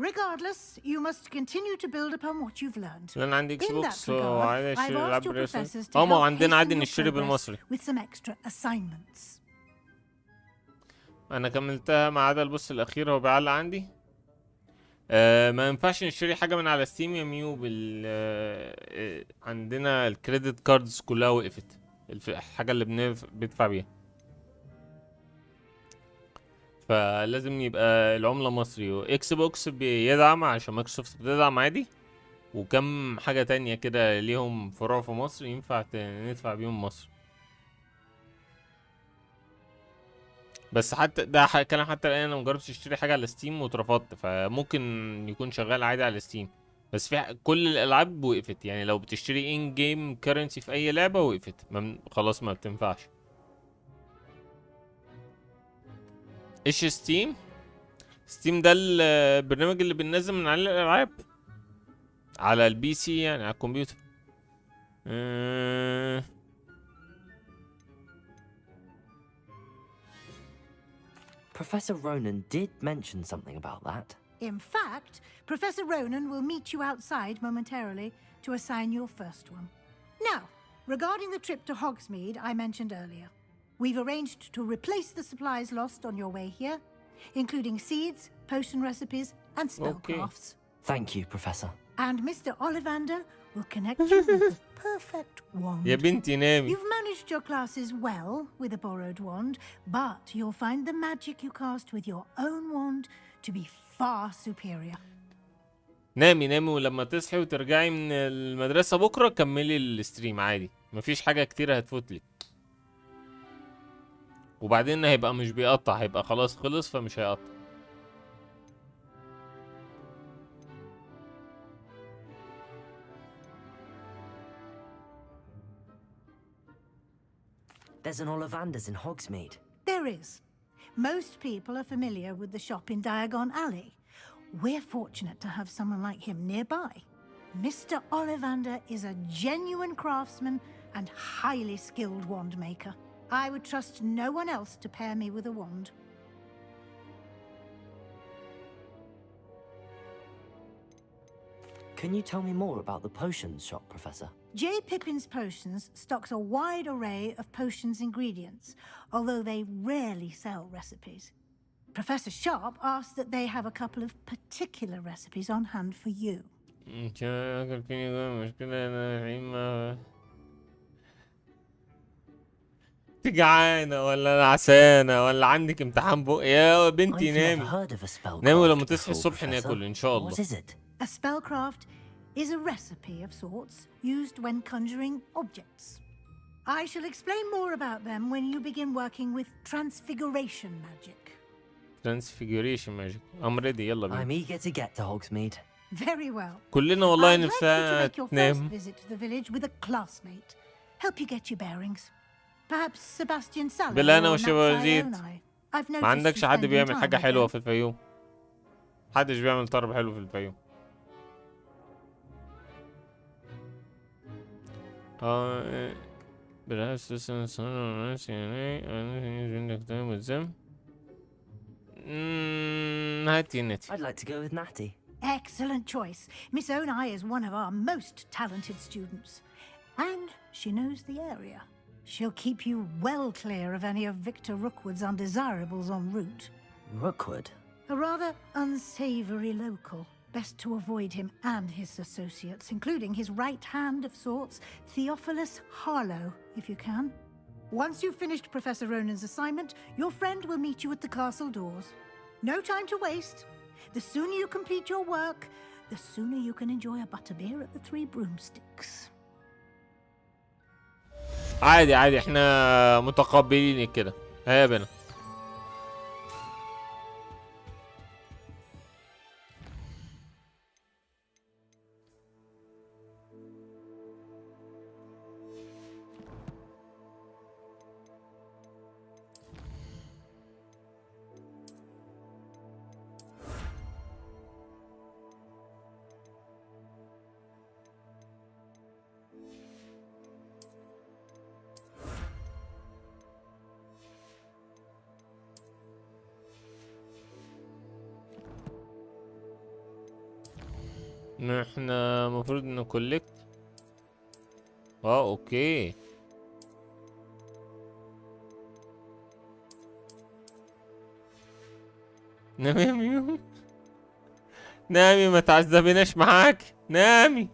Regardless, you must continue to build upon what you've learned. لأن عندي اكس In بوكس that regard, وعايز I've اشتري asked your العاب professors to هما help عندنا عادي hasten your نشتري progress بالمصري. with some extra assignments. انا كملتها ما عدا البوس الاخير، هو بيعلق عندي. ما ينفعش نشتري حاجه من على ستيم يا ميو عندنا الكريدت كاردز كلها وقفت، الحاجه اللي بندفع بيها، فلازم يبقى العمله مصري. واكس بوكس بيدعم عشان مايكروسوفت بتدعم عادي، وكم حاجه تانية كده ليهم فروع في مصر ينفع ندفع بيهم مصر. بس حتى ده كلام، حتى الان انا مجربتش اشتري حاجه على ستيم واترفضت، فممكن يكون شغال عادي على ستيم، بس في كل الالعاب وقفت. يعني لو بتشتري ان جيم كرنسي في اي لعبه وقفت، خلاص ما بتنفعش. ايش ستيم؟ ستيم ده البرنامج اللي بننزل من عليه الالعاب على البي سي، يعني على الكمبيوتر. Professor Ronan did mention something about that. In fact, Professor Ronan will meet you outside momentarily to assign your first one. Now, regarding the trip to Hogsmeade I mentioned earlier, we've arranged to replace the supplies lost on your way here, including seeds, potion recipes, and spellcrafts. Thank you, Professor. And Mr. Ollivander will connect you with the perfect wand. يا بنتي نامي. You've managed your classes well with a borrowed wand, but you'll find the magic you cast with your own wand to be far superior. نامي نامي، ولما تصحي وترجعي من المدرسة بكرة كملي الستريم عادي، مفيش حاجة كتيرة هتفوتلك. وبعدين هيبقى مش بيقطع، هيبقى خلاص خلص فمش هيقطع. There's an Ollivander's in Hogsmeade. There is. Most people are familiar with the shop in Diagon Alley. We're fortunate to have someone like him nearby. Mr. Ollivander is a genuine craftsman and highly skilled wand maker. I would trust no one else to pair me with a wand. Can you tell me more about the potions shop, Professor? J. Pippin's Potions stocks a wide array of potions ingredients, although they rarely sell recipes. Professor Sharp asked that they have a couple of particular recipes on hand for you. جعانة ولا نعسانة ولا عندك امتحان بقى يا بنتي نامي. نامي ولما تصحي الصبح ناكل ان شاء الله. A spellcraft is a recipe of sorts used when conjuring objects. I shall explain more about them when you begin working with transfiguration magic. Transfiguration magic. I'm ready. يلا بينا. I'm eager to get to Hogsmeade. Very well. كلنا والله I'd like you to نفسنا make your first ننام. visit to the village with a classmate. Help you get your bearings. Perhaps Sebastian Sallow بالأنا or وشبازيت. Natsai. I've ما noticed عندكش you حد spending بيعمل time حاجة with حلوة them. في الفيوم. محدش بيعمل طرب حلو في الفيوم. بالعكس هاتي نتي. I'd like to go with Natty. Excellent choice. Miss Onai is one of our most talented students. And she knows the area. She'll keep you well clear of any of Victor Rookwood's undesirables en route. Rookwood? A rather unsavory local. Best to avoid him and his associates, including his right hand of sorts, Theophilus Harlow, if you can. Once you've finished Professor Ronan's assignment, your friend will meet you at the castle doors. No time to waste. The sooner you complete your work, the sooner you can enjoy a butterbeer at the Three Broomsticks. عادي عادي احنا متقبلين كده. هيا بنا. احنا المفروض نكولكت. اوكي. نامي يا ميوم. نامي ما تعذبيناش معاك. نامي.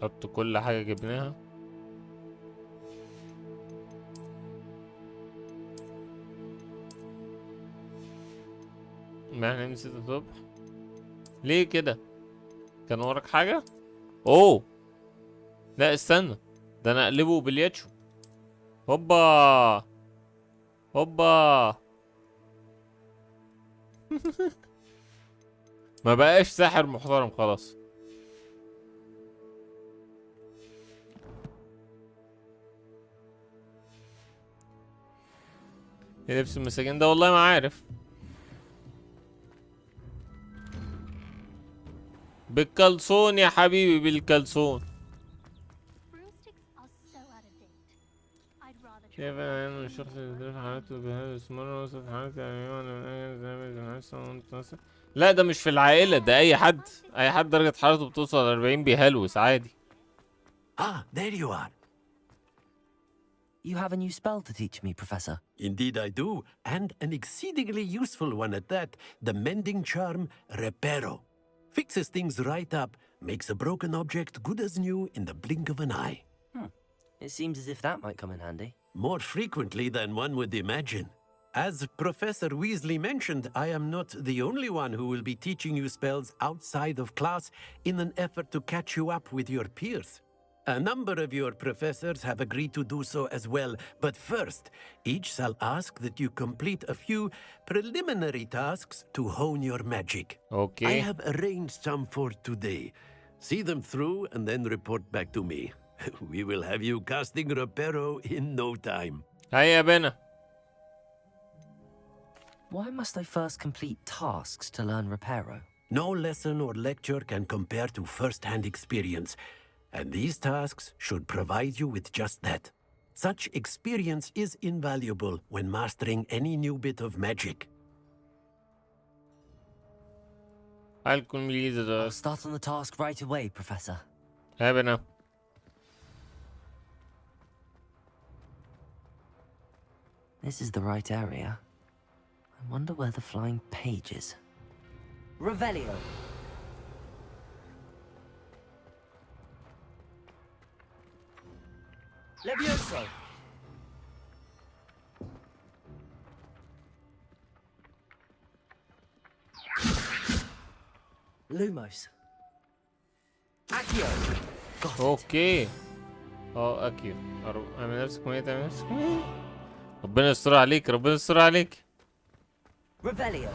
حط كل حاجة جبناها. ما احنا نسيت الصبح. ليه كده؟ كان وراك حاجة؟ اوه لا استنى، ده انا اقلبه بالياتشو. هوبا هوبا. ما بقاش ساحر محترم خلاص. ايه لبس المساجين ده؟ والله ما عارف. بالكلسون يا حبيبي، بالكلسون. شايف انا الشخص اللي درس حالته بهذا اسمه وصف حالته لا ده مش في العائلة، ده اي حد درجة حرارته بتوصل 40 بيهلوس عادي. Ah, there you are. You have a new spell to teach me, Professor. Indeed I do, and an exceedingly useful one at that. The mending charm, Reparo. Fixes things right up, makes a broken object good as new in the blink of an eye. It seems as if that might come in handy. More frequently than one would imagine. As Professor Weasley mentioned, I am not the only one who will be teaching you spells outside of class in an effort to catch you up with your peers. A number of your professors have agreed to do so as well, but first, each shall ask that you complete a few preliminary tasks to hone your magic. Okay. I have arranged some for today. See them through and then report back to me. We will have you casting Reparo in no time. Hiya, Bena. Why must I first complete tasks to learn Reparo? No lesson or lecture can compare to first-hand experience, and these tasks should provide you with just that. Such experience is invaluable when mastering any new bit of magic. I'll start on the task right away, Professor. Hey, Bena. This is the right area. I wonder where the flying page is. Revelio. Levioso. Lumos. Accio. اوكي. اكيو. اعمل نفسك ميت، اعمل نفسك ميت. ربنا يستر عليك، ربنا يستر عليك. Revelio.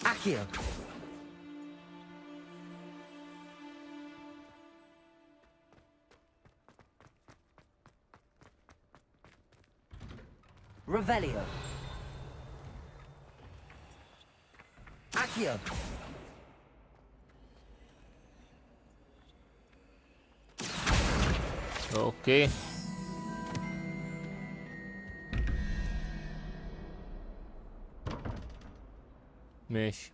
Accio. Revelio. Accio. اوكي. ماشي.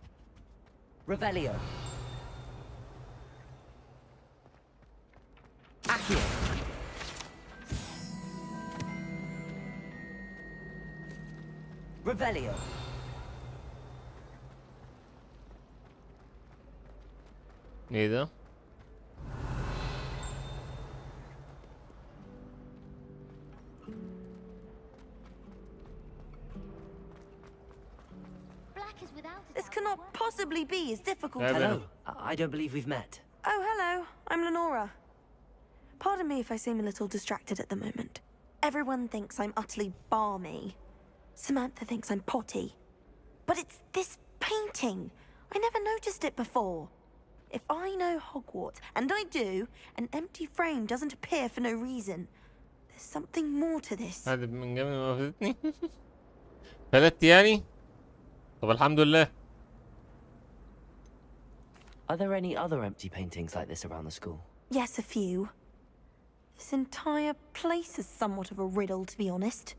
Revelio. Accio. Revelio. ايه ده؟ This cannot possibly be as difficult. Hello. I don't believe we've met. Oh, hello. I'm Lenora. Pardon me if I seem a little distracted at the moment. Everyone thinks I'm utterly balmy. Samantha thinks I'm potty. But it's this painting. I never noticed it before. If I know Hogwarts, and I do, an empty frame doesn't appear for no reason. There's something more to this. هذا من قبل ما وافقتني. فلت يعني؟ طب الحمد لله. Are there any other empty paintings like this around the school? Yes, a few. This entire place is somewhat of a riddle, to be honest.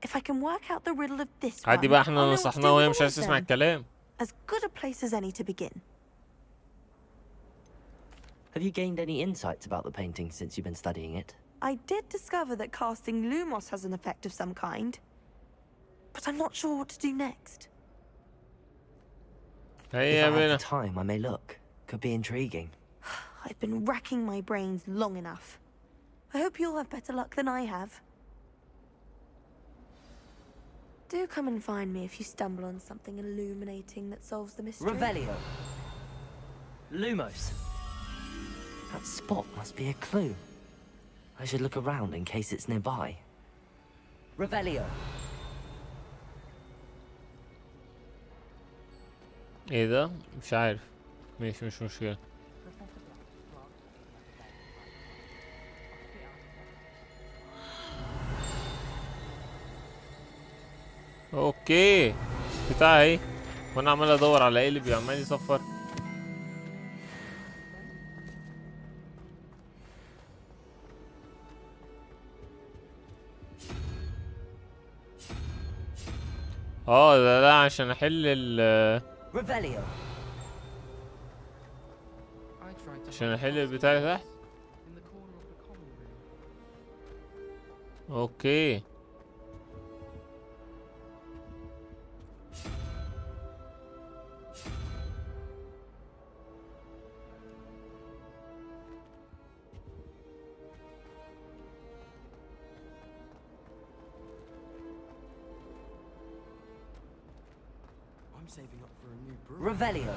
If I can work out the riddle of this one, عادي بقى احنا I'll know what to نصحناه do وهي with مش all عايز of تسمع them. الكلام. As good a place as any to begin. Have you gained any insights about the painting since you've been studying it? I did discover that casting Lumos has an effect of some kind. But I'm not sure what to do next. If I have the time, I may look. Could be intriguing. I've been racking my brains long enough. I hope you'll have better luck than I have. Do come and find me if you stumble on something illuminating that solves the mystery. Revelio. Lumos. That spot must be a clue. I should look around in case it's nearby. Revelio. ايه ده؟ مش عارف. ماشي مش مشكلة. اوكي بتاع ايه، وانا عمال ادور على ايه اللي بيعمل يصفر. ده عشان احل ال عشان احل البتاع اللي تحت. اوكي Revelio.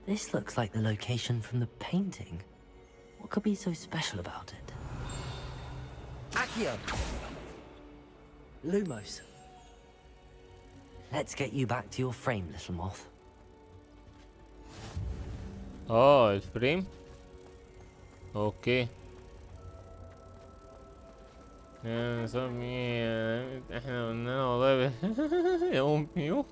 This looks like the location from the painting. What could be so special about it? Accio! Lumos. Let's get you back to your frame, little moth. الفريم. اوكي نسمي احنا قلنا والله يا امي.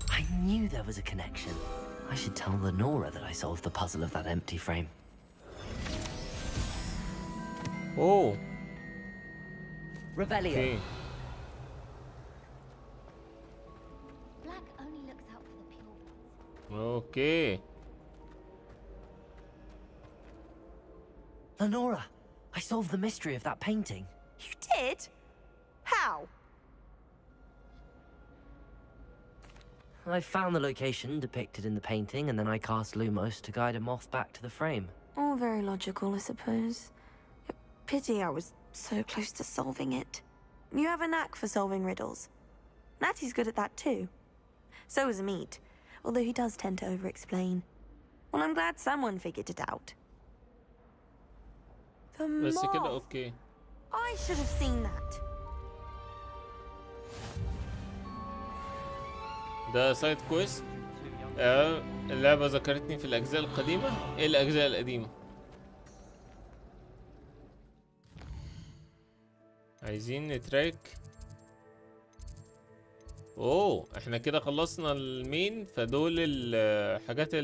I knew there was a connection. I should tell Lenora that I solved the puzzle of that empty frame. Oh. Revelio. Okay. Black only looks out for the pure ones. Okay. Lenora, I solved the mystery of that painting. You did? How? I found the location depicted in the painting, and then I cast Lumos to guide a moth back to the frame. All very logical, I suppose. Pity I was so close to solving it. You have a knack for solving riddles. Natty's good at that too. So is Amit, although he does tend to over-explain. Well, I'm glad someone figured it out. The moth! Okay. I should have seen that. ده سايد كويست. اللعبة ذكرتني في الأجزاء القديمة. ايه الأجزاء القديمة؟ عايزين نتراك. اوه احنا كده خلصنا المين، فدول الحاجات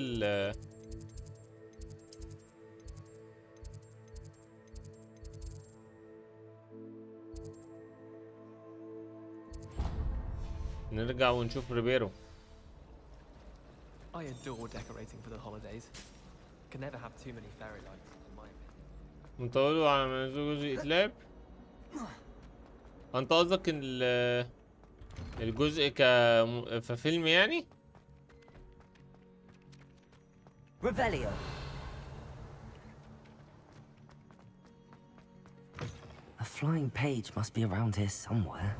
نرجع ونشوف ريبيرو. I adore decorating for the holidays. Can never have too many fairy lights in my opinion. منطوله على منزوج جزء يتلعب. انت قصدك الجزء في فيلم يعني؟ Revelio. A flying page must be around here somewhere.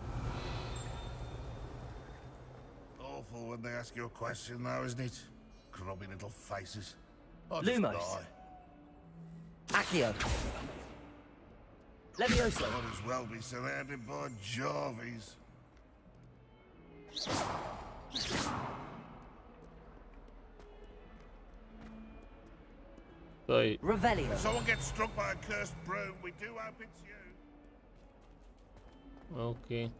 Awful when they ask you a question though, isn't it? Grubby little faces. Lumos. Accio. Levioso. Might as well be surrounded by Jarvies. طيب. If someone gets struck by a cursed broom, we do hope it's you. Okay.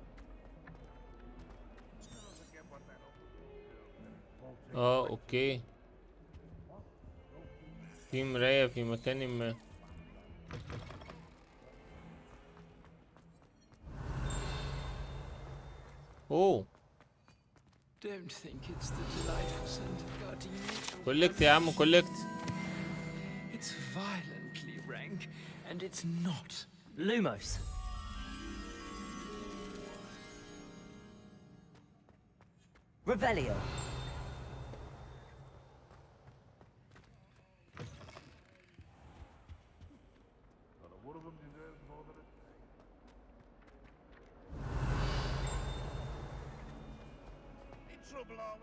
اوكي. في مراية في مكان ما. اوه. Don't think it's the delightful scent of gardenia. كولكت يا عم كولكت. It's violently rank, and it's not. Lumos. Revelio.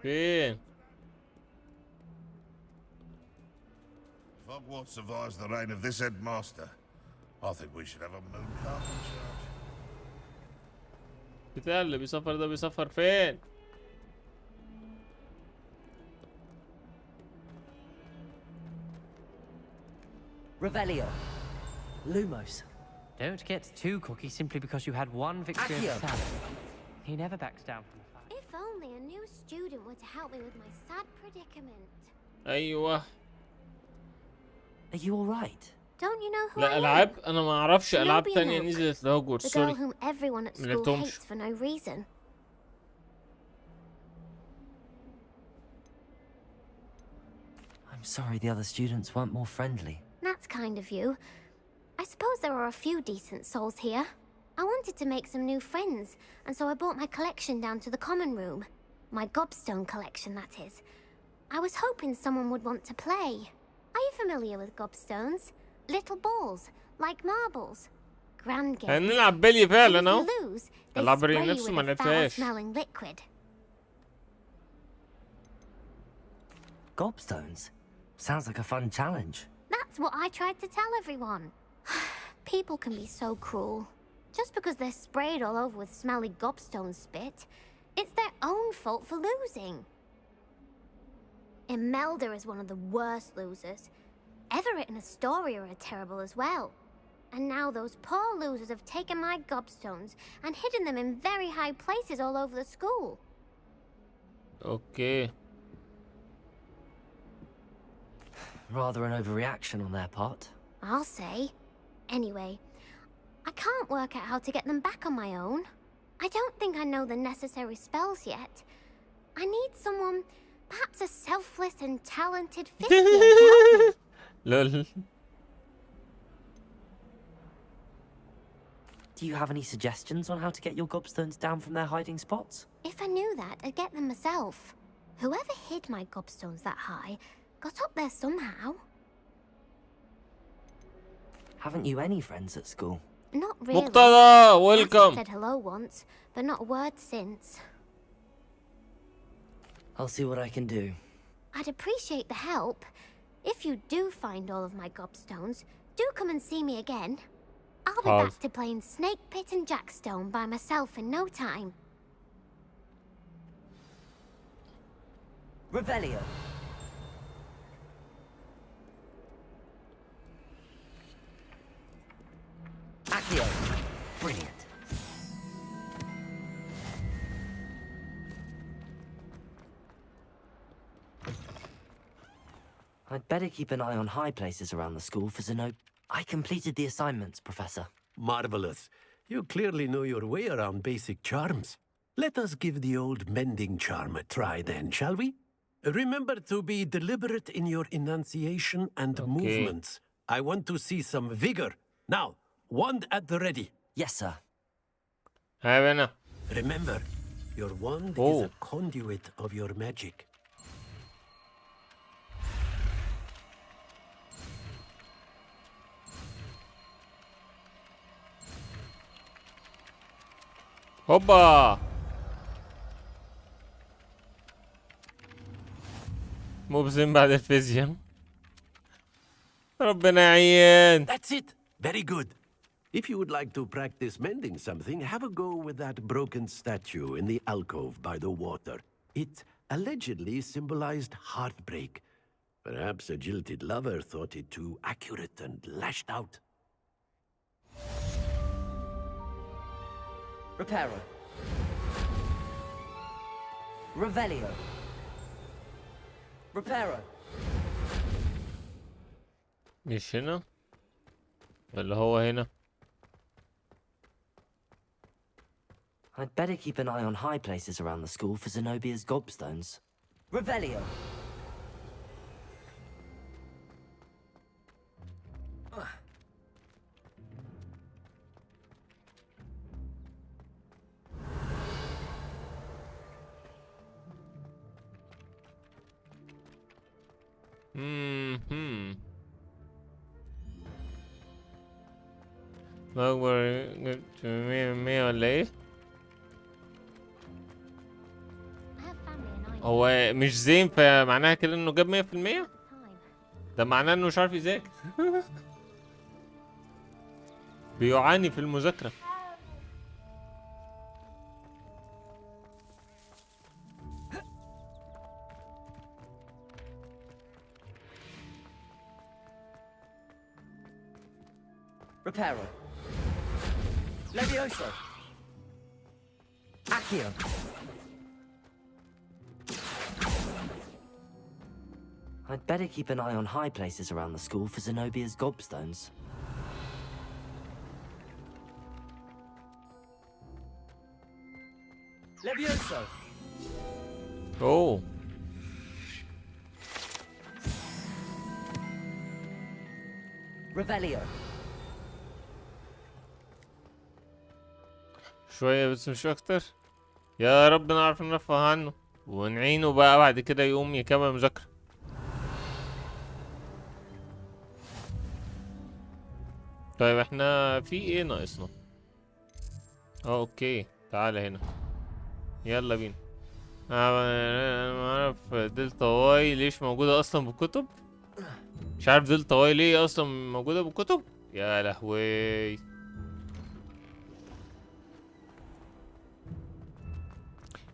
فين؟ Hogwarts survives the reign of this headmaster, I think we should have a moon cart in charge. بتاع اللي بيسافر ده بيسافر فين؟ Revelio. Lumos. Don't get too cocky simply because you had one victory of the Sabbath. He never backs down from the fight. If only a new student were to help me with my sad predicament. ايوه. Are you alright? Don't you know who لا I am? العاب انا ما اعرفش العاب Zenobia تانية Milk, نزلت لهوجورتس the girl سوري. whom everyone at school ملعبتهمش. hates for no reason. I'm sorry the other students weren't more friendly. That's kind of you. I suppose there are a few decent souls here. I wanted to make some new friends, and so I brought my collection down to the common room. My gobstone collection, that is. I was hoping someone would want to play. Are you familiar with gobstones? Little balls, like marbles. Grand game. هنلعب بلي فعلا And اهو. if you lose, they العب spray بري you نفسه ما with a لعبتهاش. foul-smelling liquid. Gobstones? Sounds like a fun challenge. That's what I tried to tell everyone. People can be so cruel. Just because they're sprayed all over with smelly gobstone spit, it's their own fault for losing. Imelda is one of the worst losers. Everett and Astoria are terrible as well. And now those poor losers have taken my gobstones and hidden them in very high places all over the school. Okay. Rather an overreaction on their part. I'll say. Anyway, I can't work out how to get them back on my own. I don't think I know the necessary spells yet. I need someone, perhaps a selfless and talented fifth year to help me. لول. Do you have any suggestions on how to get your gobstones down from their hiding spots? If I knew that, I'd get them myself. Whoever hid my gobstones that high got up there somehow. Haven't you any friends at school? Not really. مقتدى I welcome. said hello once, but not a word since. I'll see what I can do. I'd appreciate the help. If you do find all of my gobstones, do come and see me again. I'll be back to playing Snake Pit and Jackstone by myself in no time. Revelio. Accio. Brilliant. I'd better keep an eye on high places around the school for Zenobia. I completed the assignments, Professor. Marvelous. You clearly know your way around basic charms. Let us give the old mending charm a try then, shall we? Remember to be deliberate in your enunciation and movements. I want to see some vigor. Now, wand at the ready. Yes, sir. Remember, your wand is a conduit of your magic. هوبا. مبزم بعد الفيزياء. ربنا يعين. That's it. Very good. If you would like to practice mending something, have a go with that broken statue in the alcove by the water. It allegedly symbolized heartbreak. Perhaps a jilted lover thought it too accurate and lashed out. Reparo. Revelio. Reparo. مش هنا ولا هو هنا؟ I'd better keep an eye on high places around the school for Zenobia's gobstones. Revelio. أكبر 100 ولا إيه؟ هو مش زين فمعناها كده إنه جاب 100%؟ ده معناه انه مش عارف يذاكر. بيعاني في المذاكرة. Reparo. Levioso. Accio. I'd better keep an eye on high places around the school for Zenobia's gobstones. Levioso. Oh. Revelio. شوية بس مش اكتر. يا رب نعرف نرفه عنه ونعينه بقى بعد كده يقوم يكمل مذاكرة. طيب احنا في ايه ناقصنا؟ اوكي تعالى هنا، يلا بينا. انا ما اعرف دلتا واي ليش موجودة اصلا بالكتب. مش عارف دلتا واي ليه اصلا موجودة بالكتب. يا لهوي.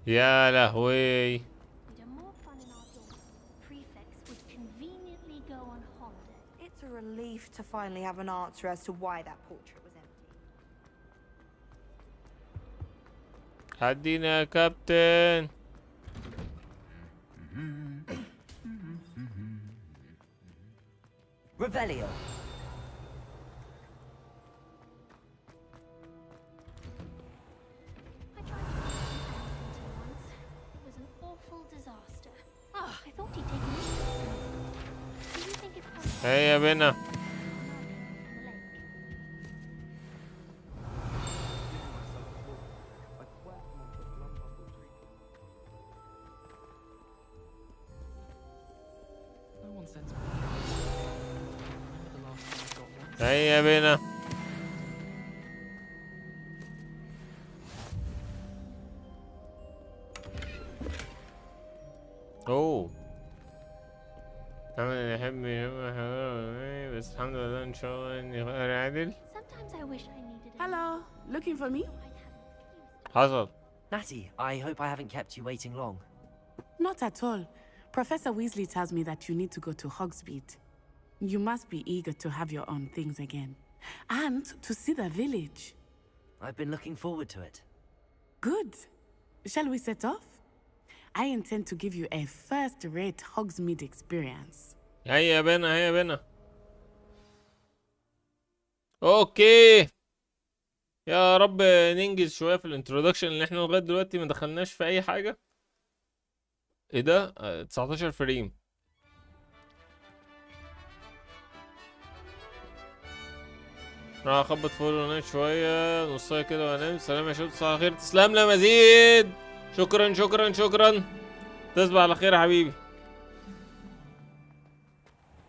يا لهوي. It's a relief to finally have an answer as to why that portrait was empty. عدينا يا كابتن. Revelio. هيا بينا. هيا بينا. اوه انا يحب بس الحمد لله ان شاء الله اني غير عادل. Hello, looking for me? حصل. Natty, I hope I haven't kept you waiting long. Not at all. Professor Weasley tells me that you need to go to Hogsmeade. You must be eager to have your own things again. And to see the village. I've been looking forward to it. Good. Shall we set off? I intend to give you a first-rate Hogsmeade experience. هيا بينا هيا بينا. اوكي يا رب ننجز شويه في الانترودكشن اللي احنا لغايه دلوقتي ما دخلناش في اي حاجه. ايه ده 19 فريم. راح اخبط فوق ونام شويه نصايه كده وانام. سلام يا شباب تصبح على خير. تسلم لا مزيد. شكرا شكرا شكرا. تصبح على خير يا حبيبي.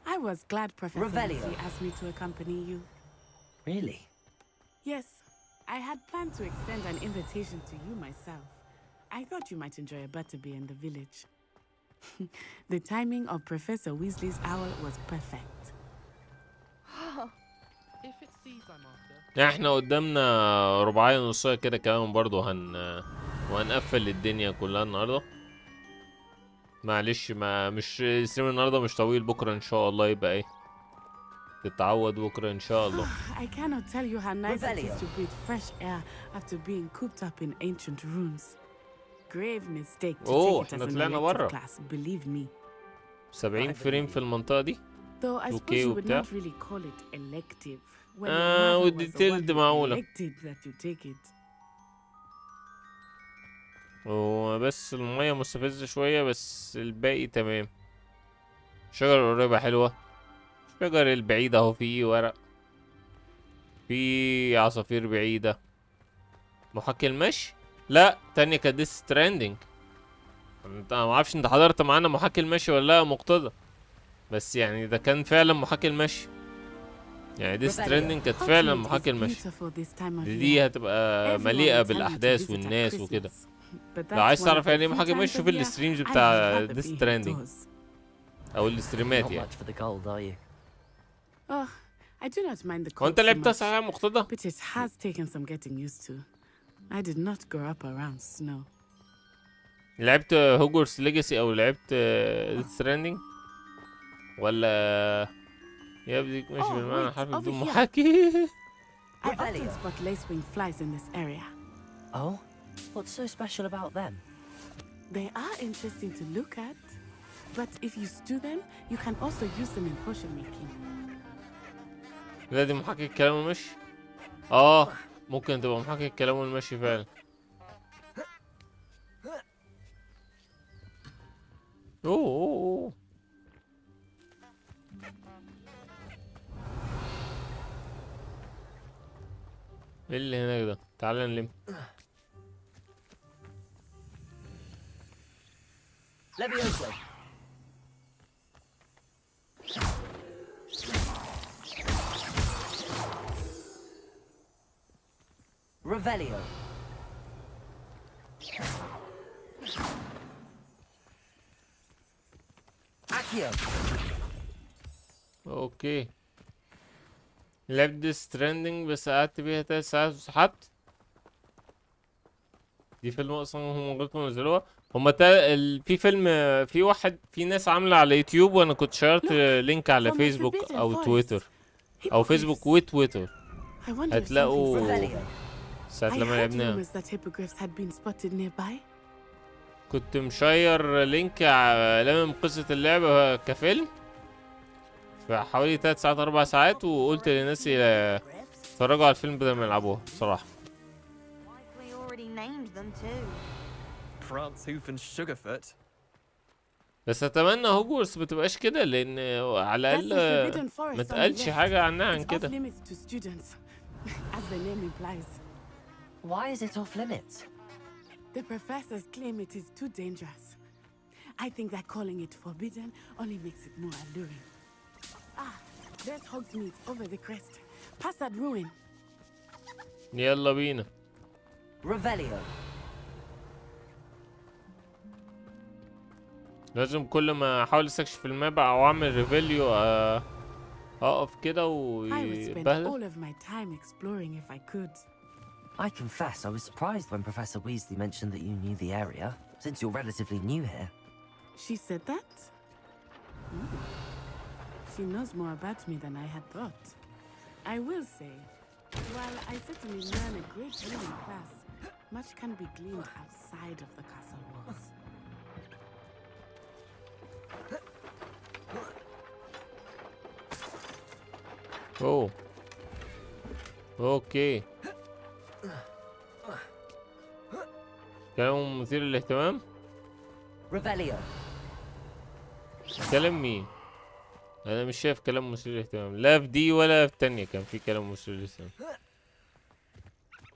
I was glad Professor Weasley asked me to accompany you. Really? Yes, I had planned to extend an invitation to you myself. I thought you might enjoy a butterbeer in the village. The timing of Professor Weasley's owl was perfect. If it sees I'm after. احنا قدامنا رباعية نصاية كده كمان برضو وهنقفل الدنيا كلها النهارده. معلش مش الستريم النهارده مش طويل. بكره ان شاء الله يبقى ايه تتعود بكره ان شاء الله. I cannot tell you how nice it is to breathe fresh air after being cooped up in ancient rooms. Grave mistake to take it as an elective class, believe me. 70 فريم في المنطقة دي. Though I suppose you would not really call it elective when والديتيل دي معقولة. that you take it. وبس المية مستفزة شوية بس الباقي تمام. الشجرة القريبة حلوة. الشجر البعيد اهو فيه ورق. في عصافير بعيدة. محاكي المشي؟ لا تانية كانت ديس ستراندنج. انت معرفش انت حضرت معانا محاكي المشي ولا لا مقتدى. بس يعني ده كان فعلا محاكي المشي. يعني ديس ستراندنج كانت فعلا محاكي المشي. دي هتبقى مليئة بالأحداث والناس وكده. لو عايز تعرف يعني ايه محاكي المشي شوف الستريمز بتاع ديس ستراندنج. او الاستريمات Not يعني. much for the gold, are you? Oh, I do not mind the هو انت cold so لعبتها much, صحيح مقتضى؟ but it has taken some getting used to. I did not grow up around snow. لعبت هوجورتس ليجاسي او لعبت ستراندنج ولا يا بديك ماشي بالمعنى الحرفي بدون محاكي. I often spot lacewing flies in this area. Oh? What's so special about them? They are interesting to look at, but if you stew them, you can also use them in potion making. لا دي محاكي الكلام والمشي. ممكن تبقى محاكي الكلام والمشي فعلا. اوه ايه اللي هناك ده؟ تعال نلم. Levioso. Revelio. Accio. اوكي لعبت ستراندنج بس قعدت بيها 3 ساعات وسحبت. دي فيلم اصلا هم غلطوا نزلوها. هما في فيلم في واحد في ناس عامله على يوتيوب وانا كنت شيرت لينك على فيسبوك او تويتر او فيسبوك وتويتر هتلاقوا ساعة لما لعبناها. كنت مشير لينك لامم قصة اللعبة كفيلم في حوالي 3 ساعات 4 ساعات وقلت للناس يتفرجوا على الفيلم بدل ما يلعبوها بصراحة. بس اتمنى هوجورتس متبقاش كده لان على الاقل ما تقالش حاجة عنها عن كده. Why is it off limits? The professors claim it is too dangerous. I think that calling it forbidden only makes it more alluring. There's Hogsmeade over the crest. Past that ruin. يلا بينا. Revelio. لازم كل ما احاول استكشف الماب او اعمل ريفيليو اقف كده ويبهدل. all of my time exploring if I could. I confess I was surprised when Professor Weasley mentioned that you knew the area, since you're relatively new here. She said that? She knows more about me than I had thought. I will say, while I certainly learn a great deal in class, much can be gleaned outside of the castle walls. اوه اوكي كلام مثير للاهتمام. Revelio. كلام مين؟ انا مش شايف كلام مثير للاهتمام لا في دي ولا في التانية كان في كلام مثير للاهتمام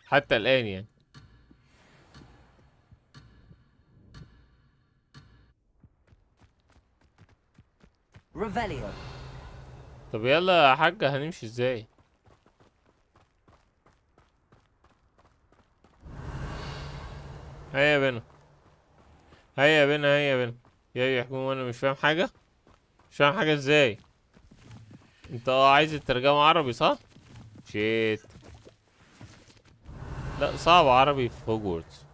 حتى الان يعني. Revelio. طب يلا يا حاجة هنمشي ازاي؟ هيا بنا هيا بنا هيا بنا يا يحكم وانا مش فاهم حاجة. مش فاهم حاجة ازاي؟ انت عايز الترجمة عربي صح؟ شيت لا صعب عربي في هوجورتس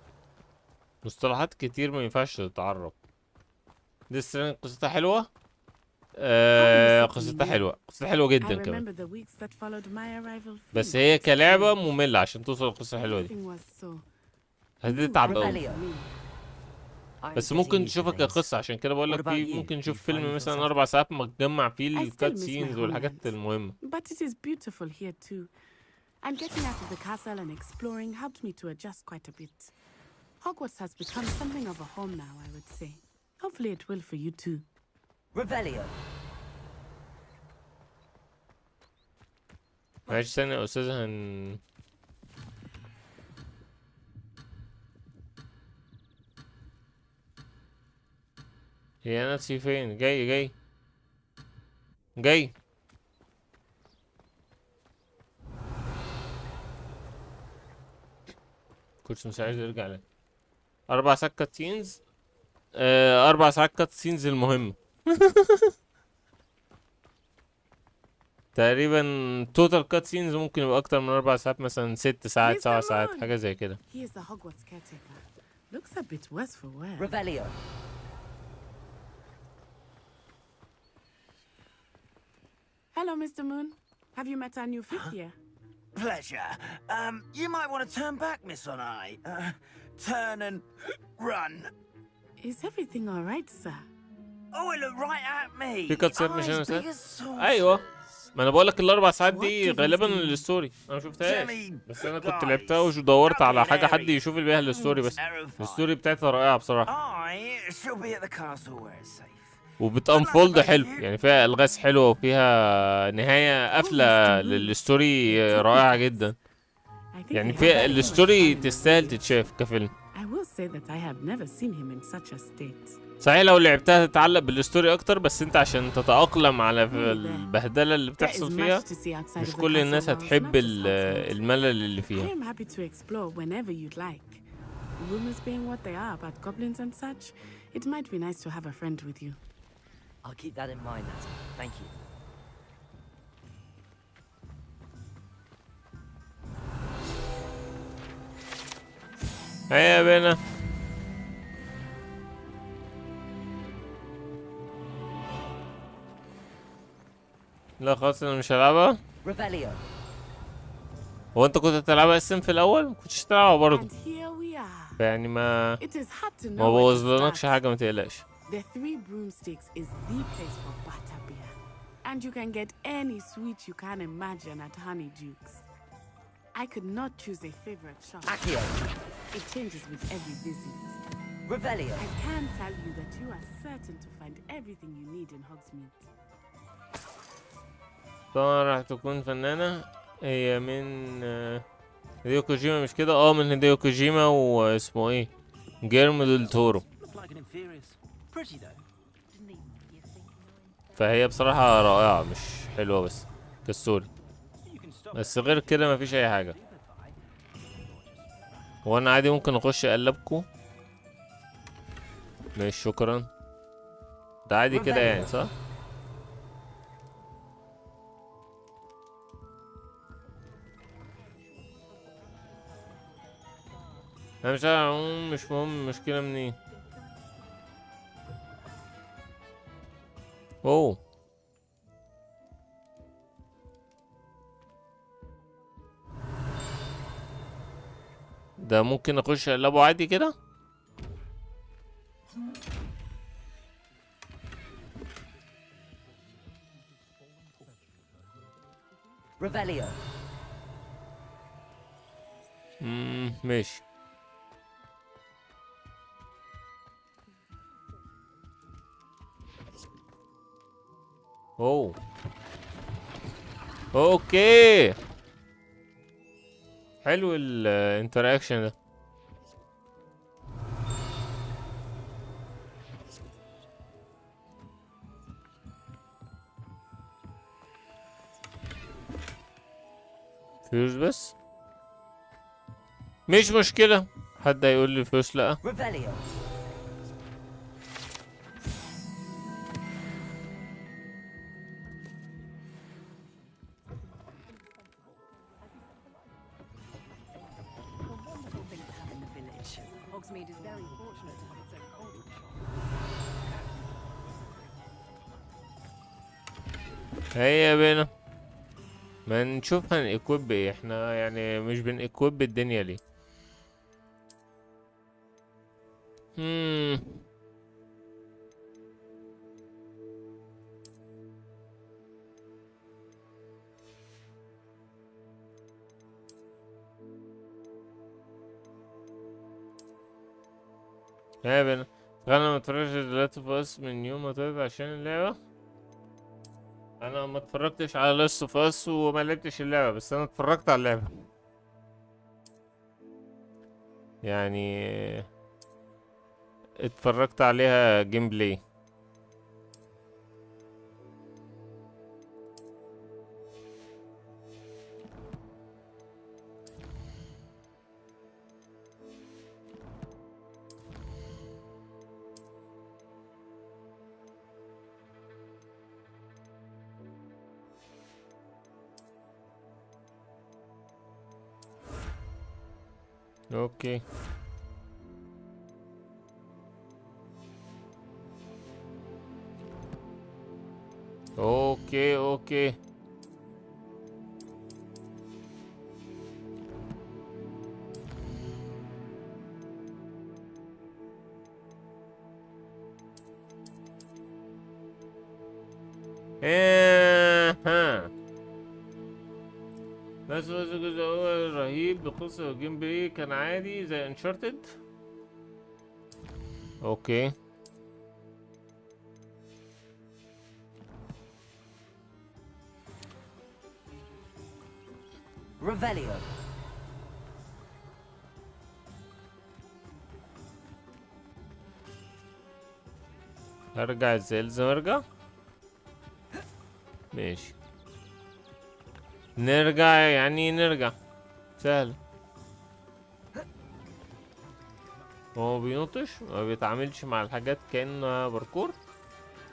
مصطلحات كتير ما ينفعش تتعرب. دي ستراندنج قصتها حلوة. قصتها حلوة قصتها حلوة جدا كمان بس هي كلعبة مملة عشان توصل للقصة الحلوة دي هتتعب اوي. بس ممكن تشوفها كقصة عشان كده بقولك في ممكن نشوف فيلم مثلا 4 ساعات ما تجمع فيه الكات سينز والحاجات المهمة. But it is beautiful here too. And getting out of the castle and exploring helped me to adjust quite a bit. Hogwarts has become something of a home now, I would say. Hopefully it will for you too. Revelio. معلش ثانية يا أستاذة هي نفسي فين؟ جاي كنتش مش عايز ارجع له. 4 ساعات كاتسينز 4 ساعات كاتسينز المهم تقريبا توتال كات سينز ممكن يبقى اكتر من 4 ساعات، مثلا 6 ساعات 7 ساعات حاجه زي كده. He is the Hogwarts caretaker. Looks a bit worse for wear. Revelio. Hello, Mr. Moon. Have you met our new fifth year? Pleasure. You might want to turn back, Miss Onai. Turn and run. Is everything all right, sir? Oh, it looked right at me. في كات سيت مش Eyes انا big as saucers. ايوه، ما انا بقول لك ال4 ساعات دي غالبا الستوري، انا ما شفتهاش، بس انا كنت لعبتها ودورت على حاجه حد يشوف اللي بيها الستوري، بس الستوري بتاعتها رائعه بصراحه. I shall be at the castle where it's safe. وبتانفولد حلو، يعني فيها الغاز حلوه وفيها نهايه قافله للستوري رائعه جدا. يعني فيها الستوري تستاهل تتشاف كفيلم. I will say that I have never seen him in such a state. صحيح لو لعبتها تتعلق بالستوري اكتر، بس انت عشان تتأقلم على البهدله اللي بتحصل فيها مش كل الناس هتحب الملل اللي I فيها. am happy to explore whenever you'd like. Rumors being what they are about goblins and such, it might be nice to have a friend with you. I'll keep that in mind, Natty. Thank you. هيا بينا. لا خلاص انا مش هلعبها. Revelio. هو انت كنت هتلعبها اسم في الاول؟ ما كنتش تلعبها برضه. يعني ما بوظلناكش حاجه، ما تقلقش. The Three Broomsticks is the place for butterbeer. And you can get any sweet you can imagine at Honeyduke's. I could not choose a favorite shop. Accio. It changes with every visit. Revelio. I can tell you that you are certain to find everything you need in Hogsmeade. طبعا راح تكون فنانة. هي من هيديو كوجيما مش كده؟ من هيديو كوجيما، واسمه ايه؟ جيرمو ديل تورو. فهي بصراحة رائعة، مش حلوة بس كالستوري، بس غير كده مفيش اي حاجة. وانا عادي ممكن اخش اقلبكم. ماشي شكرا. ده عادي كده يعني صح؟ انا مش عارف، مش مهم المشكلة منين. اوه ده ممكن اخش اقلبه عادي كده. Revelio. ماشي. اوه اوكي، حلو الانتراكشن ده. فلوس بس مش مشكلة. حد هيقول لي فلوس لا. Revelio. Hogsmeade is very fortunate to have its own culture shop. هيا بينا ما نشوف هنكويب ايه. احنا يعني مش بنكويب الدنيا ليه؟ هيا بينا. انا ما اتفرجتش دلوقتي بس من يوم ما طلعت عشان اللعبة. انا ما اتفرجتش على لاست اوف اس وما لعبتش اللعبة، بس انا اتفرجت على اللعبة. يعني اتفرجت عليها جيم بلاي. اوكي. اوكي اوكي. ها بس الجزء الأول رهيب بقصة والجيم بلاي كان عادي زي انشارتد. اوكي. Revelio. ارجع ازاي؟ لازم ارجع. ماشي نرجع، يعني نرجع سهل. هو بينطش ما بيتعاملش مع الحاجات كأنها باركور.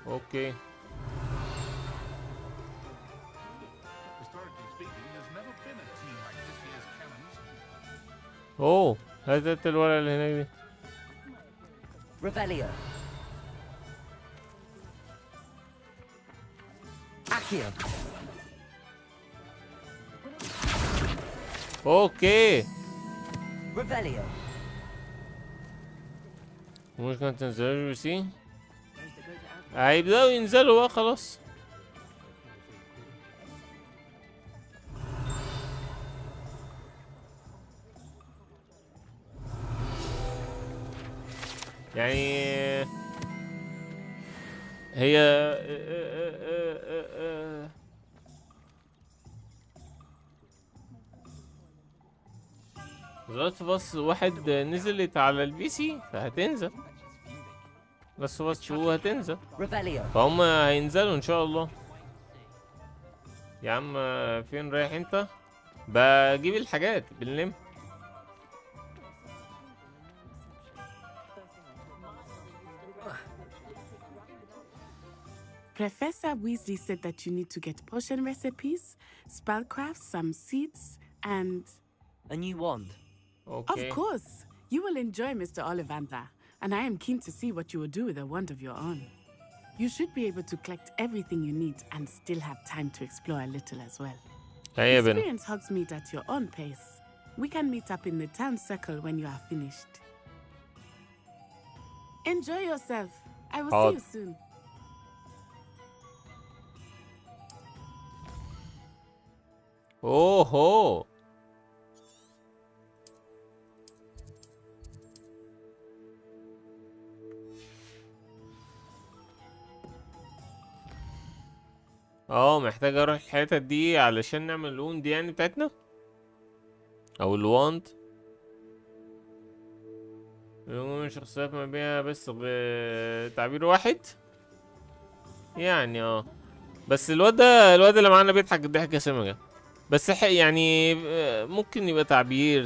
اوكي. اوه هات الورقة اللي هناك دي. Revelio. Accio. اوكي. Revelio. ممكن متنزلوش بسي. هيبدأوا ينزلوا بقى خلاص. يعني هي دلوقتي بس واحد نزلت على البي سي فهتنزل، بس 2 هتنزل فهم هينزلوا ان شاء الله. يا عم فين رايح انت؟ بجيب الحاجات بنلم. Professor Weasley said that you need to get potion recipes, spellcrafts, some seeds, and a new wand. Of course, you will enjoy Mr. Ollivander, and I am keen to see what you will do with a wand of your own. You should be able to collect everything you need and still have time to explore a little as well. Experience Hogsmeade at your own pace. We can meet up in the town circle when you are finished. Enjoy yourself. I will see you soon. اوه محتاج اروح الحتت دي علشان نعمل الوند يعني بتاعتنا او الواند. شخصيات ما بيها بس تعبير واحد يعني بس الواد اللي معانا بيضحك ضحكة سمجة، بس يعني ممكن يبقى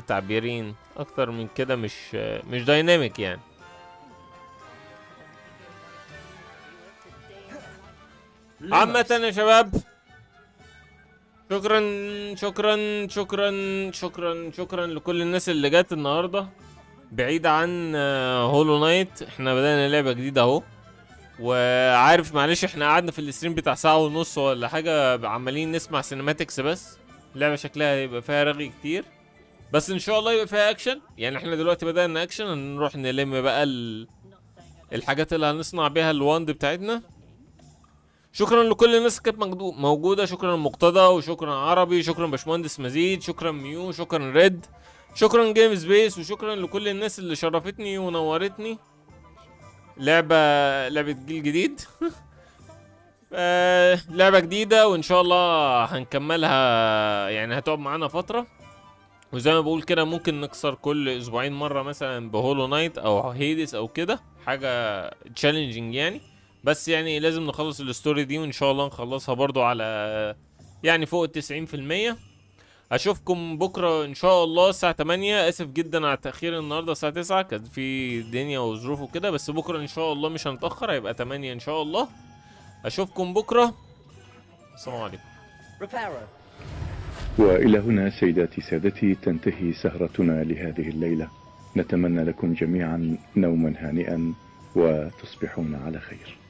تعبيرين اكتر من كده، مش دايناميك يعني. عامة يا شباب شكرا لكل الناس اللي جت النهارده بعيد عن هولو نايت. احنا بدأنا لعبة جديدة اهو، وعارف معلش احنا قعدنا في الستريم بتاع ساعة ونص ولا حاجة عمالين نسمع سينماتكس بس. اللعبة شكلها هيبقى فيها رغي كتير، بس ان شاء الله يبقى فيها اكشن. يعني احنا دلوقتي بدأنا اكشن، هنروح نلم بقى الحاجات اللي هنصنع بيها الواند بتاعتنا. شكرا لكل الناس اللي كانت موجودة. شكرا مقتدى، وشكرا عربي، شكرا باشمهندس مزيد، شكرا ميو، شكرا ريد، شكرا جيم سبيس، وشكرا لكل الناس اللي شرفتني ونورتني. لعبة جيل جديد لعبة جديدة وان شاء الله هنكملها، يعني هتقعد معانا فترة. وزي ما بقول كده ممكن نكسر كل اسبوعين مرة مثلا بهولو نايت او هيدس او كده حاجة تشالنجينج يعني. بس يعني لازم نخلص الستوري دي، وان شاء الله نخلصها برضو على يعني فوق 90%. اشوفكم بكره ان شاء الله الساعه 8. اسف جدا على التاخير النهارده الساعه 9، كان في دنيا وظروف وكده، بس بكره ان شاء الله مش هنتاخر، هيبقى 8 ان شاء الله. اشوفكم بكره. السلام عليكم. وإلى هنا سيداتي سادتي تنتهي سهرتنا لهذه الليلة. نتمنى لكم جميعا نوما هانئا وتصبحون على خير.